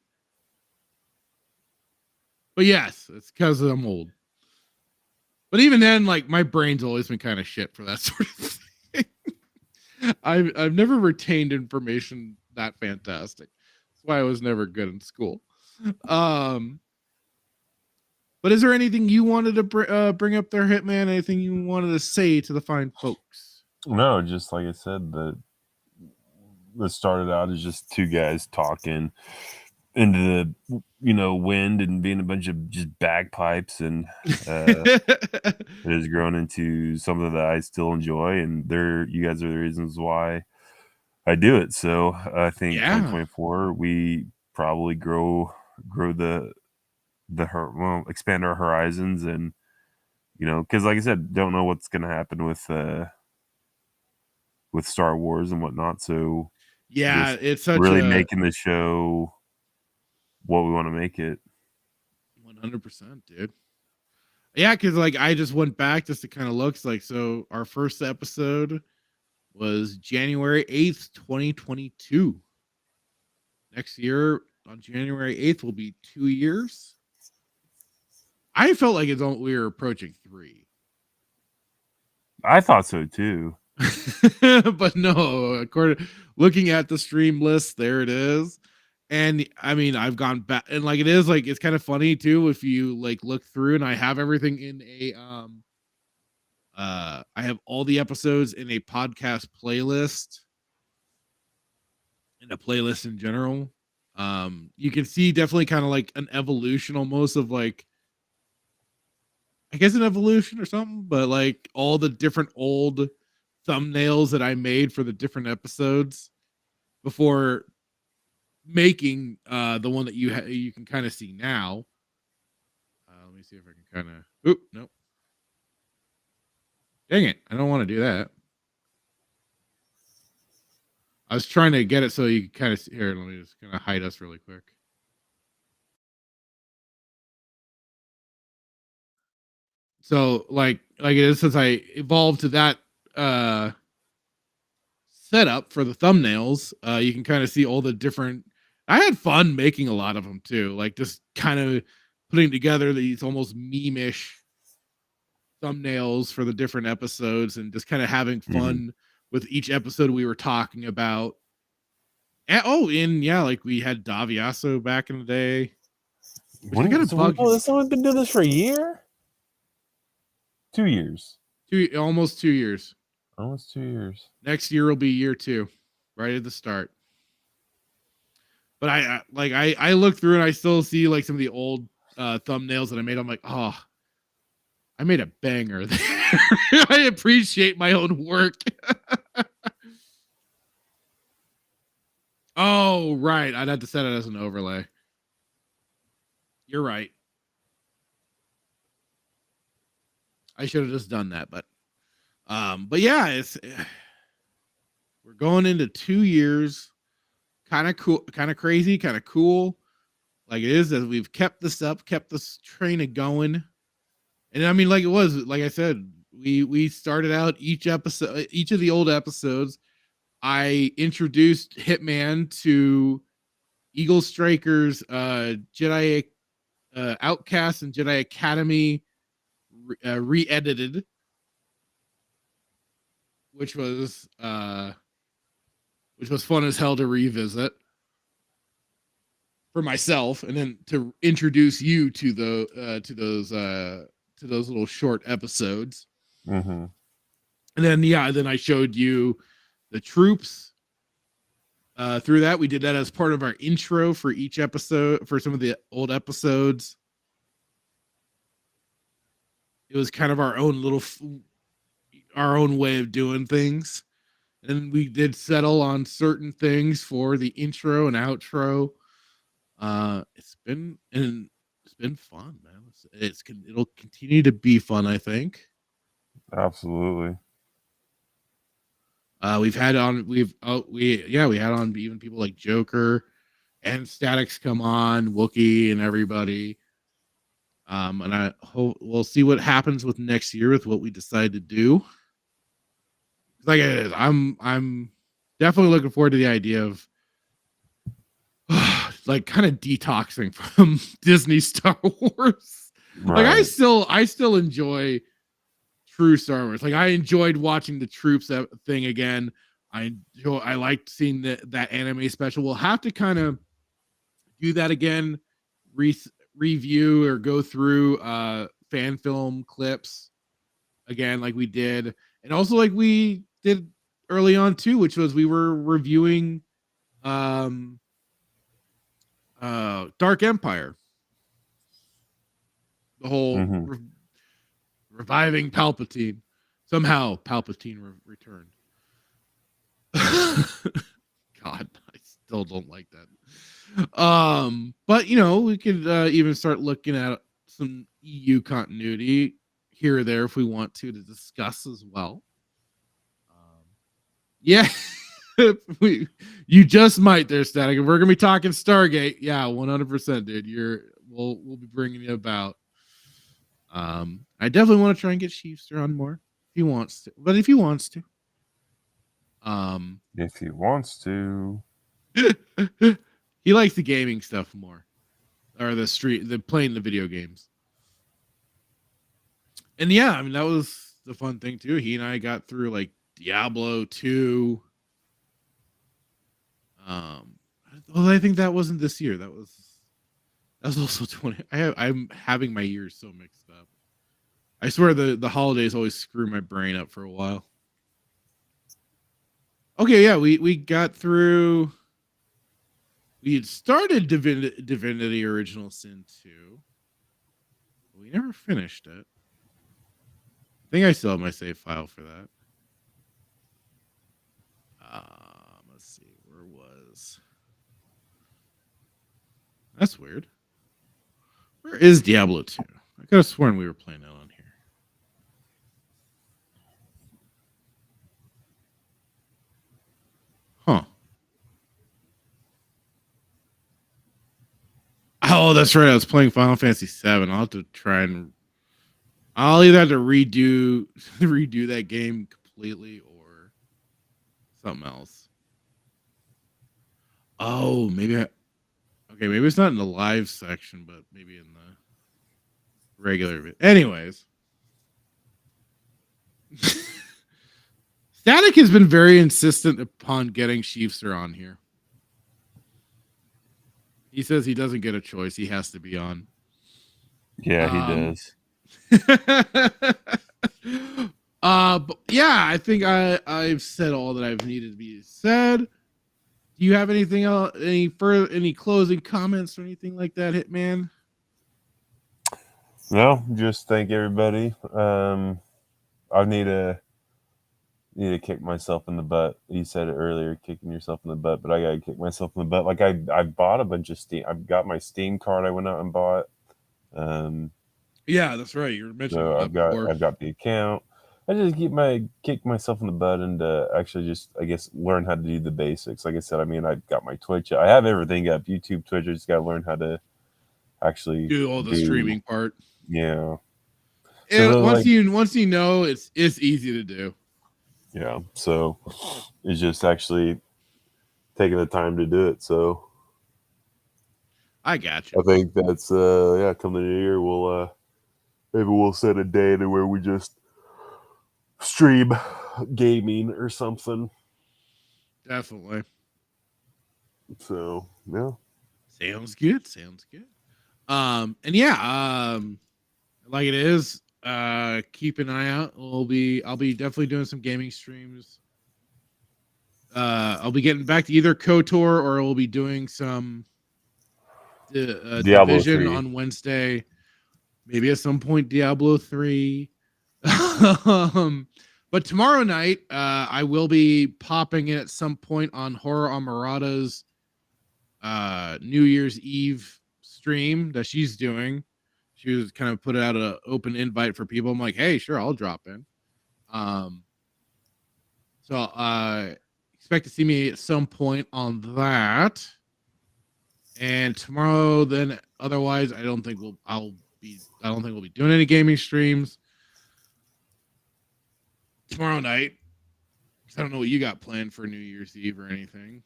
But yes, it's because I'm old. But even then, like my brain's always been kind of shit for that sort of thing. I've never retained information that fantastic. That's why I was never good in school. But is there anything you wanted to bring up there, Hitman? Anything you wanted to say to the fine folks? No, just like I said, that started out as just two guys talking into the wind and being a bunch of just bagpipes, and it has grown into something that I still enjoy, and you guys are the reasons why I do it. So I think 2024 we probably grow expand our horizons, and because like I said, don't know what's going to happen with Star Wars and whatnot. So yeah, it's such really making the show what we want to make it. 100%, dude. Yeah, because like I just went back just to kind of look like, so our first episode was January 8th, 2022. Next year on January 8th will be 2 years. I felt like we were approaching 3. I thought so too. But no, looking at the stream list, there it is. And I mean, I've gone back, and like it is like it's kind of funny too if you like look through, and I have everything in a I have all the episodes in a podcast playlist, in a playlist in general. You can see definitely kind of like an evolution almost of like, I guess an evolution or something, but like all the different old thumbnails that I made for the different episodes before making the one that you can kind of see now. Let me see if I can kind of. Oop, nope. Dang it! I don't want to do that. I was trying to get it so you can kind of see here. Let me just kind of hide us really quick. So like it is, since I evolved to that setup for the thumbnails, you can kind of see all the different. I had fun making a lot of them too, like just kind of putting together these almost meme-ish thumbnails for the different episodes, and just kind of having fun with each episode we were talking about. And yeah, like we had Daviasso back in the day. Someone been doing this for a year? 2 years. Almost 2 years. Almost 2 years. Next year will be year 2, right at the start. But I look through and I still see like some of the old thumbnails that I made. I'm like, oh, I made a banger there. I appreciate my own work. Oh, right. I'd have to set it as an overlay. You're right. I should have just done that, but yeah, it's we're going into 2 years. Kind of cool, kind of crazy, kind of cool. Like it is that we've kept this up, kept this train going. And I mean, like it was, like I said, we started out each episode, each of the old episodes. I introduced Hitman to Eagle Strikers, Jedi Outcast, and Jedi Academy re-edited, which was fun as hell to revisit for myself, and then to introduce you to those little short episodes. Mm-hmm. And then then I showed you the troops. Through that, we did that as part of our intro for each episode, for some of the old episodes. It was kind of our own way of doing things. And we did settle on certain things for the intro and outro. It's been fun, man. It'll continue to be fun, I think. Absolutely. We had on even people like Joker and Statics come on, Wookiee and everybody. And I hope we'll see what happens with next year with what we decide to do. Like I'm definitely looking forward to the idea of like kind of detoxing from Disney Star Wars. Right. Like I still enjoy true Star Wars. Like I enjoyed watching the Troops thing again. I liked seeing that anime special. We'll have to kind of do that again, review or go through fan film clips again, like we did, and also like we did early on too, which was we were reviewing Dark Empire, the whole reviving Palpatine. Somehow Palpatine returned. God, I still don't like that. But we could even start looking at some EU continuity here or there if we want to discuss as well. Yeah. You just might there, Static. If we're gonna be talking Stargate, yeah, 100%, dude. We'll be bringing you about. I definitely want to try and get Sheepster on more if he wants to. But if he wants to, he likes the gaming stuff more, or the playing the video games. And yeah, I mean that was the fun thing too. He and I got through like Diablo 2. Well, I think that wasn't this year. That was also 20. I'm having my years so mixed up. I swear the holidays always screw my brain up for a while. Okay, yeah, we got through. We had started Divinity Original Sin 2. We never finished it. I think I still have my save file for that. Let's see, where was? That's weird. Where is Diablo 2? I could have sworn we were playing it on here. Huh. Oh, that's right. I was playing Final Fantasy VII. I'll have to try and I'll either have to redo that game completely or something else. Oh, maybe maybe it's not in the live section, but maybe in the regular. Anyways, Static has been very insistent upon getting Sheefster on here. He says he doesn't get a choice; he has to be on. Yeah, he does. But yeah, I think I've said all that I've needed to be said. Do you have anything else? Any closing comments or anything like that, Hitman? No, just thank everybody. I need to kick myself in the butt. You said it earlier, kicking yourself in the butt, but I gotta kick myself in the butt. Like I bought a bunch of Steam. I've got my Steam card. I went out and bought. Yeah, that's right. You were mentioning So that before. I've got the account. I just kick myself in the butt and actually just, I guess, learn how to do the basics. Like I said, I mean, I've got my Twitch. I have everything up. YouTube, Twitch. I just got to learn how to actually do all the streaming part. Yeah. So once you know, it's easy to do. Yeah. So it's just actually taking the time to do it. So I got you. I think that's come the new year we'll maybe we'll set a day to where we just stream gaming or something. Definitely. So yeah. Sounds good. And yeah, like it is. Keep an eye out. I'll be definitely doing some gaming streams. I'll be getting back to either KOTOR or we'll be doing some Diablo Division 3 on Wednesday. Maybe at some point Diablo 3. But tomorrow night, I will be popping in at some point on Horror Amarada's New Year's Eve stream that she's doing. She was kind of put out an open invite for people. I'm like, hey, sure, I'll drop in. So expect to see me at some point on that. And tomorrow, then otherwise, I don't think we'll be doing any gaming streams tomorrow night. I don't know what you got planned for New Year's Eve or anything.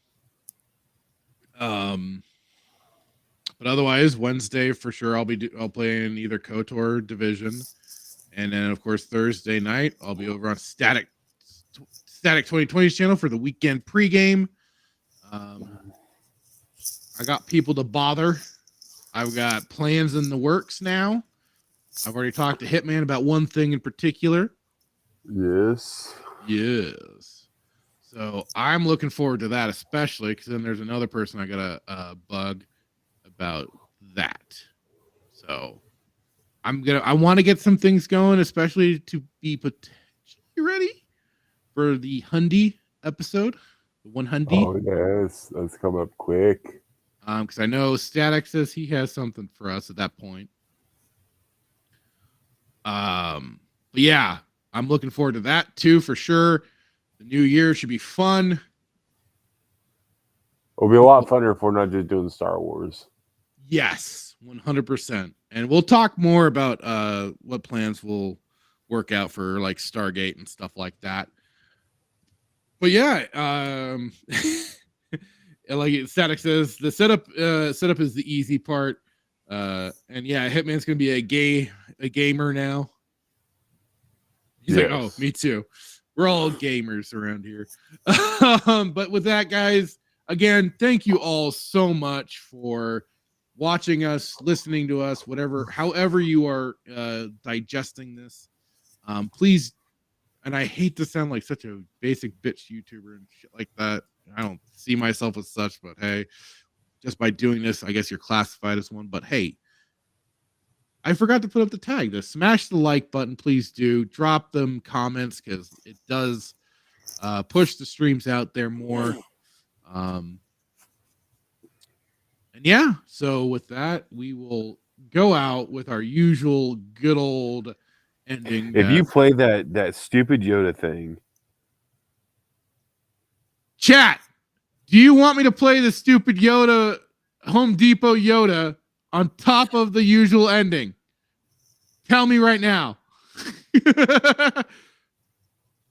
But otherwise, Wednesday for sure I'll play in either KOTOR or Division, and then of course Thursday night I'll be over on Static 2020's channel for the weekend pregame. I got people to bother. I've got plans in the works now. I've already talked to Hitman about one thing in particular. Yes. So I'm looking forward to that, especially because then there's another person I got a bug about that. So I want to get some things going, especially to be potentially ready for the Hundy episode, the one Hundy. Oh yes, that's come up quick. Because I know Static says he has something for us at that point. But yeah, I'm looking forward to that too for sure. The new year should be fun. It'll be a lot funner if we're not just doing Star Wars. Yes, 100%. And we'll talk more about what plans will work out for like Stargate and stuff like that. But yeah, like Static says, the setup is the easy part. And yeah, Hitman's gonna be a gamer now. He's like, oh, me too. We're all gamers around here. But with that, guys, again, thank you all so much for watching us, listening to us, however you are digesting this. Please, and I hate to sound like such a basic bitch YouTuber and shit like that. I don't see myself as such, but hey, just by doing this, I guess you're classified as one. But hey, I forgot to put up the tag. To smash the like button, please do. Drop them comments because it does push the streams out there more. And yeah, so with that, we will go out with our usual good old ending. If you play that stupid Yoda thing. Chat, do you want me to play the stupid Yoda, Home Depot Yoda, on top of the usual ending? Tell me right now.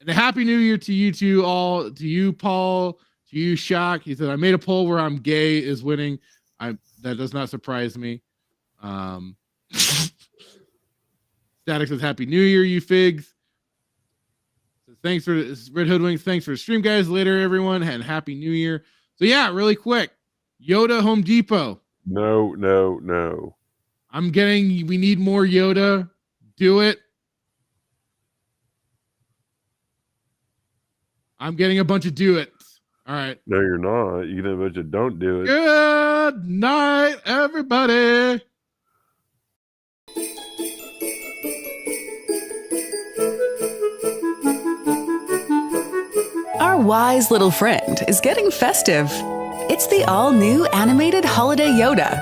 And a happy new year to you two all, to you, Paul, to you, Shock. He said, I made a poll where I'm gay is winning. That does not surprise me. Static says, happy new year, you figs. Thanks for Red Hoodwinks. Thanks for the stream, guys. Later, everyone, and happy new year. So yeah, really quick. Yoda Home Depot. No. We need more Yoda. Do it. I'm getting a bunch of do it. All right. No, you're not. You get a bunch of don't do it. Good night, everybody. Our wise little friend is getting festive. It's the all-new animated holiday Yoda.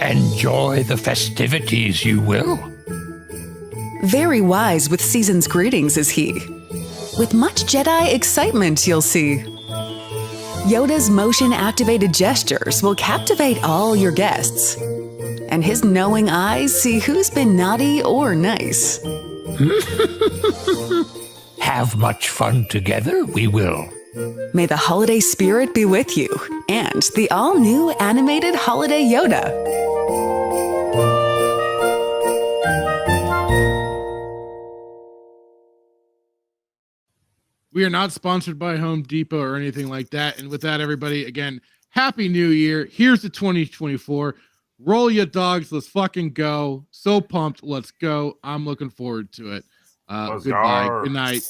Enjoy the festivities, you will. Very wise with season's greetings is he. With much Jedi excitement you'll see. Yoda's motion-activated gestures will captivate all your guests. And his knowing eyes see who's been naughty or nice. Have much fun together, we will. May the holiday spirit be with you and the all-new animated holiday Yoda. We are not sponsored by Home Depot or anything like that. And with that, everybody, again, happy new year. Here's the 2024. Roll your dogs. Let's fucking go. So pumped. Let's go. I'm looking forward to it. Goodbye. go. Good night.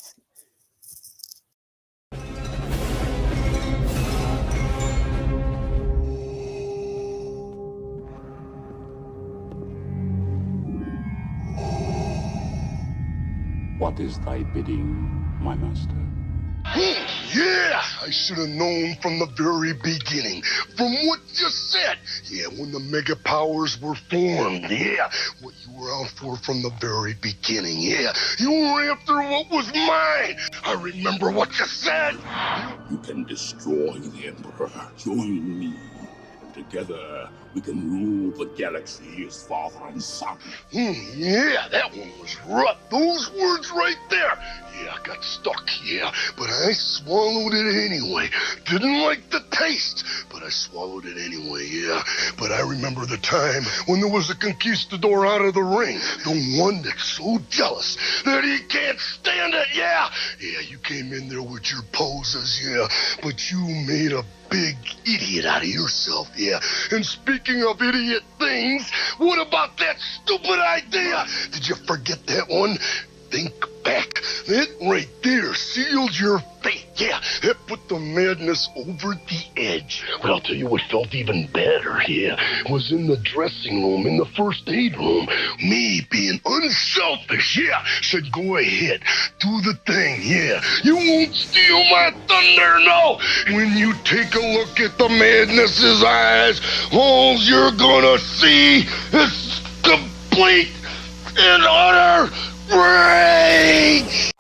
What is thy bidding, my master? Yeah, I should have known from the very beginning. From what you said. Yeah, when the mega powers were formed. Yeah, what you were out for from the very beginning. Yeah, you were after what was mine. I remember what you said. You can destroy the Emperor. Join me. Together, we can rule the galaxy as father and son. Yeah, that one was rough. Those words right there. Yeah, I got stuck, yeah, but I swallowed it anyway. Didn't like the taste, but I swallowed it anyway, yeah. But I remember the time when there was a conquistador out of the ring, the one that's so jealous that he can't stand it, yeah. Yeah, you came in there with your poses, yeah, but you made a big idiot out of yourself, yeah. And speaking of idiot things, what about that stupid idea? Did you forget that one? Think back. That right there sealed your fate. Yeah, that put the madness over the edge. But I'll tell you what felt even better, yeah, was in the dressing room, in the first aid room. Me being unselfish, yeah, said go ahead, do the thing, yeah. You won't steal my thunder, no. When you take a look at the madness's eyes, all you're gonna see is complete and utter rage!